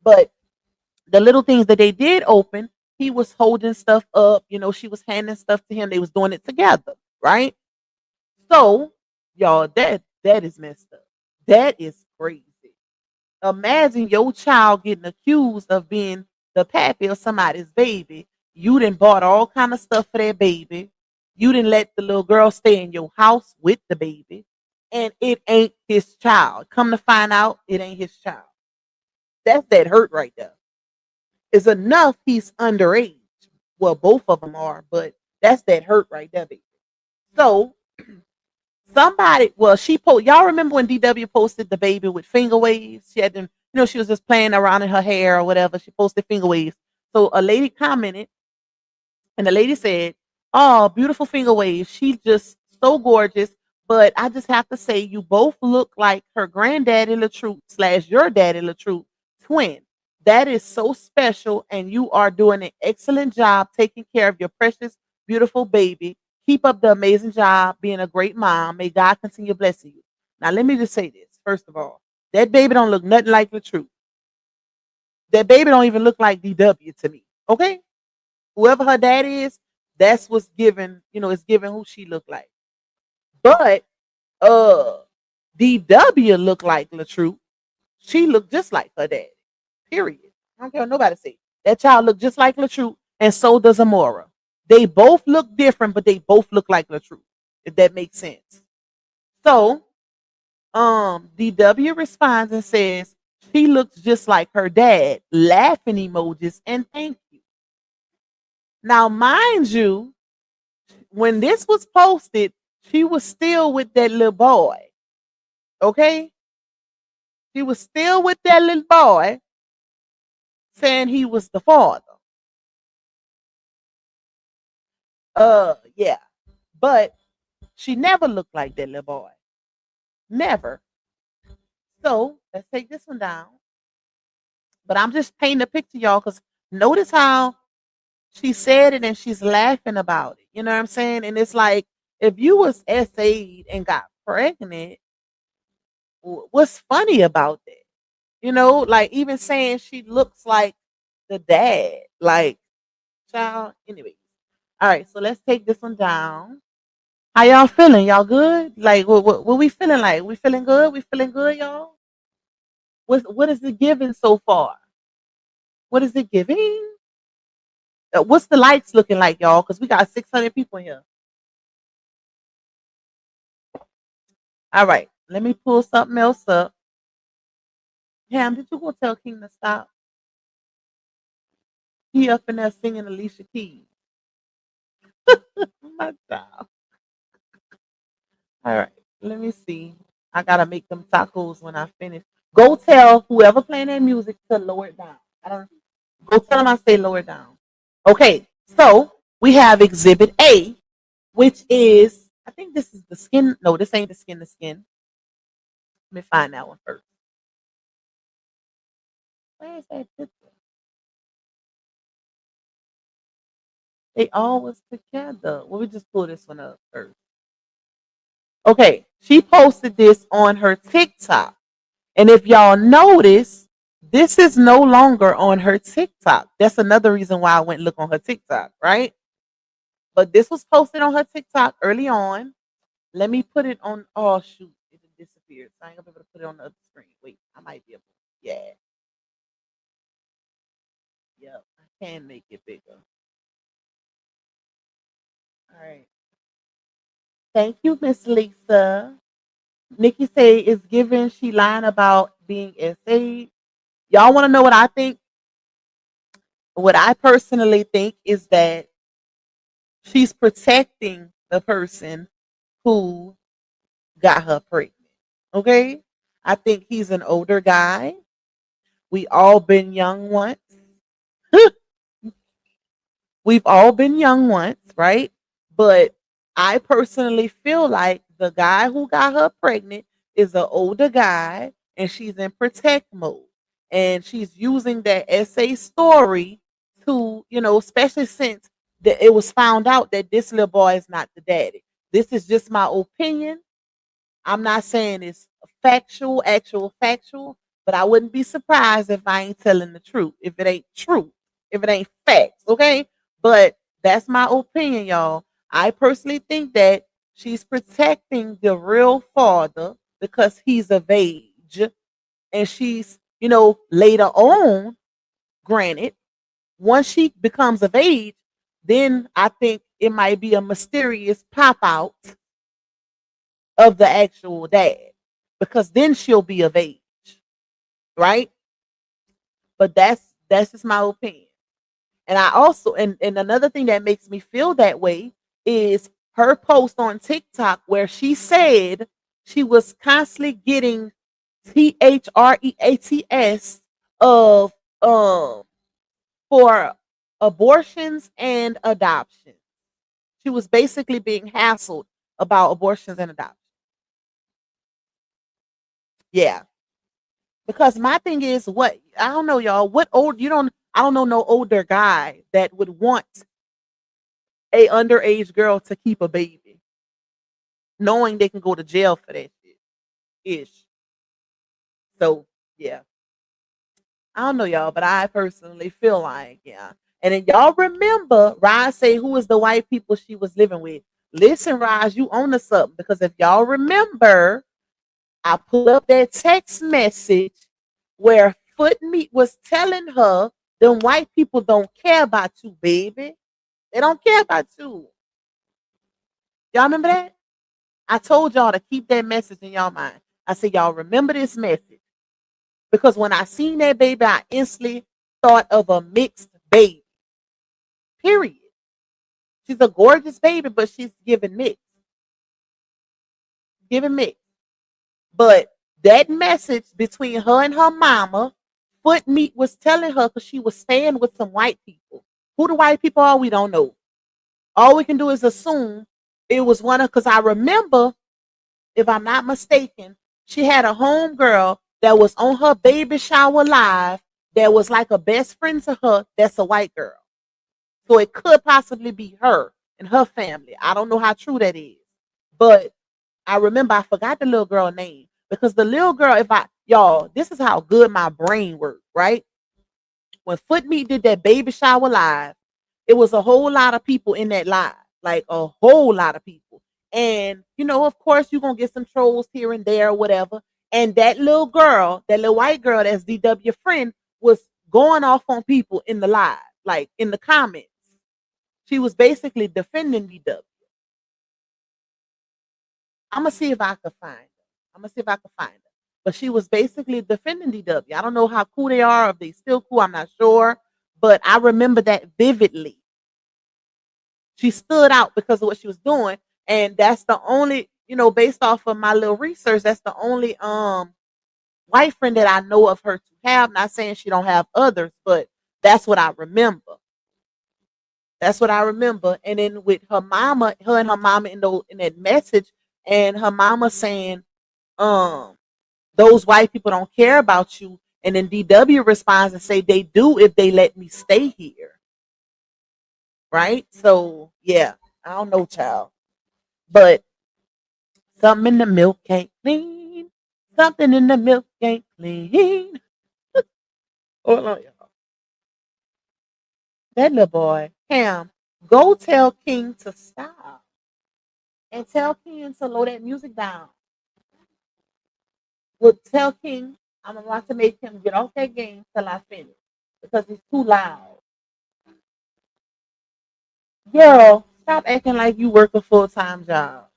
But the little things that they did open, he was holding stuff up. She was handing stuff to him. They was doing it together, right? So, y'all, that is messed up. That is crazy. Imagine your child getting accused of being the pappy of somebody's baby. You done bought all kind of stuff for that baby. You didn't let the little girl stay in your house with the baby, and it ain't his child. Come to find out, it ain't his child. That's that hurt right there. It's enough he's underage. Well, both of them are, but that's that hurt right there, baby. So y'all remember when DW posted the baby with finger waves? She had them, she was just playing around in her hair or whatever. She posted finger waves. So a lady commented, and the lady said, "Oh, beautiful finger waves. She's just so gorgeous. But I just have to say, you both look like her granddaddy LaTruth / your daddy LaTruth twin. That is so special, and you are doing an excellent job taking care of your precious, beautiful baby. Keep up the amazing job being a great mom. May God continue blessing you. Now, let me just say this. First of all, that baby don't look nothing like LaTruth. That baby don't even look like DW to me. Okay? Whoever her dad is, that's what's given, it's given who she looked like. But uh DW looked like LaTruth. She looked just like her dad. Period. I don't care what nobody say. That child looked just like LaTruth, and so does Amora. They both look different, but they both look like LaTruth, if that makes sense. So, DW responds and says, she looks just like her dad, laughing emojis, and thank you. Now, mind you, when this was posted, she was still with that little boy. Okay? She was still with that little boy, saying he was the father. Yeah. But she never looked like that little boy. Never. So let's take this one down. But I'm just painting a picture, y'all, because notice how she said it and she's laughing about it. You know what I'm saying? And it's like, if you was SA'd and got pregnant, what's funny about that? Like even saying she looks like the dad. Like, child, anyway. All right, so let's take this one down. How y'all feeling? Y'all good? Like, what we feeling like? We feeling good? We feeling good, y'all? What is it giving so far? What is it giving? What's the likes looking like, y'all? Because we got 600 people in here. All right, let me pull something else up. Ham, did you go tell King to stop? He up in there singing Alicia Keys. My child. All right, let me see. I gotta make them tacos when I finish. Go tell whoever playing that music to lower it down. I don't. Go tell them I say lower it down. Okay, so we have Exhibit A, which is, I think this is the skin. No, this ain't the skin. The skin. Let me find that one first. Where is that picture? They all was together. Well, we just pull this one up first. Okay, she posted this on her TikTok. And if y'all notice, this is no longer on her TikTok. That's another reason why I went look on her TikTok, right? But this was posted on her TikTok early on. Let me put it on. Oh, shoot. It disappeared. So I ain't going to be able to put it on the other screen. Wait, I might be able to. Yeah. Yep, I can make it bigger. All right. Thank you, Miss Lisa. Nikki say it's given she lying about being SA. Y'all want to know what I think? What I personally think is that she's protecting the person who got her pregnant. Okay? I think he's an older guy. We all been young once. We've all been young once, right? But I personally feel like the guy who got her pregnant is an older guy and she's in protect mode. And she's using that essay story to, especially since it was found out that this little boy is not the daddy. This is just my opinion. I'm not saying it's factual, actual factual, but I wouldn't be surprised if I ain't telling the truth, if it ain't true, if it ain't facts, okay? But that's my opinion, y'all. I personally think that she's protecting the real father because he's of age. And she's, later on, granted, once she becomes of age, then I think it might be a mysterious pop out of the actual dad because then she'll be of age, right? But that's just my opinion. And I also and another thing that makes me feel that way is her post on TikTok where she said she was constantly getting THREATS of for abortions and adoption. She was basically being hassled about abortions and adoption. Yeah. Because my thing is, what I don't know, y'all. What old you don't? I don't know no older guy that would want a underage girl to keep a baby, knowing they can go to jail for that shit. Ish. So yeah, I don't know, y'all, but I personally feel like yeah. And then y'all remember Raj say who is the white people she was living with. Listen, Raj, you own to something because if y'all remember, I pulled up that text message where Foot Meat was telling her them white people don't care about you, baby. They don't care about you. Y'all remember that? I told y'all to keep that message in y'all mind. I said, y'all remember this message. Because when I seen that baby, I instantly thought of a mixed baby. Period. She's a gorgeous baby, but she's giving mixed. Giving mixed. But that message between her and her mama, Foot Meat was telling her because she was staying with some white people. Who the white people are, we don't know. All we can do is assume it was one of, because I remember, if I'm not mistaken, she had a homegirl that was on her baby shower live that was like a best friend to her that's a white girl. So it could possibly be her and her family. I don't know how true that is. But I remember I forgot the little girl name because the little girl, if I y'all, this is how good my brain works, right? When Foot Meat did that baby shower live, it was a whole lot of people in that live, like a whole lot of people. And you know, of course, you're gonna get some trolls here and there, or whatever. And that little girl, that little white girl that's DW friend, was going off on people in the live, like in the comments. She was basically defending DW. I'm gonna see if I can find her. I'm gonna see if I can find her. But she was basically defending DW. I don't know how cool they are, if they still cool, I'm not sure. But I remember that vividly. She stood out because of what she was doing. And that's the only, based off of my little research, that's the only white friend that I know of her to have. Not saying she don't have others, but that's what I remember. That's what I remember. And then with her mama, her and her mama in that message, and her mama saying, um, those white people don't care about you. And then DW responds and say they do if they let me stay here. Right? So yeah, I don't know, child. But something in the milk ain't clean. Something in the milk ain't clean. Hold on, y'all. That little boy, Cam, go tell King to stop. And tell King to lower that music down. Well, tell King I'm about to make him get off that game till I finish. Because it's too loud. Girl, stop acting like you work a full-time job.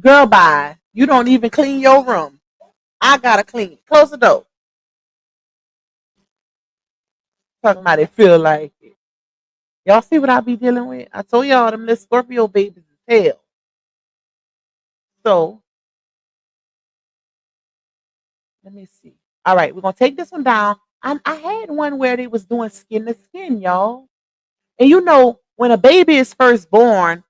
Girl, bye. You don't even clean your room. I gotta clean it. Close the door. Talking about it feel like it. Y'all see what I be dealing with? I told y'all them little Scorpio babies is hell. So let me see. All right, we're gonna take this one down. I had one where they was doing skin to skin, y'all. And when a baby is first born,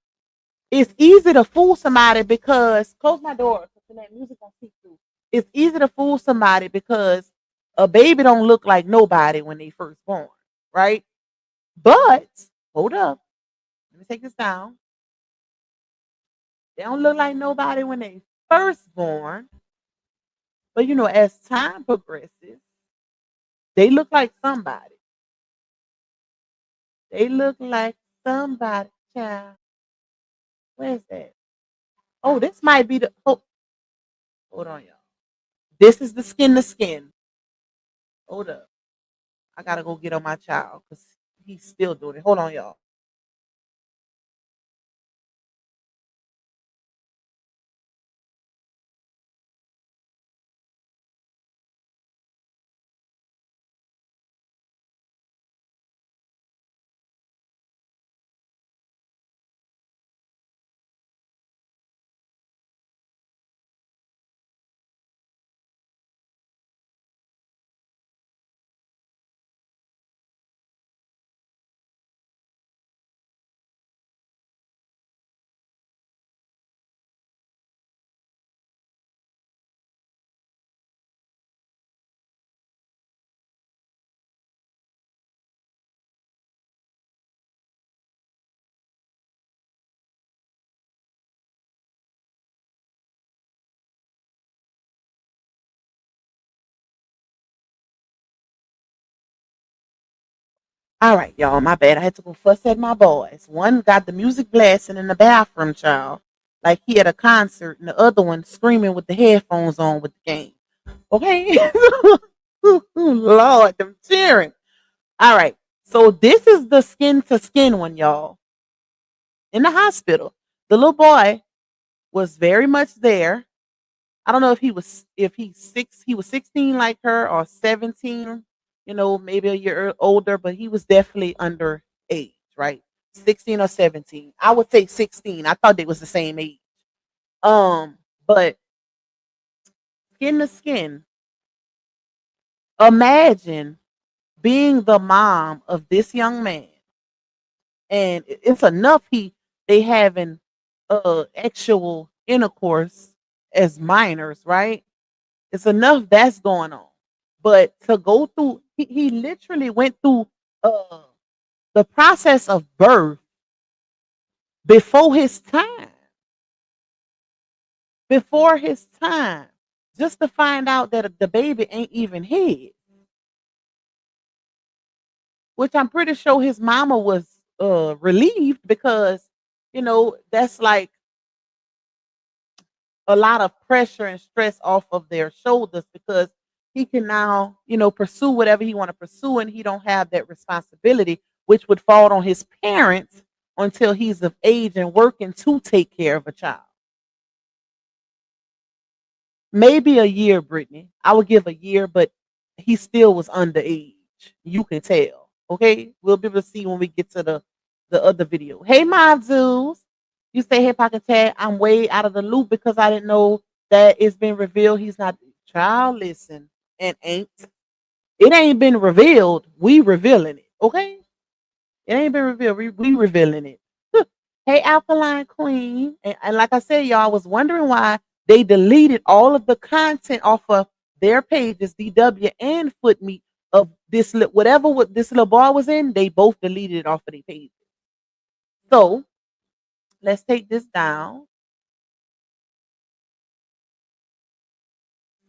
it's easy to fool somebody because close my door because that music gonna seep through. It's easy to fool somebody because a baby don't look like nobody when they first born, right? But hold up, let me take this down. They don't look like nobody when they first born, but as time progresses, they look like somebody. They look like somebody. Child, where's that? Oh, this might be the. Hold on, y'all. This is the skin to skin. Hold up. I gotta go get on my child because he's still doing it. Hold on, y'all. All right, y'all. My bad. I had to go fuss at my boys. One got the music blasting in the bathroom, child, like he at a concert, and the other one screaming with the headphones on with the game. Okay. Lord, them cheering. All right. So this is the skin to skin one, y'all. In the hospital, the little boy was very much there. I don't know if he was 16 like her or 17, maybe a year older, but he was definitely under age, right? 16 or 17. I would say 16. I thought they was the same age. But skin to skin, imagine being the mom of this young man, and it's enough they having actual intercourse as minors, right? It's enough that's going on. But to go through, he literally went through uh, the process of birth before his time, before his time, just to find out that the baby ain't even his, which I'm pretty sure his mama was relieved because, that's like a lot of pressure and stress off of their shoulders because he can now, pursue whatever he want to pursue and he don't have that responsibility, which would fall on his parents until he's of age and working to take care of a child. Maybe a year, Brittany. I would give a year, but he still was underage. You can tell. Okay, we'll be able to see when we get to the other video. Hey, my Zeus. You say, hey, Pocket Chat, I'm way out of the loop because I didn't know that it's been revealed he's not child. Listen, and it ain't been revealed. We revealing it. Okay, it ain't been revealed. We revealing it. Hey, Alkaline Queen. And like I said, y'all, I was wondering why they deleted all of the content off of their pages, DW and Foot Meat, of this whatever what this little boy was in. They both deleted it off of their pages. So let's take this down.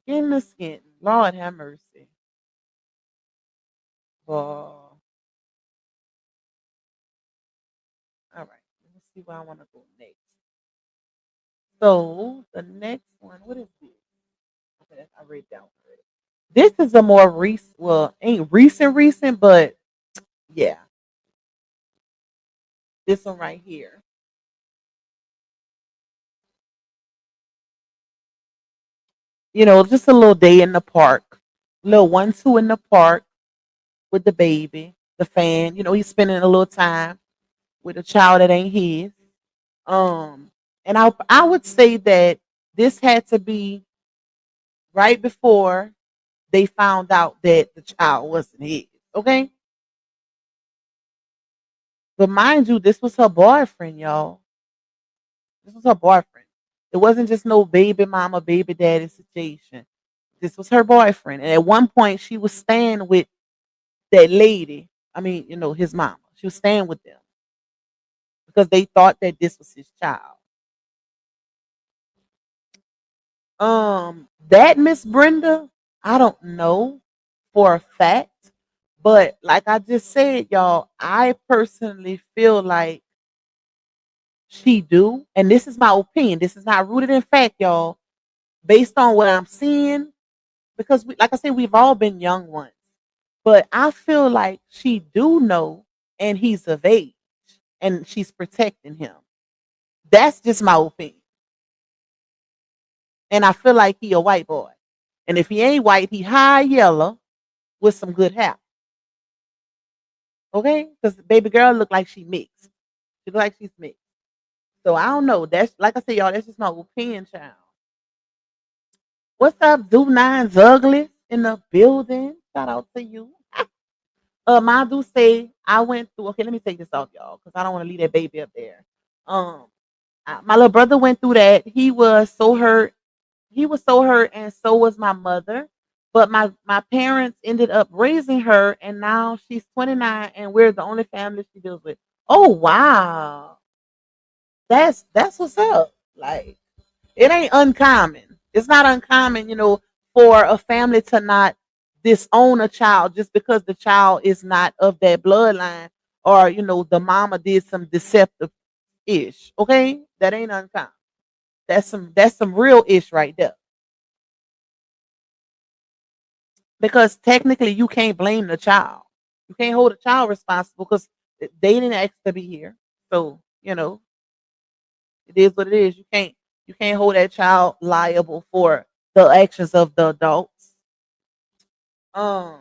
Skin to skin. Lord have mercy. Oh. All right. Let's see where I want to go next. So the next one, what is this? Okay, I read down already. This is a more recent, well, ain't recent, but yeah, this one right here. Just a little day in the park, little 1-2 in the park with the baby, the fan. He's spending a little time with a child that ain't his. And I would say that this had to be right before they found out that the child wasn't his. Okay, but mind you, this was her boyfriend, y'all. This was her boyfriend. It wasn't just no baby mama, baby daddy situation. This was her boyfriend. And at one point, she was staying with that lady. I mean, his mama. She was staying with them because they thought that this was his child. That Miss Brenda, I don't know for a fact, but like I just said, y'all, I personally feel like she do, and this is my opinion. This is not rooted in fact, y'all. Based on what I'm seeing, because like I said, we've all been young ones, but I feel like she do know, and he's of age, and she's protecting him. That's just my opinion, and I feel like he a white boy, and if he ain't white, he high yellow with some good hair. Okay, because the baby girl look like she mixed. She look like she's mixed. So I don't know. That's like I said, y'all. That's just my opinion, child. What's up, Do Nine's Ugly in the building? Shout out to you. My do say I went through. Okay, let me take this off, y'all, because I don't want to leave that baby up there. Um, my little brother went through that. He was so hurt. He was so hurt, and so was my mother. But my parents ended up raising her, and now she's 29, and we're the only family she deals with. Oh wow, that's what's up. Like it ain't uncommon. It's not uncommon, for a family to not disown a child just because the child is not of that bloodline, or the mama did some deceptive ish. Okay, that ain't uncommon. That's some real ish right there. Because technically you can't blame the child. You can't hold a child responsible because they didn't ask to be here. So, it is what it is. You can't hold that child liable for the actions of the adults. Um,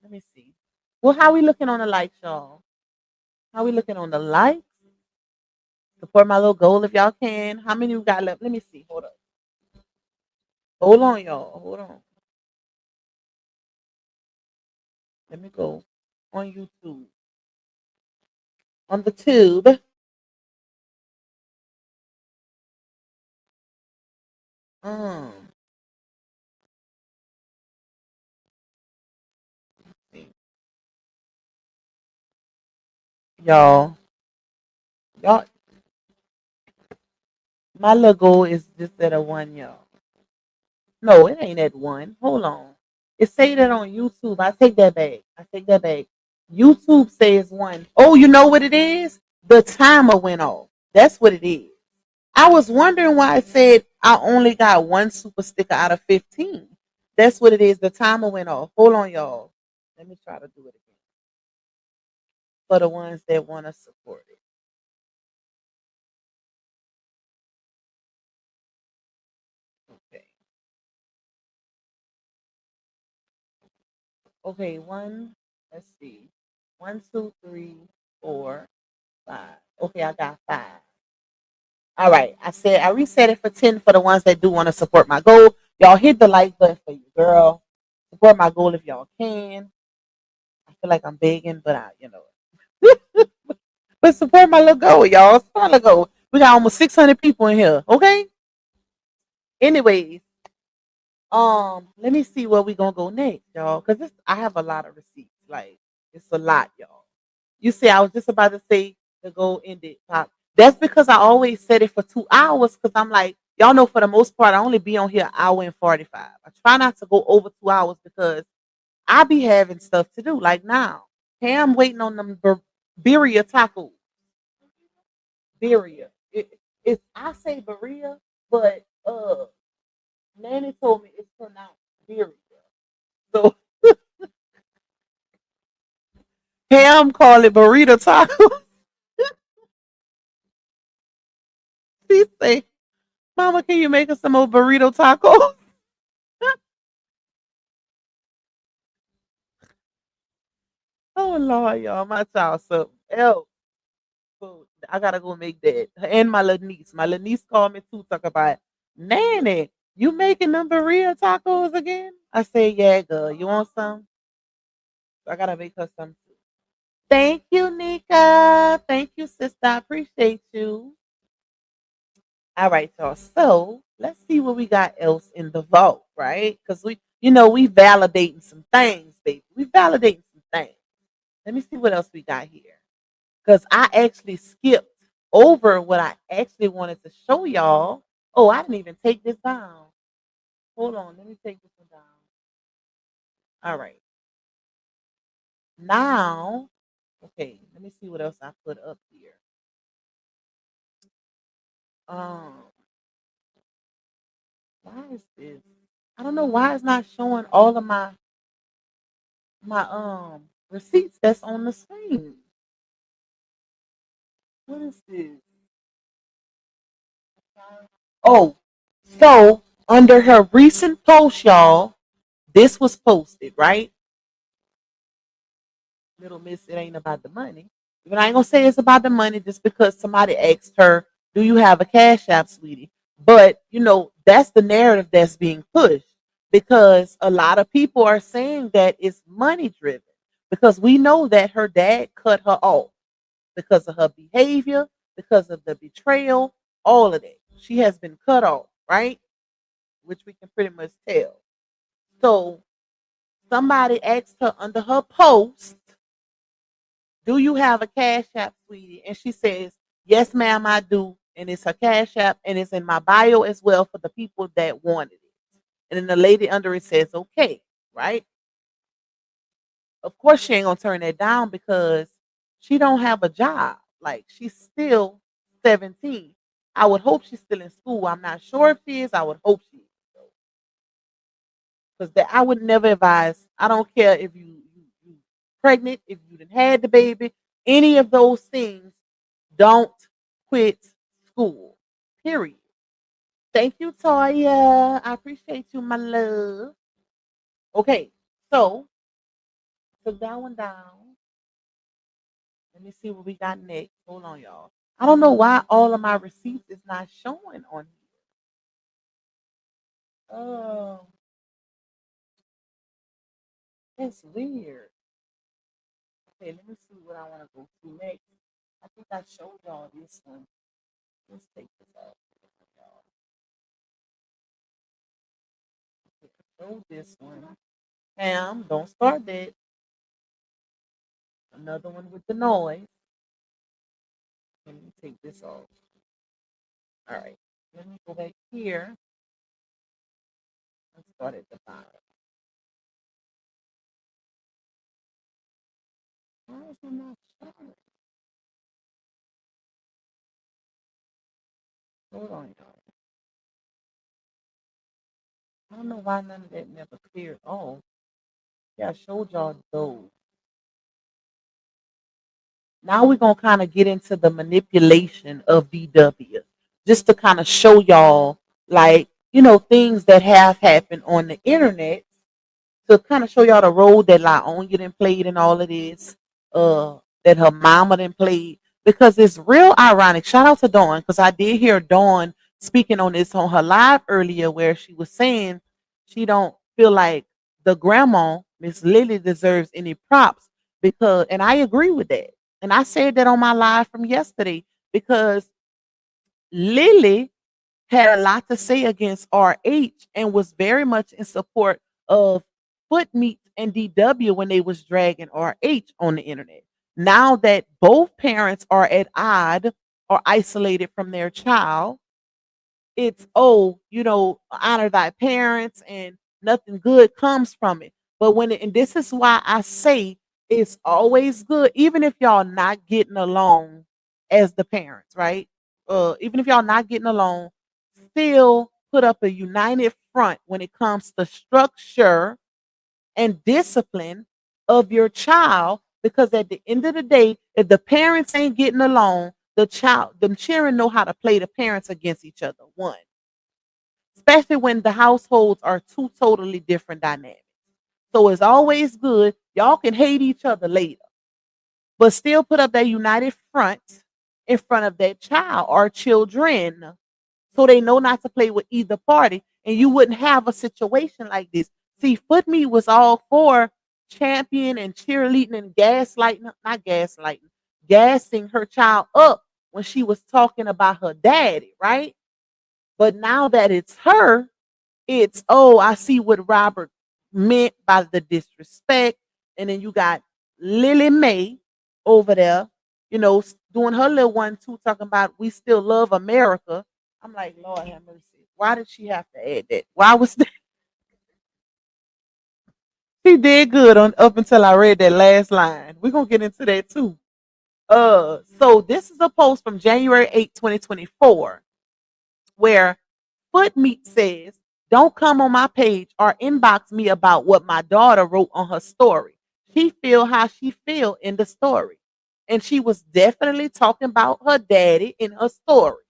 Let me see. Well, how we looking on the likes, y'all? How we looking on the likes? Support my little goal if y'all can. How many we got left? Let me see. Hold up. Hold on, y'all. Hold on. Let me go on YouTube. On the tube. Um, y'all, y'all, my little goal is just at a one, y'all. No, it ain't at one. Hold on. It say that on YouTube. I take that back. I take that back. YouTube says one. Oh, you know what it is? The timer went off. That's what it is. I was wondering why it said I only got one super sticker out of 15. That's what it is. The timer went off. Hold on, y'all. Let me try to do it again for the ones that want to support it. Okay. Okay, one, let's see. One, two, three, four, five. Okay, I got five. All right. I reset it for 10 for the ones that do want to support my goal. Y'all hit the like button for you, girl. Support my goal if y'all can. I feel like I'm begging, but but support my little goal, y'all. Support my little goal. We got almost 600 people in here. Okay. Anyways, let me see where we gonna go next, y'all. Cause I have a lot of receipts. Like it's a lot, y'all. You see, I was just about to say to go end it. Pop. That's because I always set it for 2 hours. Cause I'm like, y'all know, for the most part, I only be on here an hour and 45. I try not to go over 2 hours because I be having stuff to do. Like now, hey, I'm waiting on them birria tacos. Birria. It's I say birria, but Nanny told me it's pronounced birria. So Pam call it burrito taco. She say, "Mama, can you make us some more burrito tacos?" Oh Lord, y'all, my child something else. So I gotta go make that. And my little niece. My little niece called me too, talk about, Nanny, you making them burrito tacos again? I say, yeah, girl. You want some? I gotta make her some too. Thank you, Nika. Thank you, sister. I appreciate you. All right, y'all. So let's see what we got else in the vault, right? Because we validating some things, baby. We validating some things. Let me see what else we got here. Because I actually skipped over what I actually wanted to show y'all. Oh, I didn't even take this down. Hold on, let me take this one down. All right. Now, okay, let me see what else I put up here. Um, why is this? I don't know why it's not showing all of my receipts that's on the screen. What is this? Oh, so under her recent post, y'all, this was posted, right? Little miss, it ain't about the money. But I ain't gonna say it's about the money just because somebody asked her, "Do you have a cash app, sweetie?" But that's the narrative that's being pushed because a lot of people are saying that it's money driven because we know that her dad cut her off because of her behavior, because of the betrayal, all of that. She has been cut off, right? Which we can pretty much tell. So somebody asked her under her post, "Do you have a cash app, sweetie?" And she says, "Yes, ma'am, I do." And it's her cash app and it's in my bio as well for the people that wanted it. And then the lady under it says, "Okay," right? Of course, she ain't gonna turn that down because she don't have a job. Like she's still 17. I would hope she's still in school. I'm not sure if she is. I would hope she is. Because that I would never advise. I don't care if you pregnant, if you done had the baby, any of those things. Don't quit school. Period. Thank you, Toya. I appreciate you, my love. Okay, so put that one down. Let me see what we got next. Hold on, y'all. I don't know why all of my receipts is not showing on here. Oh, it's weird. Okay, let me see what I want to go to next. I think I showed y'all this one. Let's take this off. Show this one. Pam, don't start that. Another one with the noise. Let me take this off. All right. Let me go back here and start at the bottom. Why is it not showing? Hold on, y'all. I don't know why none of that never cleared. Oh, yeah, I showed y'all those. Now we're gonna kind of get into the manipulation of DW, just to kind of show y'all, like, things that have happened on the internet, to kind of show y'all the role that Laonya done played in all of this, that her mama done played, because it's real ironic. Shout out to Dawn, because I did hear Dawn speaking on this on her live earlier, where she was saying she don't feel like the grandma, Miss Lily, deserves any props, because, and I agree with that. And I said that on my live from yesterday, because Lily had a lot to say against RH and was very much in support of Footmeat and DW when they was dragging RH on the internet. Now that both parents are at odd or isolated from their child, it's, oh, honor thy parents and nothing good comes from it. But and this is why I say it's always good, even if y'all not getting along as the parents, right? Even if y'all not getting along, still put up a united front when it comes to structure and discipline of your child, because at the end of the day, if the parents ain't getting along, the children know how to play the parents against each other. One, especially when the households are two totally different dynamics. So it's always good. Y'all can hate each other later, but still put up that united front in front of that child or children, so they know not to play with either party, and you wouldn't have a situation like this. See, Foot Me was all for champion and cheerleading and gaslighting, not gaslighting, gassing her child up when she was talking about her daddy, right? But now that it's her, it's, oh, I see what Robert meant by the disrespect. And then you got Lily Mae over there, doing her little one too, talking about we still love America. I'm like, Lord have mercy. Why did she have to add that? Why was that? She did good on up until I read that last line. We're gonna get into that too. So this is a post from January 8th, 2024, where Footmeat says, don't come on my page or inbox me about what my daughter wrote on her story. She feel how she feel in the story. And she was definitely talking about her daddy in her story.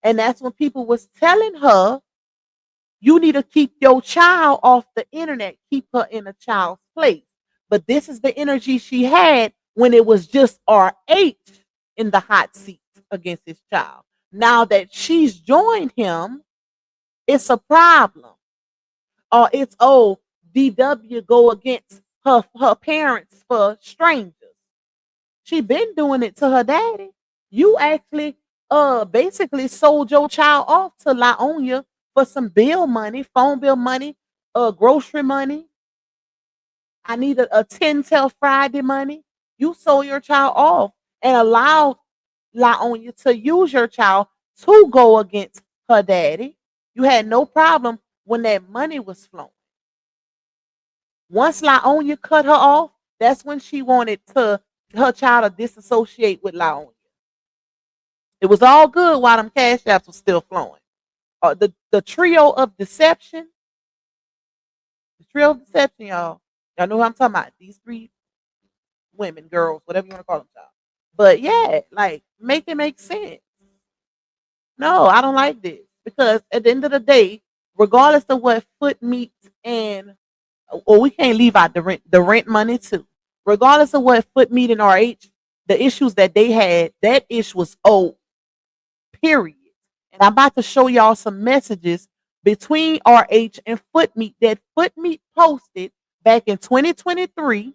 And that's when people was telling her, you need to keep your child off the internet, keep her in a child's place. But this is the energy she had when it was just RH in the hot seat against his child. Now that she's joined him, it's a problem. Or it's, oh, DW go against her parents for strangers. She been doing it to her daddy. You actually basically sold your child off to Laonya for some bill money, phone bill money, grocery money. I need a 10 till Friday money. You sold your child off and allowed Laonya to use your child to go against her daddy. You had no problem when that money was flowing. Once Laonia cut her off, that's when she wanted her child to disassociate with Laonia. It was all good while them cash apps were still flowing. The trio of deception, y'all. Y'all know who I'm talking about. These three women, girls, whatever you want to call them, y'all. But yeah, like make it make sense. No, I don't like this because at the end of the day, regardless of what foot meat and or we can't leave out the rent money too. Regardless of what foot meat and RH, the issues that they had, that issue was old. Period. And I'm about to show y'all some messages between RH and foot meat that foot meat posted back in 2023,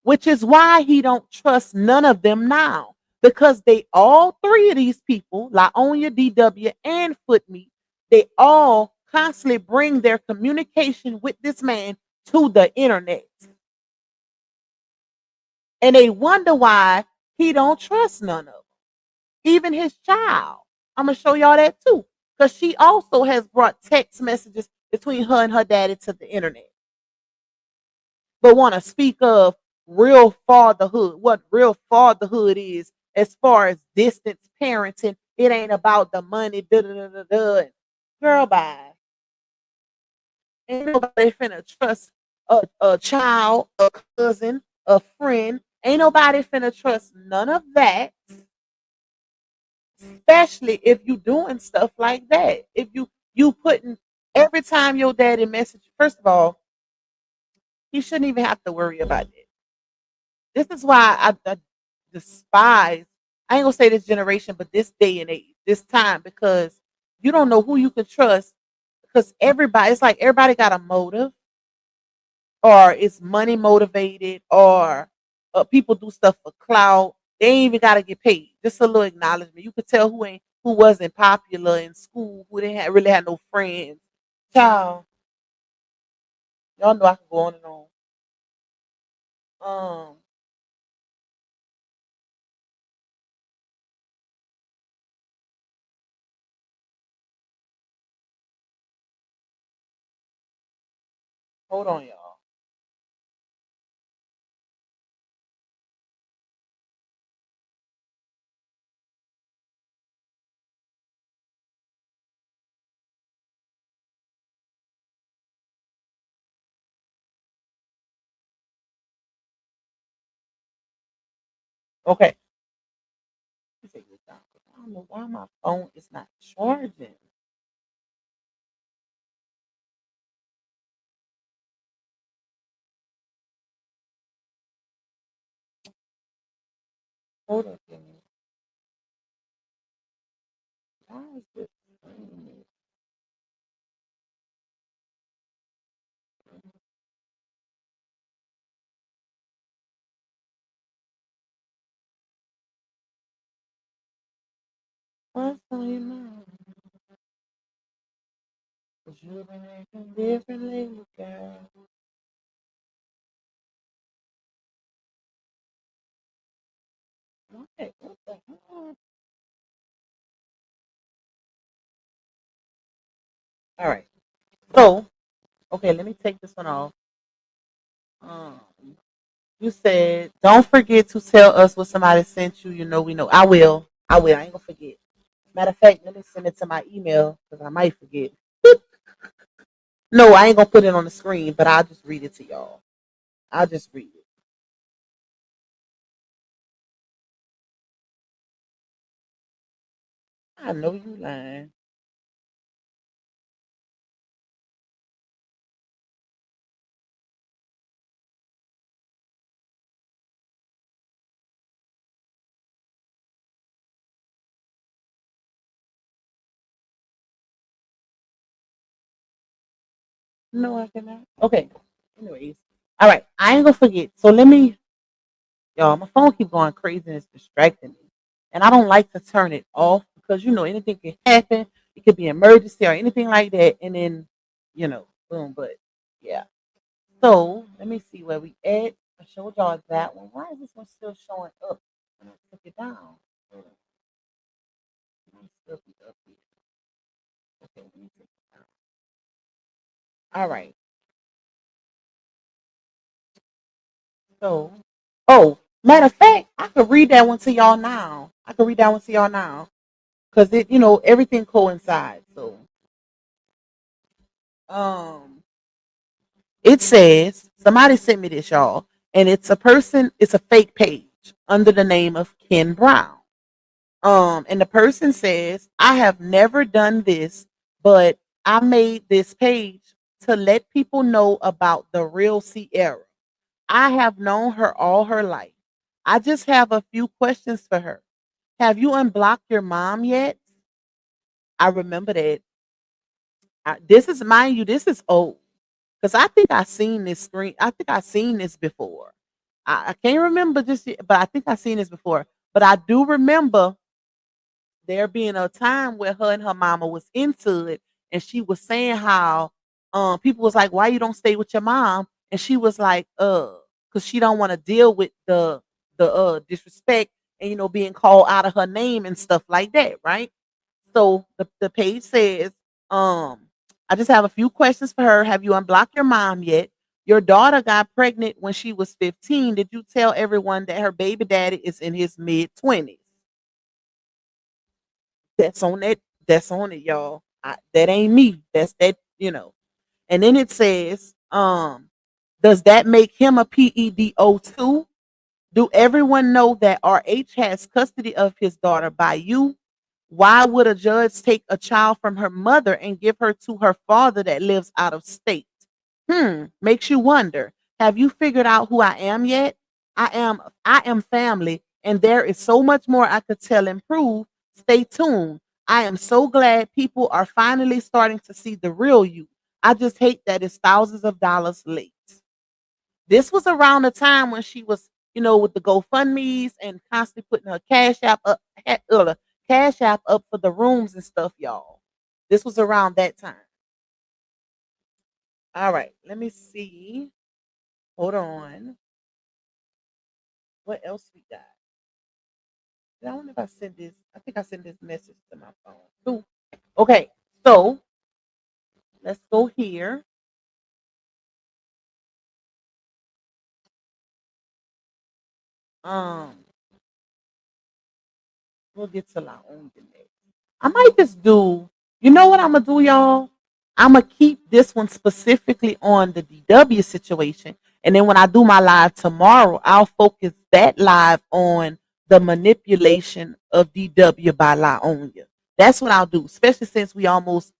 which is why he don't trust none of them now. Because they all three of these people, Laonia, DW, and Footmeat, they all constantly bring their communication with this man to the internet. And they wonder why he don't trust none of them. Even his child. I'm gonna show y'all that too. Because she also has brought text messages between her and her daddy to the internet. But want to speak of real fatherhood, what real fatherhood is as far as distance parenting. It ain't about the money. Da, da, da, da, da. Girl, bye. Ain't nobody finna trust a child, a cousin, a friend. Ain't nobody finna trust none of that. Especially if you doing stuff like that. If you putting every time your daddy message, first of all, he shouldn't even have to worry about it. This is why I despise, I ain't gonna say this generation, but this day and age, this time, because you don't know who you can trust. Because everybody, it's like everybody got a motive, or it's money motivated, or people do stuff for clout. They ain't even gotta get paid. Just a little acknowledgement. You could tell who wasn't popular in school, who didn't really have no friends. Child, y'all know I can go on and on. Um, Hold on, y'all. Okay. I don't know why my phone is not charging. Hold on a minute. Why is this? What's going on? 'Cause you've been acting differently, girl. Okay, what the hell? All right. So, okay, let me take this one off. Um, you said, don't forget to tell us what somebody sent you. You know, we know. I will. I will. I ain't gonna forget. Matter of fact, let me send it to my email because I might forget. No, I ain't gonna put it on the screen, but I'll just read it to y'all. I'll just read it. I know you lying. No, I cannot. Okay. Anyways, all right. I ain't gonna forget. So let me, y'all. My phone keep going crazy and it's distracting me, and I don't like to turn it off because you know anything can happen. It could be emergency or anything like that, and then boom. But yeah. So let me see where we at. I showed y'all that one. Why is this one still showing up? When I took it down. Hold on. It might still be up here. Okay, let me take it down. All right. So, oh, matter of fact, I could read that one to y'all now. I could read that one to y'all now because it, everything coincides. So, um, it says somebody sent me this, y'all, and it's a person. It's a fake page under the name of Ken Brown. And the person says, I have never done this, but I made this page to let people know about the real Sierra. I have known her all her life. I just have a few questions for her. Have you unblocked your mom yet? I remember that. This is, mind you, this is old because I think I seen this screen. I think I seen this before. I can't remember this, but I think I seen this before. But I do remember there being a time where her and her mama was into it, and she was saying how people was like, why you don't stay with your mom? And she was like, because she don't want to deal with the disrespect and being called out of her name and stuff like that, right? So the page says, I just have a few questions for her. Have you unblocked your mom yet? Your daughter got pregnant when she was 15. Did you tell everyone that her baby daddy is in his mid 20s? That's on that. That's on it, y'all. That ain't me. That's that. And then it says, does that make him a PEDO too? Do everyone know that RH has custody of his daughter by you? Why would a judge take a child from her mother and give her to her father that lives out of state? Makes you wonder. Have you figured out who I am yet? I am family, and there is so much more I could tell and prove. Stay tuned. I am so glad people are finally starting to see the real you. I just hate that it's thousands of dollars late. This was around the time when she was, with the GoFundMe's and constantly putting her cash app up for the rooms and stuff, y'all. This was around that time. All right, let me see. Hold on. What else we got? I don't know if I sent this. I think I sent this message to my phone. Ooh. Okay, so let's go here. Um, we'll get to La Onde next. I might just do. You know what I'm gonna do, y'all? I'm gonna keep this one specifically on the DW situation, and then when I do my live tomorrow, I'll focus that live on the manipulation of DW by La Onya. That's what I'll do, especially since we almost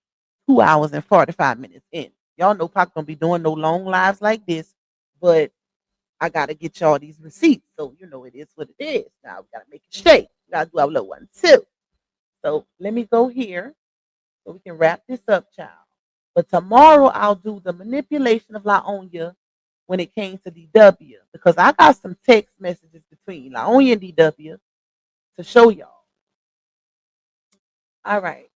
2 hours and 45 minutes in. Y'all know Pac gonna be doing no long lives like this, but I gotta get y'all these receipts, so it is what it is. Now we gotta make it straight. We gotta do our little one too. So let me go here so we can wrap this up, child. But tomorrow I'll do the manipulation of La Onya when it came to DW because I got some text messages between La Onya and DW to show y'all. All right.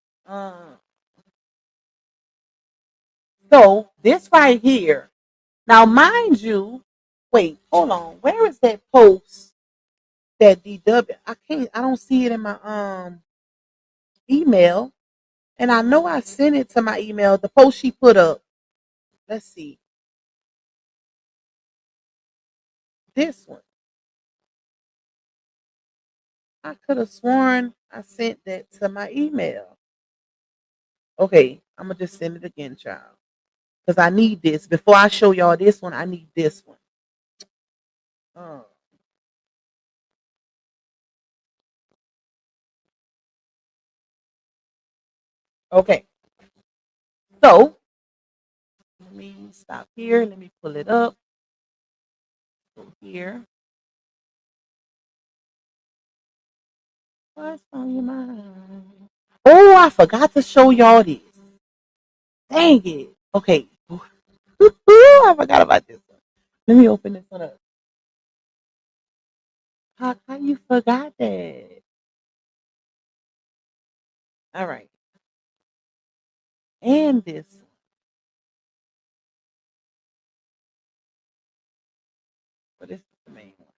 So this right here. Now, mind you, wait, hold on. Where is that post that DW? I don't see it in my email. And I know I sent it to my email, the post she put up. Let's see. This one. I could have sworn I sent that to my email. Okay, I'm gonna just send it again, child. Because I need this. Before I show y'all this one, I need this one. Oh. Okay. So let me stop here. Let me pull it up. Go here. What's on your mind? Oh, I forgot to show y'all this. Dang it. Okay. I forgot about this one. Let me open this one up. How you forgot that? All right. And this one. But this is the main one.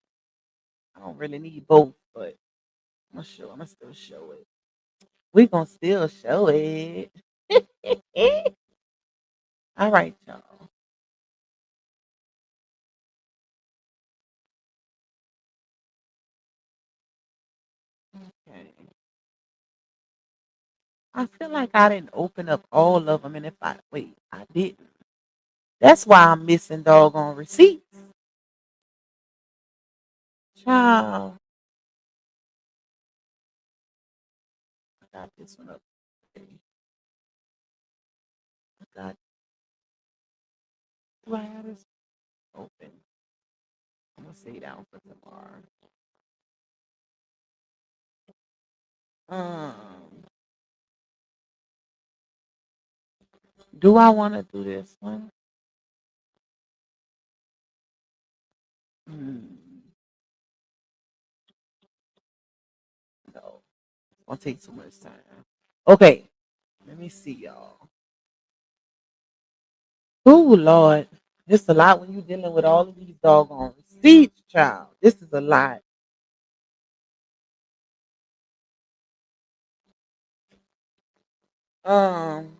I don't really need both, but I'm gonna still show it. We gonna still show it. All right, y'all. I feel like I didn't open up all of them, and if I wait, I didn't. That's why I'm missing doggone receipts. Child, I got this one up. Okay. I got. Do I have this open? I'm gonna say down for tomorrow. Um, do I want to do this one? Hmm, no, it's gonna take too much time. Okay, let me see, y'all. Oh Lord, it's a lot when you're dealing with all of these doggone receipts, child. This is a lot. Um,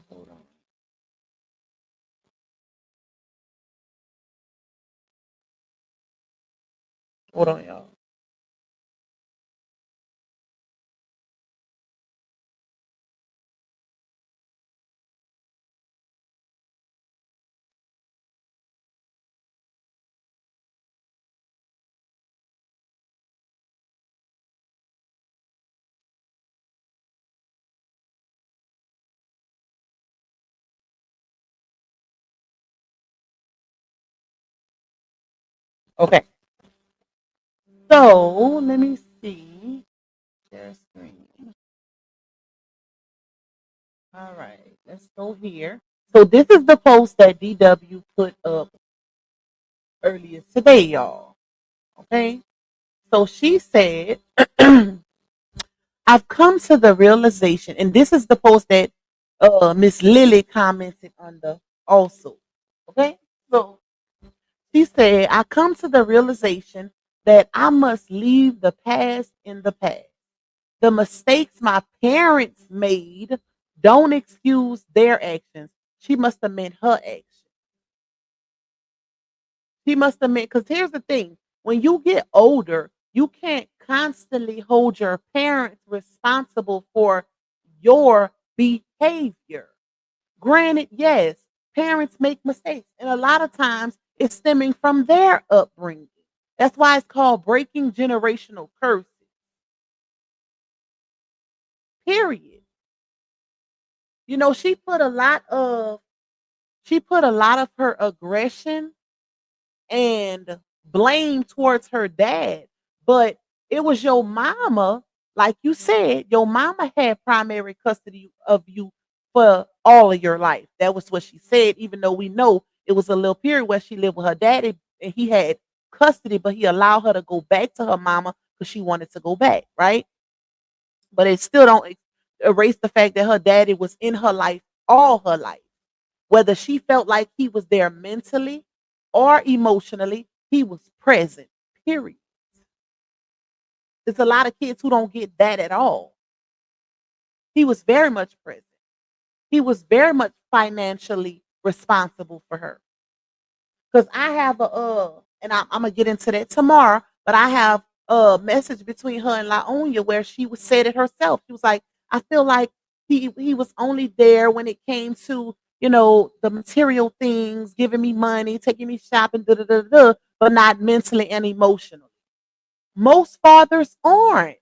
hold on, hold on, y'all. Okay, so let me see. Share screen. All right, let's go here. So this is the post that DW put up earlier today, y'all. Okay, so she said, I've come to the realization, and this is the post that Miss Lily commented under also. Okay, so she said, I come to the realization that I must leave the past in the past. The mistakes my parents made don't excuse their actions. She must have meant her actions. She must have meant, because here's the thing, when you get older, you can't constantly hold your parents responsible for your behavior. Granted, yes, parents make mistakes, and a lot of times it's stemming from their upbringing. That's why it's called breaking generational curses. Period. You know, she put a lot of her aggression and blame towards her dad. But it was your mama, like you said, your mama had primary custody of you for all of your life. That was what she said, even though we know it was a little period where she lived with her daddy and he had custody, but he allowed her to go back to her mama because she wanted to go back, right? But it still don't erase the fact that her daddy was in her life all her life. Whether she felt like he was there mentally or emotionally, he was present, period. There's a lot of kids who don't get that at all. He was very much present. He was very much financially responsible for her. Because I have and I'm gonna get into that tomorrow, but I have a message between her and Laonia where she was said it herself. She was like, I feel like he was only there when it came to, you know, the material things, giving me money, taking me shopping, da da da da, but not mentally and emotionally. Most fathers aren't.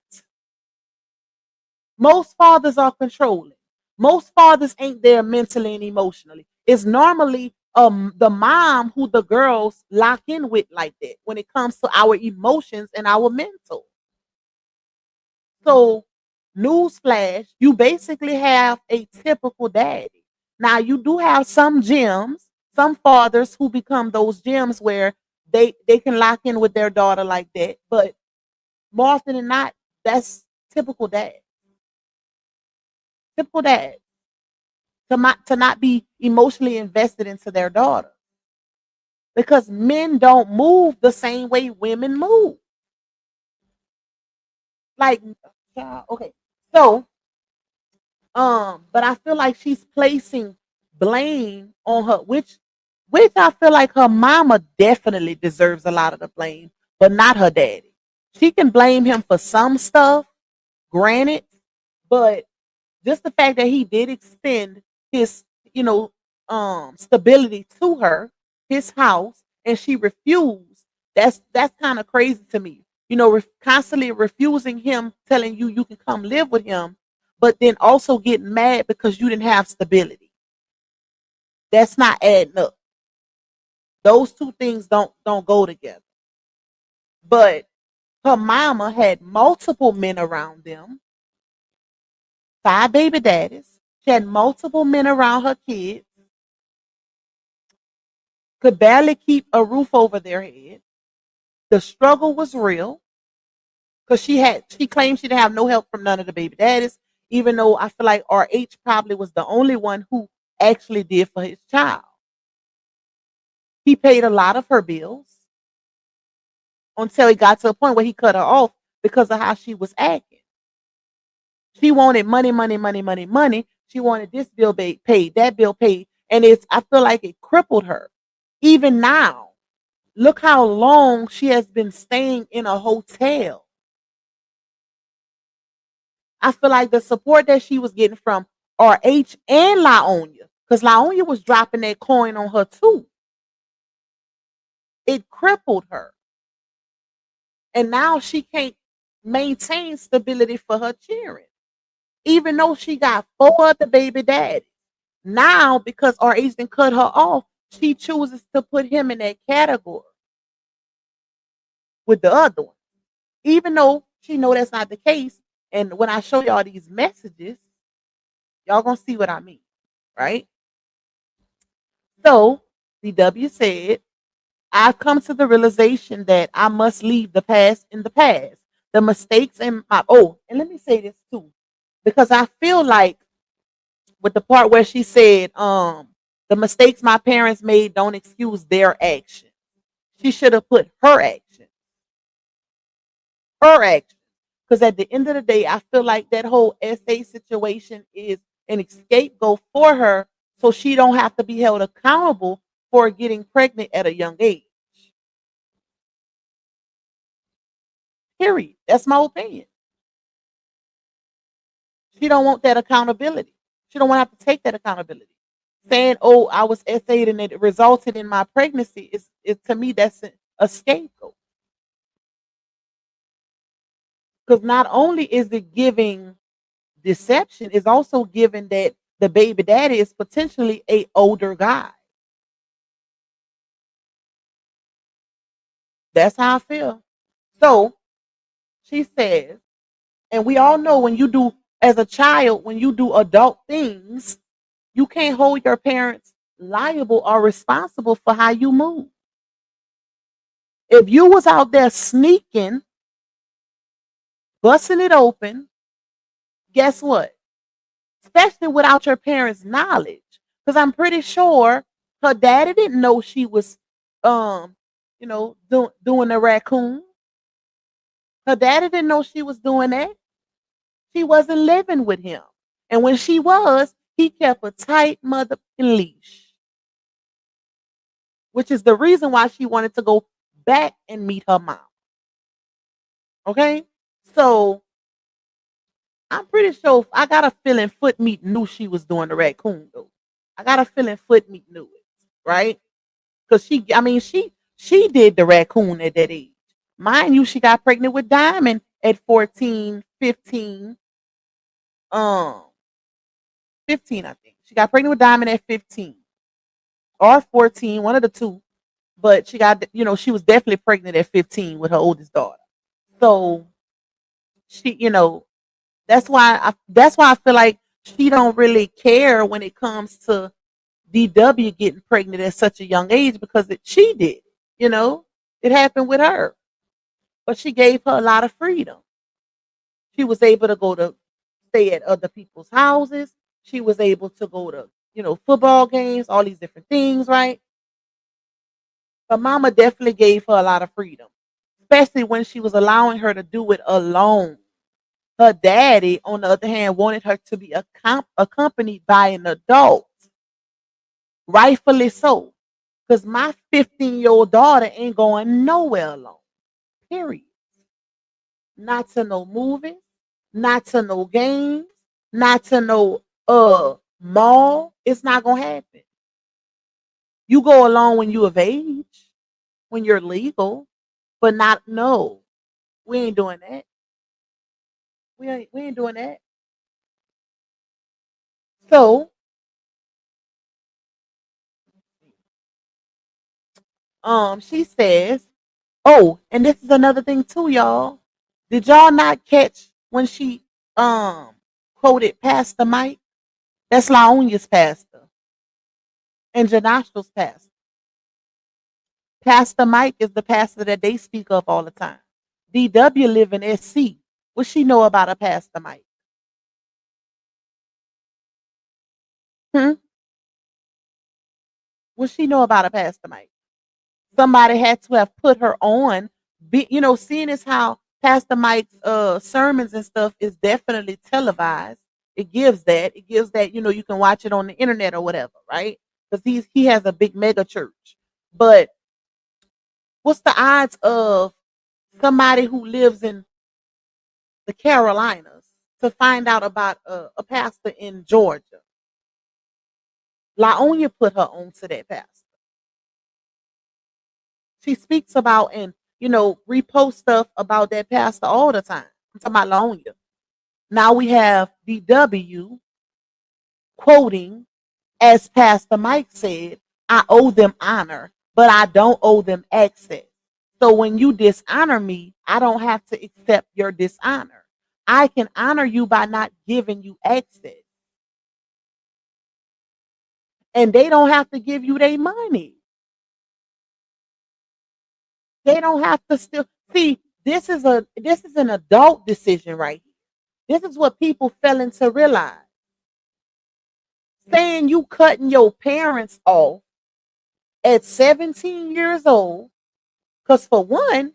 Most fathers are controlling. Most fathers ain't there mentally and emotionally. It's normally the mom who the girls lock in with like that when it comes to our emotions and our mental. So, newsflash, you basically have a typical daddy. Now, you do have some gems, some fathers who become those gems where they can lock in with their daughter like that, but more often than not, that's typical dad. Typical dad. To not be emotionally invested into their daughter because men don't move the same way women move. Like, okay, so but I feel like she's placing blame on her, which I feel like her mama definitely deserves a lot of the blame, but not her daddy. She can blame him for some stuff, granted, but just the fact that he did extend his, stability to her, his house, and she refused. That's kind of crazy to me. Constantly refusing him, telling you can come live with him, but then also getting mad because you didn't have stability. That's not adding up. Those two things don't go together. But her mama had multiple men around them, 5 baby daddies. She had multiple men around her kids, could barely keep a roof over their head. The struggle was real because she claimed she didn't have no help from none of the baby daddies, even though I feel like RH probably was the only one who actually did for his child. He paid a lot of her bills until he got to a point where he cut her off because of how she was acting. She wanted money, money, money, money, money. She wanted this bill paid, that bill paid. And I feel like it crippled her. Even now, look how long she has been staying in a hotel. I feel like the support that she was getting from RH and LaOnya, because LaOnya was dropping that coin on her too. It crippled her. And now she can't maintain stability for her children. Even though she got 4 other baby daddies. Now, because RH didn't cut her off, she chooses to put him in that category with the other one. Even though she know that's not the case. And when I show y'all these messages, y'all gonna see what I mean, right? So, DW said, I've come to the realization that I must leave the past in the past. The mistakes and and let me say this too, because I feel like with the part where she said, the mistakes my parents made don't excuse their action. She should have put her action. Her action. Because at the end of the day, I feel like that whole SA situation is an scapegoat for her so she don't have to be held accountable for getting pregnant at a young age. Period. That's my opinion. She don't want that accountability. She don't want to have to take that accountability. Saying, "Oh, I was SA'd and it resulted in my pregnancy," is to me that's a scapegoat. Because not only is it giving deception, it's also giving that the baby daddy is potentially a older guy. That's how I feel. So she says, and we all know when you do, as a child, when you do adult things, you can't hold your parents liable or responsible for how you move. If you was out there sneaking, busting it open, guess what? Especially without your parents' knowledge. Because I'm pretty sure her daddy didn't know she was doing the raccoon. Her daddy didn't know she was doing that. She wasn't living with him. And when she was, he kept a tight mother leash. Which is the reason why she wanted to go back and meet her mom. Okay? So I'm pretty sure I got a feeling Foot Meat knew she was doing the raccoon though. I got a feeling Foot Meat knew it, right? Because she did the raccoon at that age. Mind you, she got pregnant with Diamond at 14, 15. 15, I think. She got pregnant with Diamond at 15 or 14, one of the two. But she got, she was definitely pregnant at 15 with her oldest daughter. So she, that's why I feel like she don't really care when it comes to DW getting pregnant at such a young age because she did, it happened with her. But she gave her a lot of freedom. She was able to go to stay at other people's houses. She was able to go to, football games, all these different things, right? Her mama definitely gave her a lot of freedom, especially when she was allowing her to do it alone. Her daddy, on the other hand, wanted her to be accompanied by an adult. Rightfully so. Because my 15-year-old daughter ain't going nowhere alone. Period. not to no movies, not to no games, not to no mall. It's not gonna happen. You go along when you of age, when you're legal, but not no. We ain't doing that. We ain't doing that. So she says, oh, and this is another thing too, y'all. Did y'all not catch when she quoted Pastor Mike? That's Laonia's pastor and Janastro's pastor. Pastor Mike is the pastor that they speak of all the time. DW live in SC. What she know about a Pastor Mike? Hmm? What she know about a Pastor Mike? Somebody had to have put her on. Seeing as how Pastor Mike's sermons and stuff is definitely televised. It gives that, you can watch it on the internet or whatever, right? Because he has a big mega church. But what's the odds of somebody who lives in the Carolinas to find out about a pastor in Georgia? Laonia put her on to that pastor. She speaks about and repost stuff about that pastor all the time. I'm talking about Laonia. Now we have DW quoting, as Pastor Mike said, I owe them honor, but I don't owe them access. So when you dishonor me, I don't have to accept your dishonor. I can honor you by not giving you access. And they don't have to give you their money. They don't have to still see. This is an adult decision right here. This is what people failing to realize. Saying you cutting your parents off at 17 years old, because for one,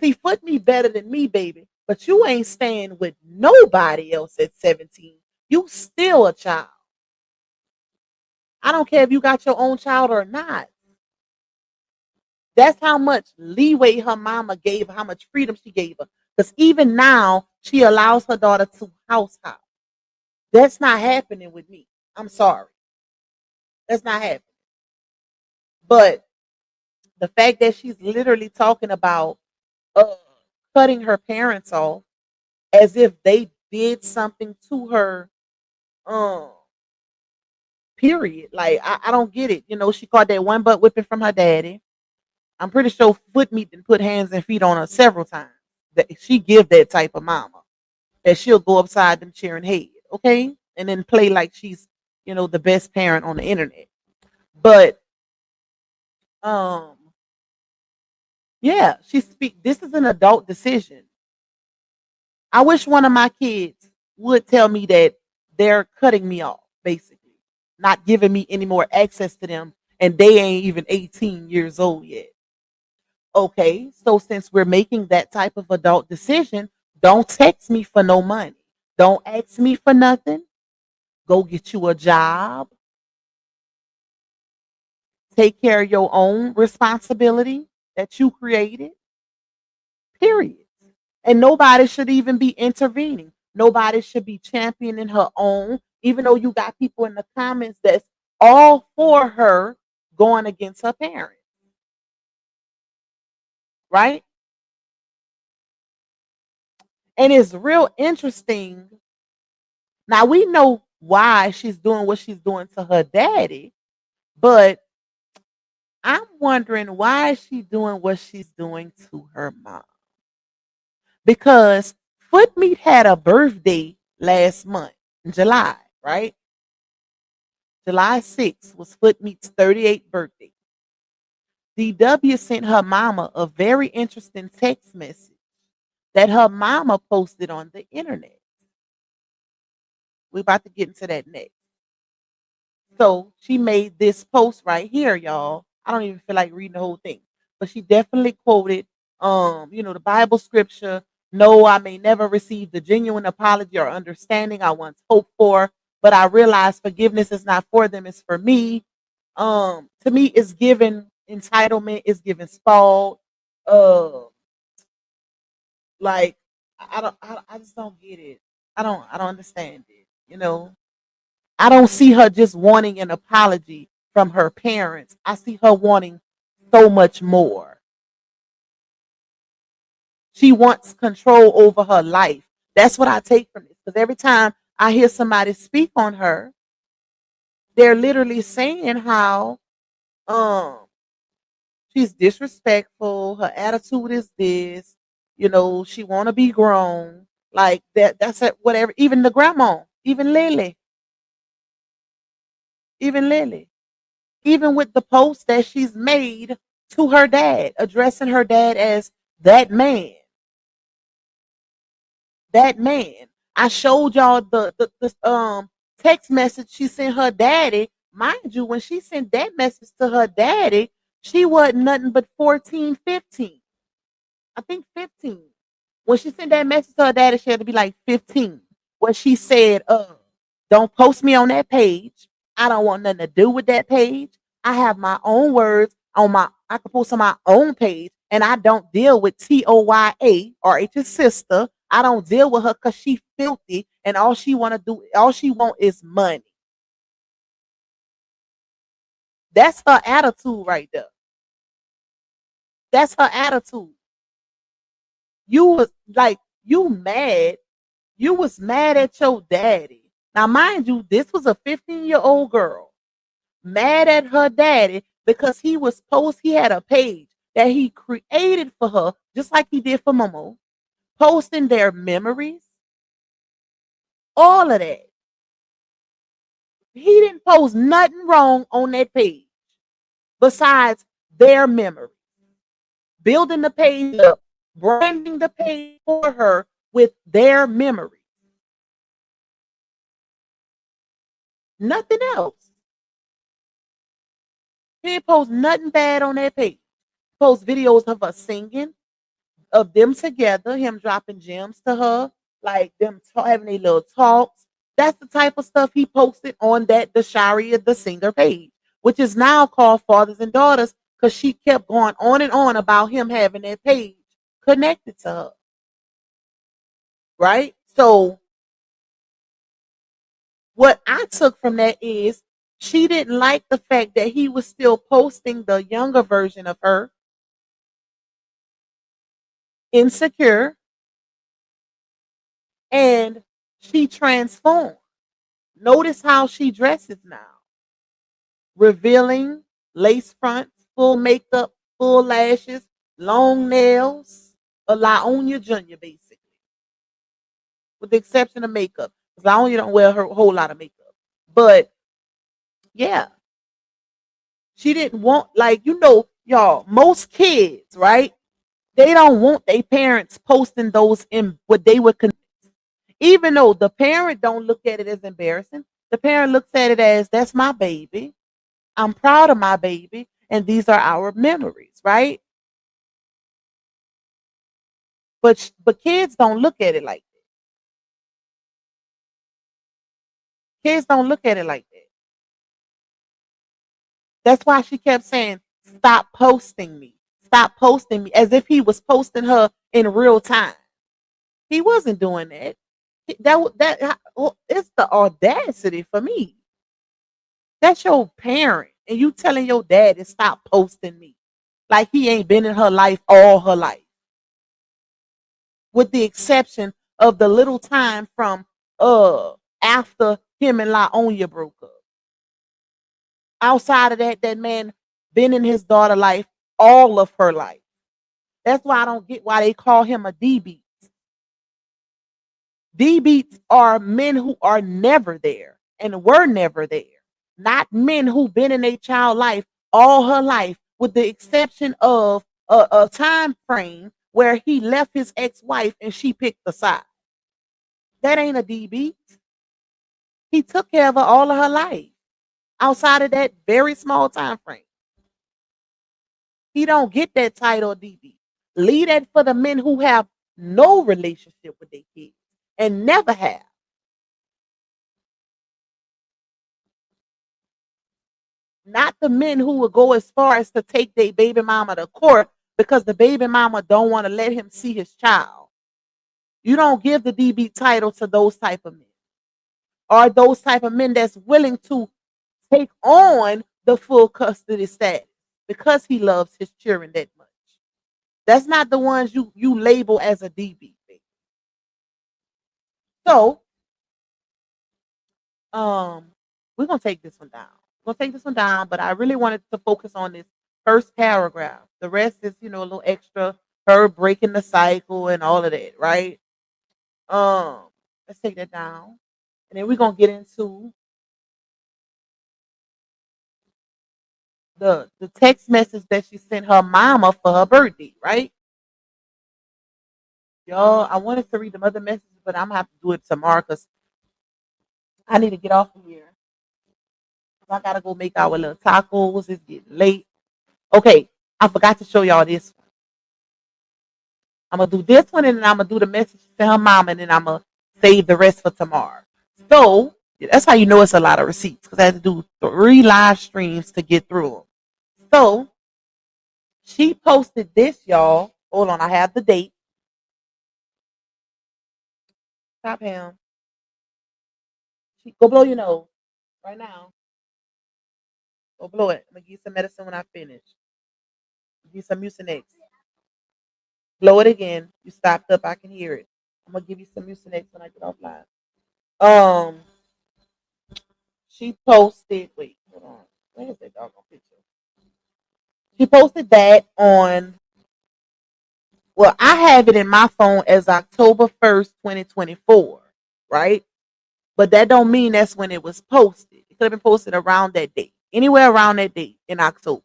see, Foot me better than me, baby, but you ain't staying with nobody else at 17. You still a child. I don't care if you got your own child or not. That's how much leeway her mama gave her, how much freedom she gave her. Because even now, she allows her daughter to house hop. That's not happening with me. I'm sorry. That's not happening. But the fact that she's literally talking about uh, cutting her parents off as if they did something to her, um, period. Like, I don't get it. She caught that one butt whipping from her daddy. I'm pretty sure Foot Meat and put hands and feet on her several times. That she give that type of mama that she'll go upside them cheering head, okay, and then play like she's the best parent on the internet. But um, yeah, she speak. This is an adult decision. I wish one of my kids would tell me that they're cutting me off, basically, not giving me any more access to them, and they ain't even 18 years old yet. Okay, so since we're making that type of adult decision, don't text me for no money. Don't ask me for nothing. Go get you a job. Take care of your own responsibility that you created. Period. And nobody should even be intervening. Nobody should be championing her own, even though you got people in the comments that's all for her going against her parents. Right? And it's real interesting. Now we know why she's doing what she's doing to her daddy, but I'm wondering why is she doing what she's doing to her mom? Because Foot Meat had a birthday last month in July, right? July 6th was Foot Meat's 38th birthday. DW sent her mama a very interesting text message that her mama posted on the internet. We're about to get into that next. So she made this post right here, y'all. I don't even feel like reading the whole thing, but she definitely quoted, the Bible scripture. No, I may never receive the genuine apology or understanding I once hoped for, but I realize forgiveness is not for them; it's for me. To me, it's given entitlement, it's given spoiled, like I just don't get it. I don't understand it. You know, I don't see her just wanting an apology from her parents. I see her wanting so much more. She wants control over her life. That's what I take from this. Because every time I hear somebody speak on her, they're literally saying how um she's disrespectful, her attitude is this, you know, she wanna be grown. Like that's it, whatever. Even the grandma, even Lily, even with the post that she's made to her dad, addressing her dad as that man. That man. I showed y'all the text message she sent her daddy. Mind you, when she sent that message to her daddy, she wasn't nothing but 14, 15. I think 15. When she sent that message to her daddy, she had to be like 15. What she said, don't post me on that page. I don't want nothing to do with that page. I have my own words on I can post on my own page, and I don't deal with Toya or H's sister. I don't deal with her because she filthy, and all she want is money. That's her attitude right there. That's her attitude. You was like, you mad. You was mad at your daddy. Now, mind you, this was a 15-year-old girl mad at her daddy because he had a page that he created for her, just like he did for Momo, posting their memories, all of that. He didn't post nothing wrong on that page besides their memory. Building the page up, branding the page for her with their memory. Nothing else. He didn't post nothing bad on that page. Post videos of us singing, of them together, him dropping gems to her, like them having a little talks. That's the type of stuff he posted on the Sharia the singer page, which is now called Fathers and Daughters, because she kept going on and on about him having that page connected to her. Right? So what I took from that is she didn't like the fact that he was still posting the younger version of her, insecure, and she transformed. Notice how she dresses now. Revealing lace fronts, full makeup, full lashes, long nails, a Laonia Jr. basically, with the exception of makeup. Laonia don't wear her whole lot of makeup. But yeah, she didn't want, like, y'all, most kids, right? They don't want their parents posting those in what they would consider. Even though the parent don't look at it as embarrassing, the parent looks at it as, that's my baby. I'm proud of my baby, and these are our memories, right? But kids don't look at it like that. Kids don't look at it like that. That's why she kept saying, "Stop posting me. Stop posting me," as if he was posting her in real time. He wasn't doing that. It's the audacity for me. That's your parent, and you telling your dad to stop posting me, like he ain't been in her life all her life, with the exception of the little time from after him and Laonia broke up. Outside of that, that man been in his daughter life all of her life. That's why I don't get why they call him a D beat. D beats are men who are never there and were never there, not men who've been in a child life all her life, with the exception of a time frame where he left his ex-wife and she picked the side. That ain't a D beat. He took care of her all of her life outside of that very small time frame. He don't get that title DB. Leave that for the men who have no relationship with their kids and never have. Not the men who will go as far as to take their baby mama to court because the baby mama don't want to let him see his child. You don't give the DB title to those type of men, or those type of men that's willing to take on the full custody status because he loves his children that much. That's not the ones you label as a DB. So, we're gonna take this one down. We're gonna take this one down, but I really wanted to focus on this first paragraph. The rest is, a little extra, her breaking the cycle and all of that, right? Let's take that down. And then we're gonna get into the text message that she sent her mama for her birthday, right? Y'all, I wanted to read the other messages, but I'm gonna have to do it tomorrow because I need to get off of here. I gotta go make our little tacos. It's getting late. Okay, I forgot to show y'all this one. I'm gonna do this one, and then I'm gonna do the message to her mom, and then I'm gonna save the rest for tomorrow. So that's how you know it's a lot of receipts, because I had to do 3 live streams to get through them. So she posted this, y'all. Hold on, I have the date. Stop him. Go blow your nose right now. Go blow it. I'm gonna give you some medicine when I finish. Give you some Mucinex. Blow it again. You stopped up. I can hear it. I'm gonna give you some Mucinex when I get offline. She posted. Wait, hold on. Where is that doggone picture? She posted that on. Well, I have it in my phone as October 1st, 2024, right? But that don't mean that's when it was posted. It could have been posted around that date, anywhere around that date in October.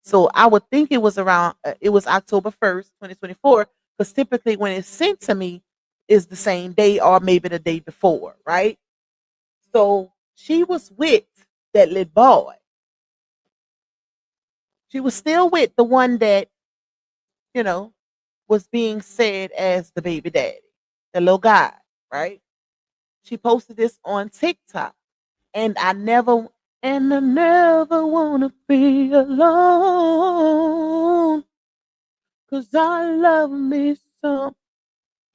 So I would think it was around. It was October 1st, 2024, because typically when it's sent to me is the same day or maybe the day before, right? So she was with that little boy. She was still with the one that, was being said as the baby daddy, the little guy, right? She posted this on TikTok. And I never wanna be alone. 'Cause I love me some.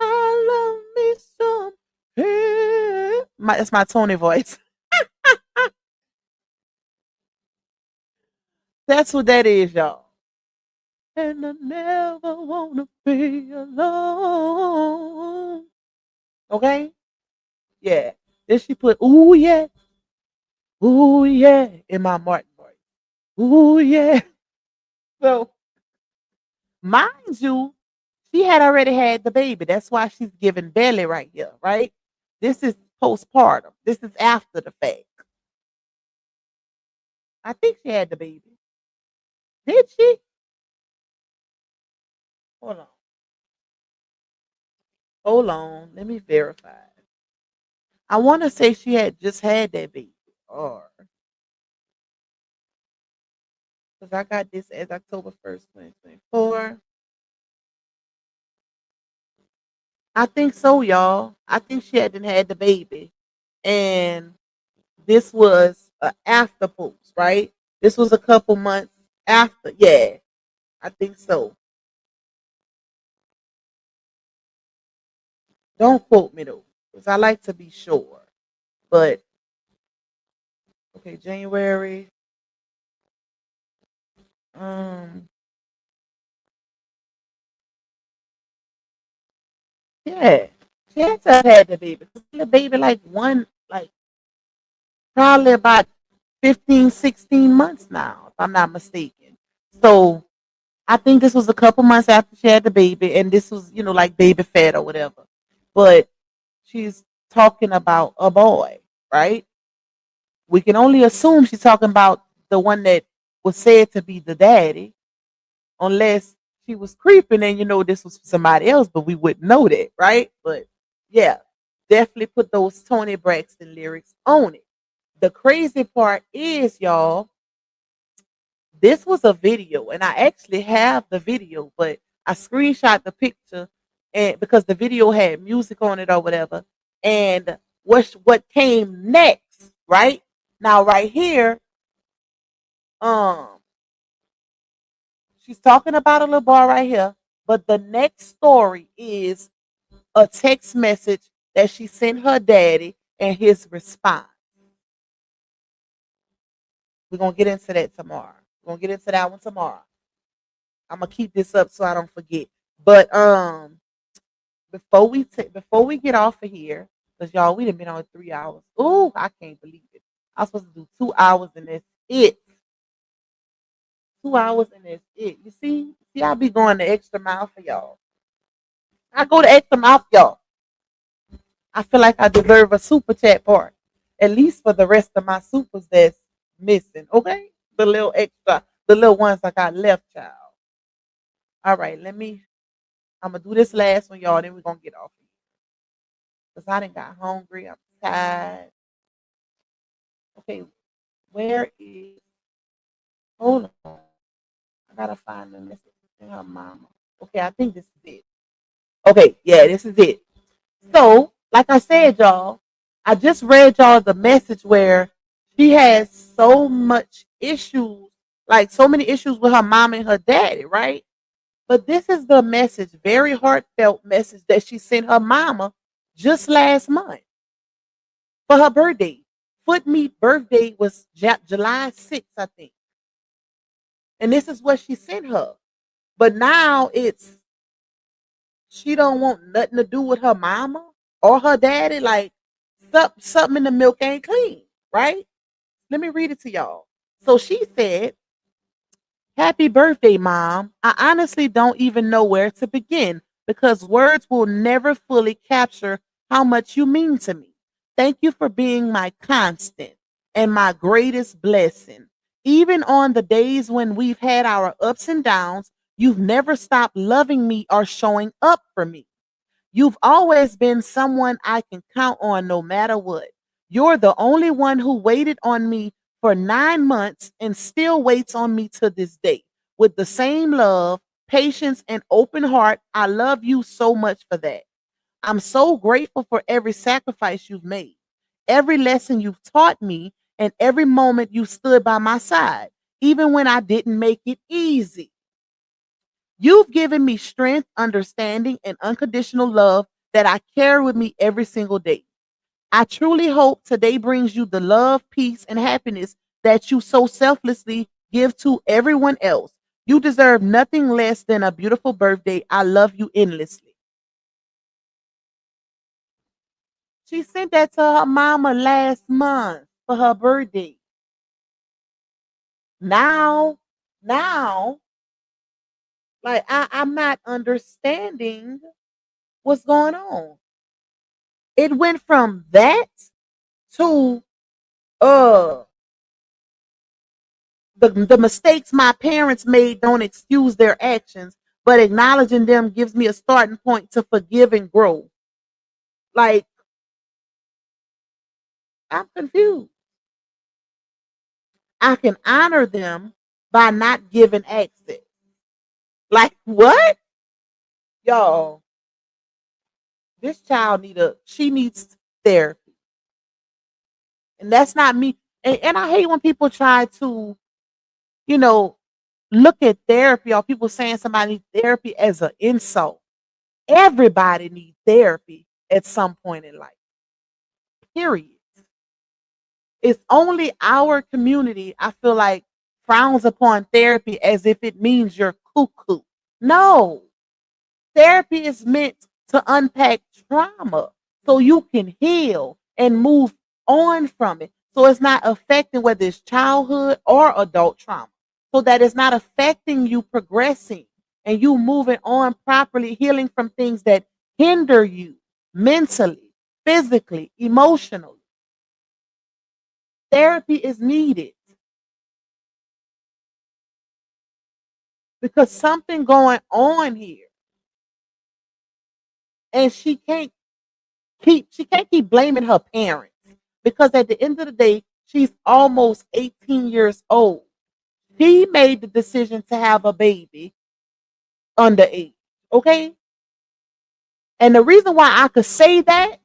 I love me some. Hey. It's my Tony voice. That's what that is, y'all. And I never wanna be alone. Okay? Yeah. Then she put, ooh yeah, in my Martin voice. Ooh yeah. So mind you, she had already had the baby. That's why she's giving belly right here, right? This is postpartum. This is after the fact. I think she had the baby. Did she? Hold on. Hold on. Let me verify. I want to say she had just had that baby. Or because I got this as October 1st, 2024. I think so, y'all. I think she hadn't had the baby. And this was a after post, right? This was a couple months after. Yeah, I think so. Don't quote me though, because I like to be sure. But okay, January. Um, yeah, she had to have had the baby. The baby like probably about 15, 16 months now, if I'm not mistaken. So I think this was a couple months after she had the baby, and this was, like baby fat or whatever. But she's talking about a boy, right? We can only assume she's talking about the one that was said to be the daddy, unless she was creeping and this was somebody else, but we wouldn't know that, right? But yeah, definitely put those Tony Braxton lyrics on it. The crazy part is, y'all, this was a video, and I actually have the video, but I screenshot the picture, and because the video had music on it or whatever. And what came next, right? Now, right here, um, she's talking about a little boy right here, but the next story is a text message that she sent her daddy and his response. We're going to get into that tomorrow. We're going to get into that one tomorrow. I'm going to keep this up so I don't forget. But before we get off of here, because y'all, we done been on 3 hours. Ooh, I can't believe it. I was supposed to do 2 hours and that's it. 2 hours and that's it. You see, I be going the extra mile for y'all. I go the extra mile for y'all. I feel like I deserve a super chat part, at least for the rest of my supers that's missing. Okay, the little extra, the little ones I got left, child. All right, I'm gonna do this last one, y'all. Then we're gonna get off because I done got hungry. I'm tired. Okay, where is? Hold on. I gotta find the message to her mama. Okay, I think this is it. Okay, yeah, this is it. So, like I said, y'all, I just read y'all the message where she has so much issues, like so many issues with her mom and her daddy, right? But this is the message, very heartfelt message that she sent her mama just last month for her birthday. Foot Meat birthday was July 6th, I think. And this is what she sent her. But now it's she don't want nothing to do with her mama or her daddy. Like something in the milk ain't clean, right? Let me read it to y'all. So she said, "Happy birthday, Mom. I honestly don't even know where to begin because words will never fully capture how much you mean to me. Thank you for being my constant and my greatest blessing. Even on the days when we've had our ups and downs, you've never stopped loving me or showing up for me. You've always been someone I can count on no matter what. You're the only one who waited on me for 9 months and still waits on me to this day. With the same love, patience, and open heart, I love you so much for that. I'm so grateful for every sacrifice you've made, every lesson you've taught me, and every moment you stood by my side, even when I didn't make it easy. You've given me strength, understanding, and unconditional love that I carry with me every single day. I truly hope today brings you the love, peace, and happiness that you so selflessly give to everyone else. You deserve nothing less than a beautiful birthday. I love you endlessly." She sent that to her mama last month for her birthday. Now, now, like I'm not understanding what's going on. It went from that to uh the mistakes my parents made don't excuse their actions, but acknowledging them gives me a starting point to forgive and grow. Like, I'm confused. I can honor them by not giving access. Like, what? Y'all, this child she needs therapy. And that's not me. And I hate when people try to, you know, look at therapy or people saying somebody needs therapy as an insult. Everybody needs therapy at some point in life. Period. It's only our community, I feel like, frowns upon therapy as if it means you're cuckoo. No. Therapy is meant to unpack trauma so you can heal and move on from it. So it's not affecting whether it's childhood or adult trauma. So that it's not affecting you progressing and you moving on properly, healing from things that hinder you mentally, physically, emotionally. Therapy is needed because something going on here. And she can't keep blaming her parents because at the end of the day, she's almost 18 years old. She made the decision to have a baby underage. Okay. And the reason why I could say that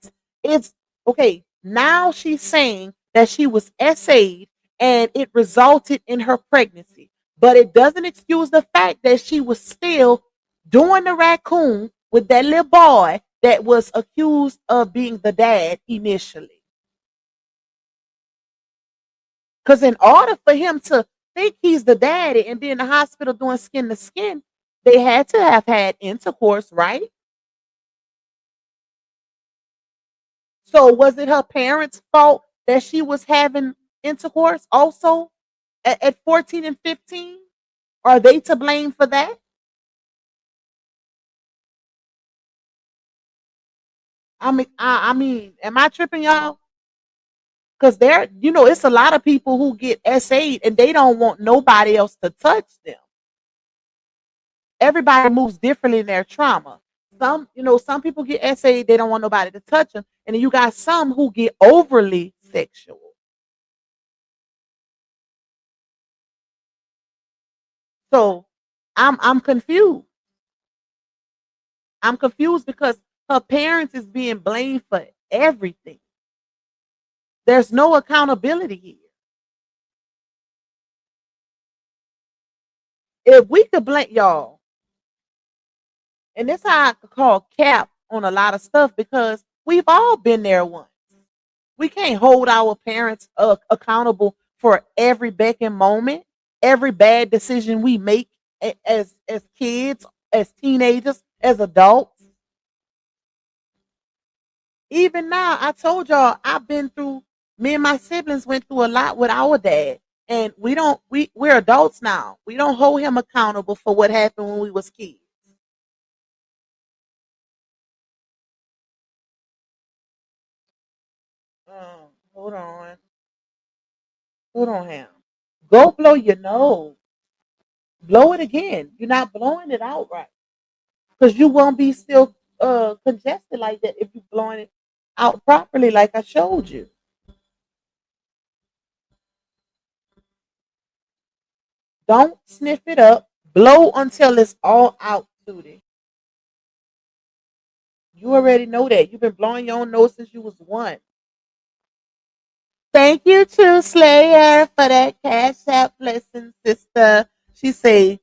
is okay. Now she's saying that she was SA'd and it resulted in her pregnancy, but it doesn't excuse the fact that she was still doing the raccoon with that little boy that was accused of being the dad initially. Because in order for him to think he's the daddy and be in the hospital doing skin to skin, they had to have had intercourse, right? So was it her parents' fault that she was having intercourse also at 14 and 15? Are they to blame for that? I mean, am I tripping, y'all? Because there, it's a lot of people who get SA'd and they don't want nobody else to touch them. Everybody moves differently in their trauma. Some people get SA'd, they don't want nobody to touch them. And then you got some who get overly sexual. So I'm confused. I'm confused because her parents is being blamed for everything. There's no accountability here. If we could blame y'all, and this how I could call cap on a lot of stuff because we've all been there once. We can't hold our parents accountable for every beck and moment, every bad decision we make as kids, as teenagers, as adults. Even now, I told y'all I've been through. Me and my siblings went through a lot with our dad, and we're adults now. We don't hold him accountable for what happened when we was kids. Hold on. Hold on, Ham. Go blow your nose. Blow it again. You're not blowing it out right. Because you won't be still congested like that if you're blowing it out properly, like I showed you. Don't sniff it up. Blow until it's all out, Tootie. You already know that. You've been blowing your own nose since you was one. Thank you to Slayer for that cash app blessing, sister. She say,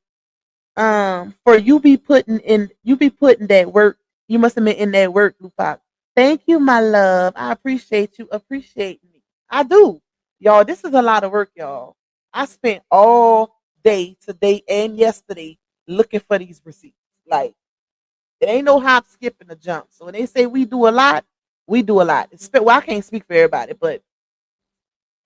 for you be putting that work. You must have been in that work, Lupac. Thank you, my love. I appreciate you. Appreciate me. I do. Y'all, this is a lot of work, y'all. I spent all day today and yesterday looking for these receipts. Like, it ain't no hop, skip, and a jump. So when they say we do a lot, we do a lot. Well, I can't speak for everybody, but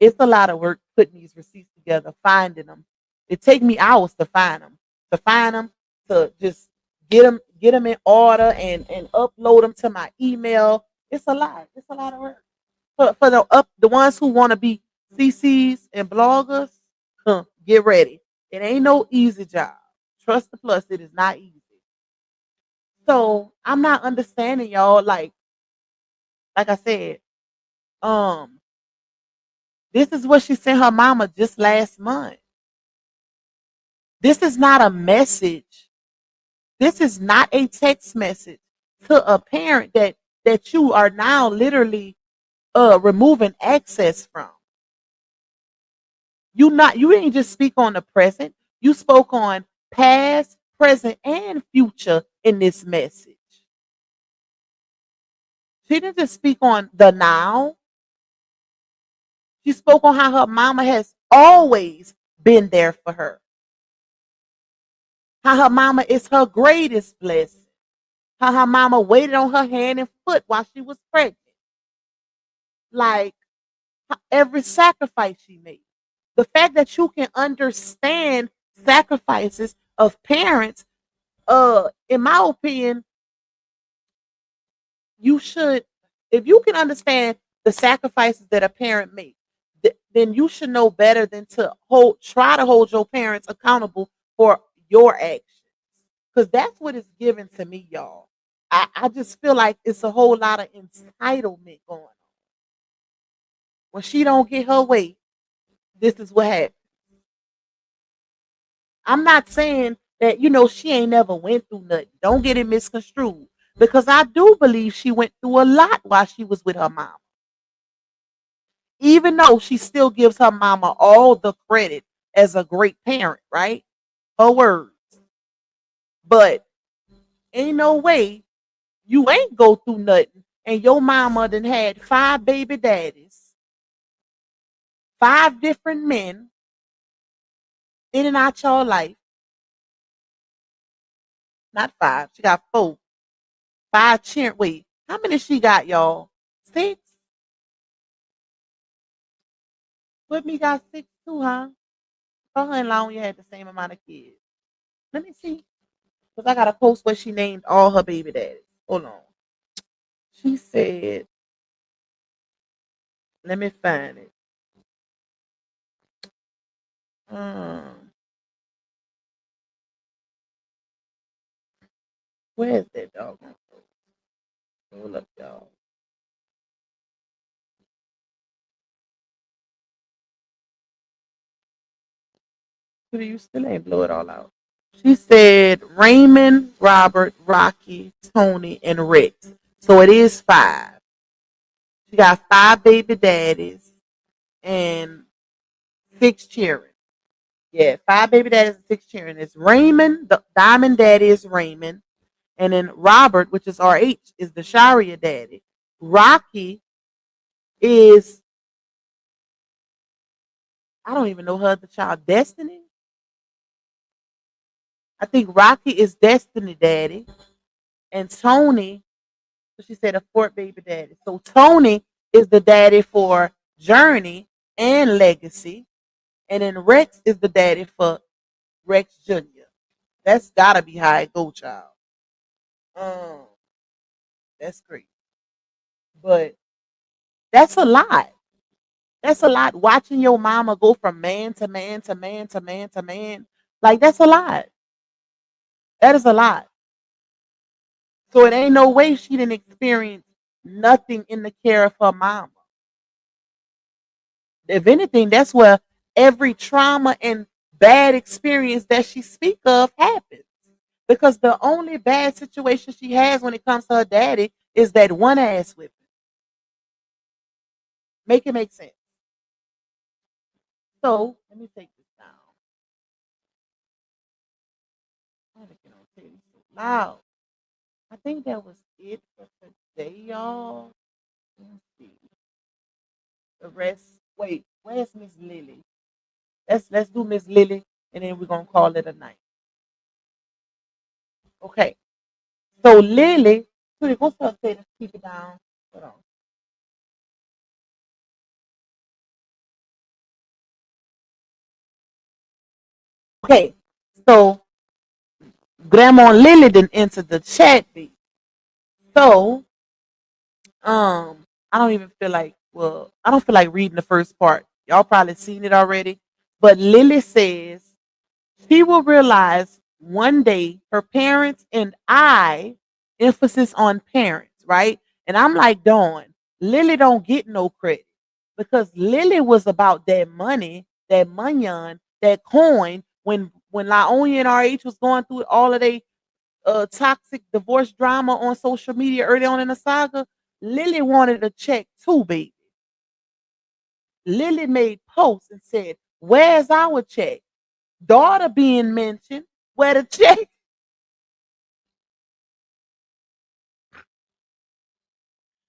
it's a lot of work putting these receipts together, finding them. It take me hours to find them, to just get them in order and upload them to my email. It's a lot. It's a lot of work. For the ones who want to be CCs and bloggers, get ready. It ain't no easy job. Trust the plus, it is not easy. So I'm not understanding y'all. Like I said, um, this is what she sent her mama just last month. This is not a message. This is not a text message to a parent that you are now literally removing access from. You didn't just speak on the present. You spoke on past, present, and future in this message. She didn't just speak on the now. She spoke on how her mama has always been there for her. How her mama is her greatest blessing. How her mama waited on her hand and foot while she was pregnant. Like every sacrifice she made. The fact that you can understand sacrifices of parents, in my opinion, you should, if you can understand the sacrifices that a parent makes, then you should know better than to try to hold your parents accountable for your actions. Because that's what it's given to me, y'all. I just feel like it's a whole lot of entitlement going on. When she don't get her way, this is what happens. I'm not saying that, she ain't never went through nothing. Don't get it misconstrued. Because I do believe she went through a lot while she was with her mom. Even though she still gives her mama all the credit as a great parent, right? Her words. But ain't no way You ain't go through nothing. And your mama done had 5 baby daddies, 5 different men in and out your life. Not 5. She got 4. 5 children. Wait, how many she got, y'all? 6? Whitney got 6 too, huh? Her and Long had the same amount of kids. Let me see. Because I got a post where she named all her baby daddies. Hold on. She said, let me find it. Where's that dog? Hold up, y'all. You still ain't blow it all out. She said Raymond, Robert, Rocky, Tony, and Rex. So it is 5. She got 5 baby daddies and 6 children. Yeah, 5 baby daddies and 6 children. It's Raymond, the Diamond Daddy is Raymond. And then Robert, which is RH, is the Sharia daddy. Rocky is, I don't even know her other child, Destiny. I think Rocky is Destiny daddy. And Tony, she said a 4th baby daddy. So Tony is the daddy for Journey and Legacy. And then Rex is the daddy for Rex Jr. That's gotta be how it go, child. That's great. But that's a lot. That's a lot. Watching your mama go from man to man to man to man to man. Like, that's a lot. That is a lot. So it ain't no way she didn't experience nothing in the care of her mama. If anything, that's where every trauma and bad experience that she speak of happens. Because the only bad situation she has when it comes to her daddy is that one ass whipping. Make it make sense. So let me take this down. I had to get on TV so loud. I think that was it for today, y'all. Let's see. The rest. Wait, where's Miss Lily? Let's do Miss Lily, and then we're gonna call it a night. Okay. So Lily, what's her say to keep it down? Hold on. Okay. So Grandma Lily didn't enter the chat beat. So I don't even feel like, well, I don't feel like reading the first part. Y'all probably seen it already. But Lily says she will realize one day her parents and I, emphasis on parents, right? And I'm like, Dawn, Lily don't get no credit because Lily was about that money, that munyon, that coin when Laonia and RH was going through all of their toxic divorce drama on social media early on in the saga. Lily wanted a check too, baby. Lily made posts and said, "Where's our check?" Daughter being mentioned, where the check?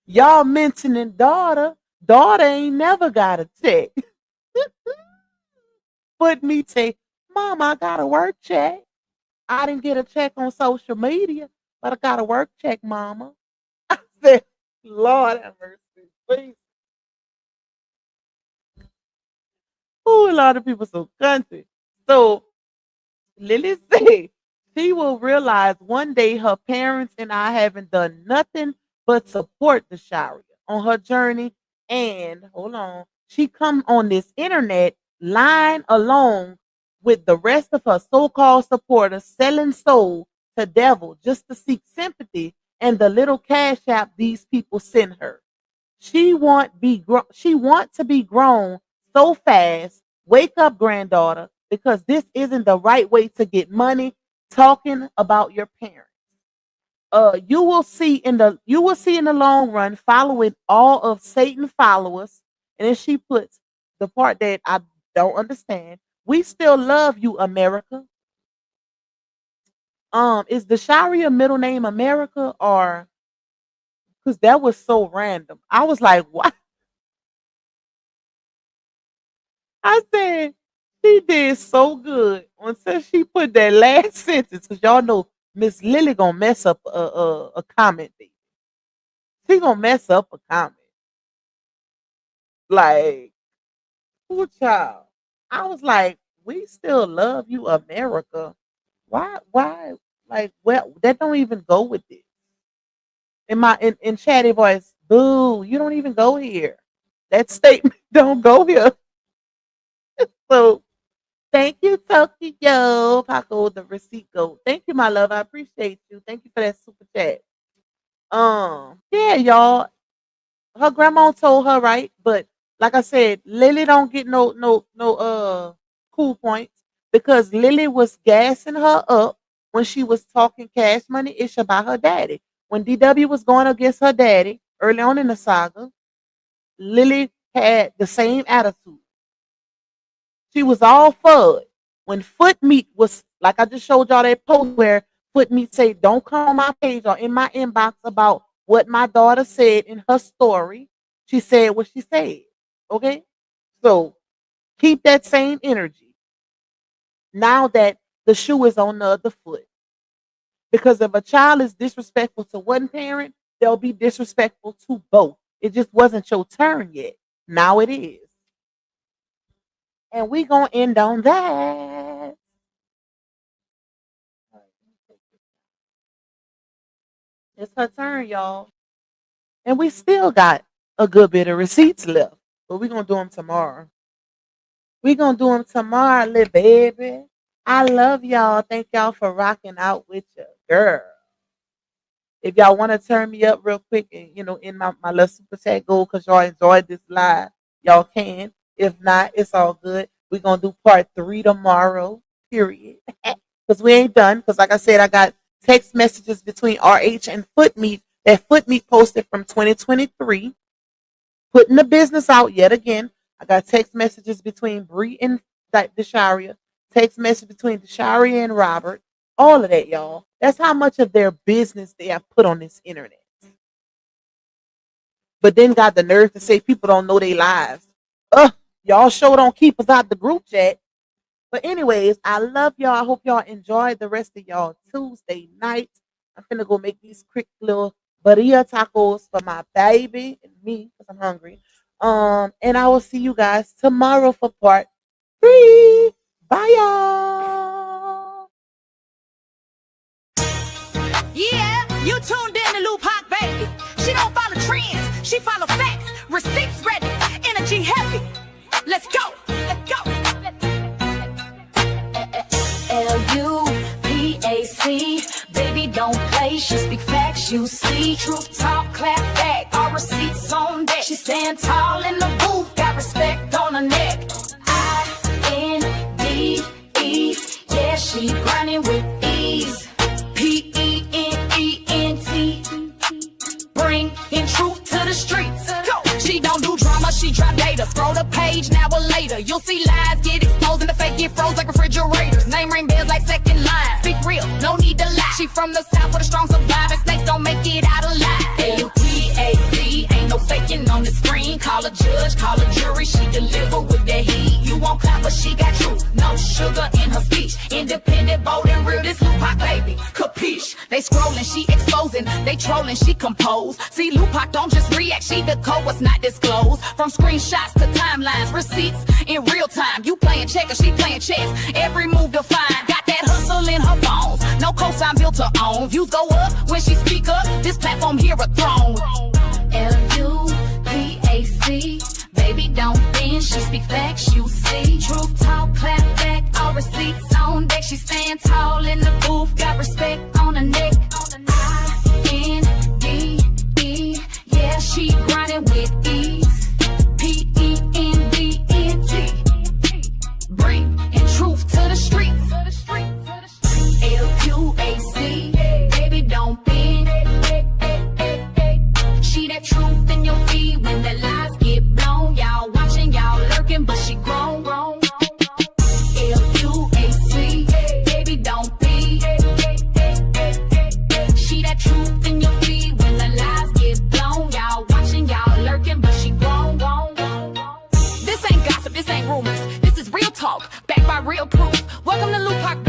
Y'all mentioning daughter. Daughter ain't never got a check. But me say, Mom, I got a work check. I didn't get a check on social media, but I got a work check, Mama. I said, Lord have mercy, please. Oh, a lot of people so country. So Lily said she will realize one day her parents and I haven't done nothing but support the Sharia on her journey. And hold on, she come on this internet line along with the rest of her so-called supporters selling soul to devil just to seek sympathy and the little cash app these people send her. She want to be grown so fast. Wake up, granddaughter, because this isn't the right way to get money. Talking about your parents. You will see in the long run, following all of Satan followers. And then she puts the part that I don't understand. We still love you, America. Is the Sharia middle name America or Because that was so random. I was like, what? I said, she did so good until she put that last sentence. Because y'all know Miss Lily gonna mess up a comment. Baby. She gonna mess up a comment. Like, poor child. I was like, we still love you, America. Why? Like, well, that don't even go with it. In chatty voice, boo, you don't even go here. That statement don't go here. So thank you, Tokyo. Paco, the receipt go. Thank you, my love. I appreciate you. Thank you for that super chat. Yeah, y'all. Her grandma told her right, but like I said, Lily don't get no cool points because Lily was gassing her up when she was talking cash money ish about her daddy. When DW was going against her daddy early on in the saga, Lily had the same attitude. She was all for it. When Foot Meat was, like I just showed y'all that post where Foot Meat say, don't come on my page or in my inbox about what my daughter said in her story. She said what she said. Okay? So keep that same energy now that the shoe is on the other foot. Because if a child is disrespectful to one parent, they'll be disrespectful to both. It just wasn't your turn yet. Now it is. And we gonna end on that. It's her turn, y'all. And we still got a good bit of receipts left. But we're gonna do them tomorrow. We're gonna do them tomorrow, little baby. I love y'all. Thank y'all for rocking out with your girl. If y'all want to turn me up real quick and in my little super chat goal because y'all enjoyed this live, y'all can. If not, it's all good. We're gonna do part 3 tomorrow, period. Because we ain't done. Because like I said, I got text messages between RH and Foot Meat that Foot Meat posted from 2023, putting the business out yet again. I got text messages between Bree and Desharia, text message between Desharia and Robert. All of that, y'all. That's how much of their business they have put on this internet. But then got the nerve to say people don't know their lives. Y'all sure don't keep us out the group chat. But anyways, I love y'all. I hope y'all enjoyed the rest of y'all Tuesday night. I'm finna go make these quick little burrito tacos for my baby and me because I'm hungry. And I will see you guys tomorrow for part 3. Bye, y'all. Yeah, you tuned in to Luke Hawk, baby. She don't follow trends, she follow facts. Receipts ready, energy heavy. Let's go, let's go. L-U-P-A-C, baby don't play. She speak facts, you see. Truth talk, clap back. Our receipts on deck. She stand tall in the booth, got respect on her neck. I-N-D-E, yeah, she grinding with ease. P-E-N-E-N-T, bring in truth to the streets. Go. She don't do drama, she drop data. Scroll the page, now or later. You'll see lies get exposed and the fake get froze like refrigerators. Name ring bells like second line. Speak real, no need to lie. She from the south with a strong survivor. Snakes don't make it out alive. L-U-P-A-C, ain't no faking on the screen. Call a judge, call a jury. She deliver with that heat. You won't clap, but she got truth. No sugar in her speech. Independent, bold and real. This Lupac baby, capiche. They scrolling, she exposing. They trolling, she compose. See, Lupac don't just react. She decode what's not disclosed. From screenshots to timelines, receipts in real time. You playing checkers, she playing chess. Every move defined. Got that hustle in her bones. No cosign built to own. Views go up when she speak up. This platform here a throne. L-U-P-A-C, baby don't bend. She speak facts, you see. Truth talk, clap back. All receipts on deck. She stand tall in the booth. Got respect on her neck. I-N-D-E, yeah, she grinding with ease. P-E-N-D-N-T, bring in truth to the streets. L-U-A-C, baby don't bend. She that truth in your feed when the lies get blown. Y'all watching, y'all lurking, but she grown. L-U-A-C, baby don't be. This is real talk, backed by real proof. Welcome to Lupac,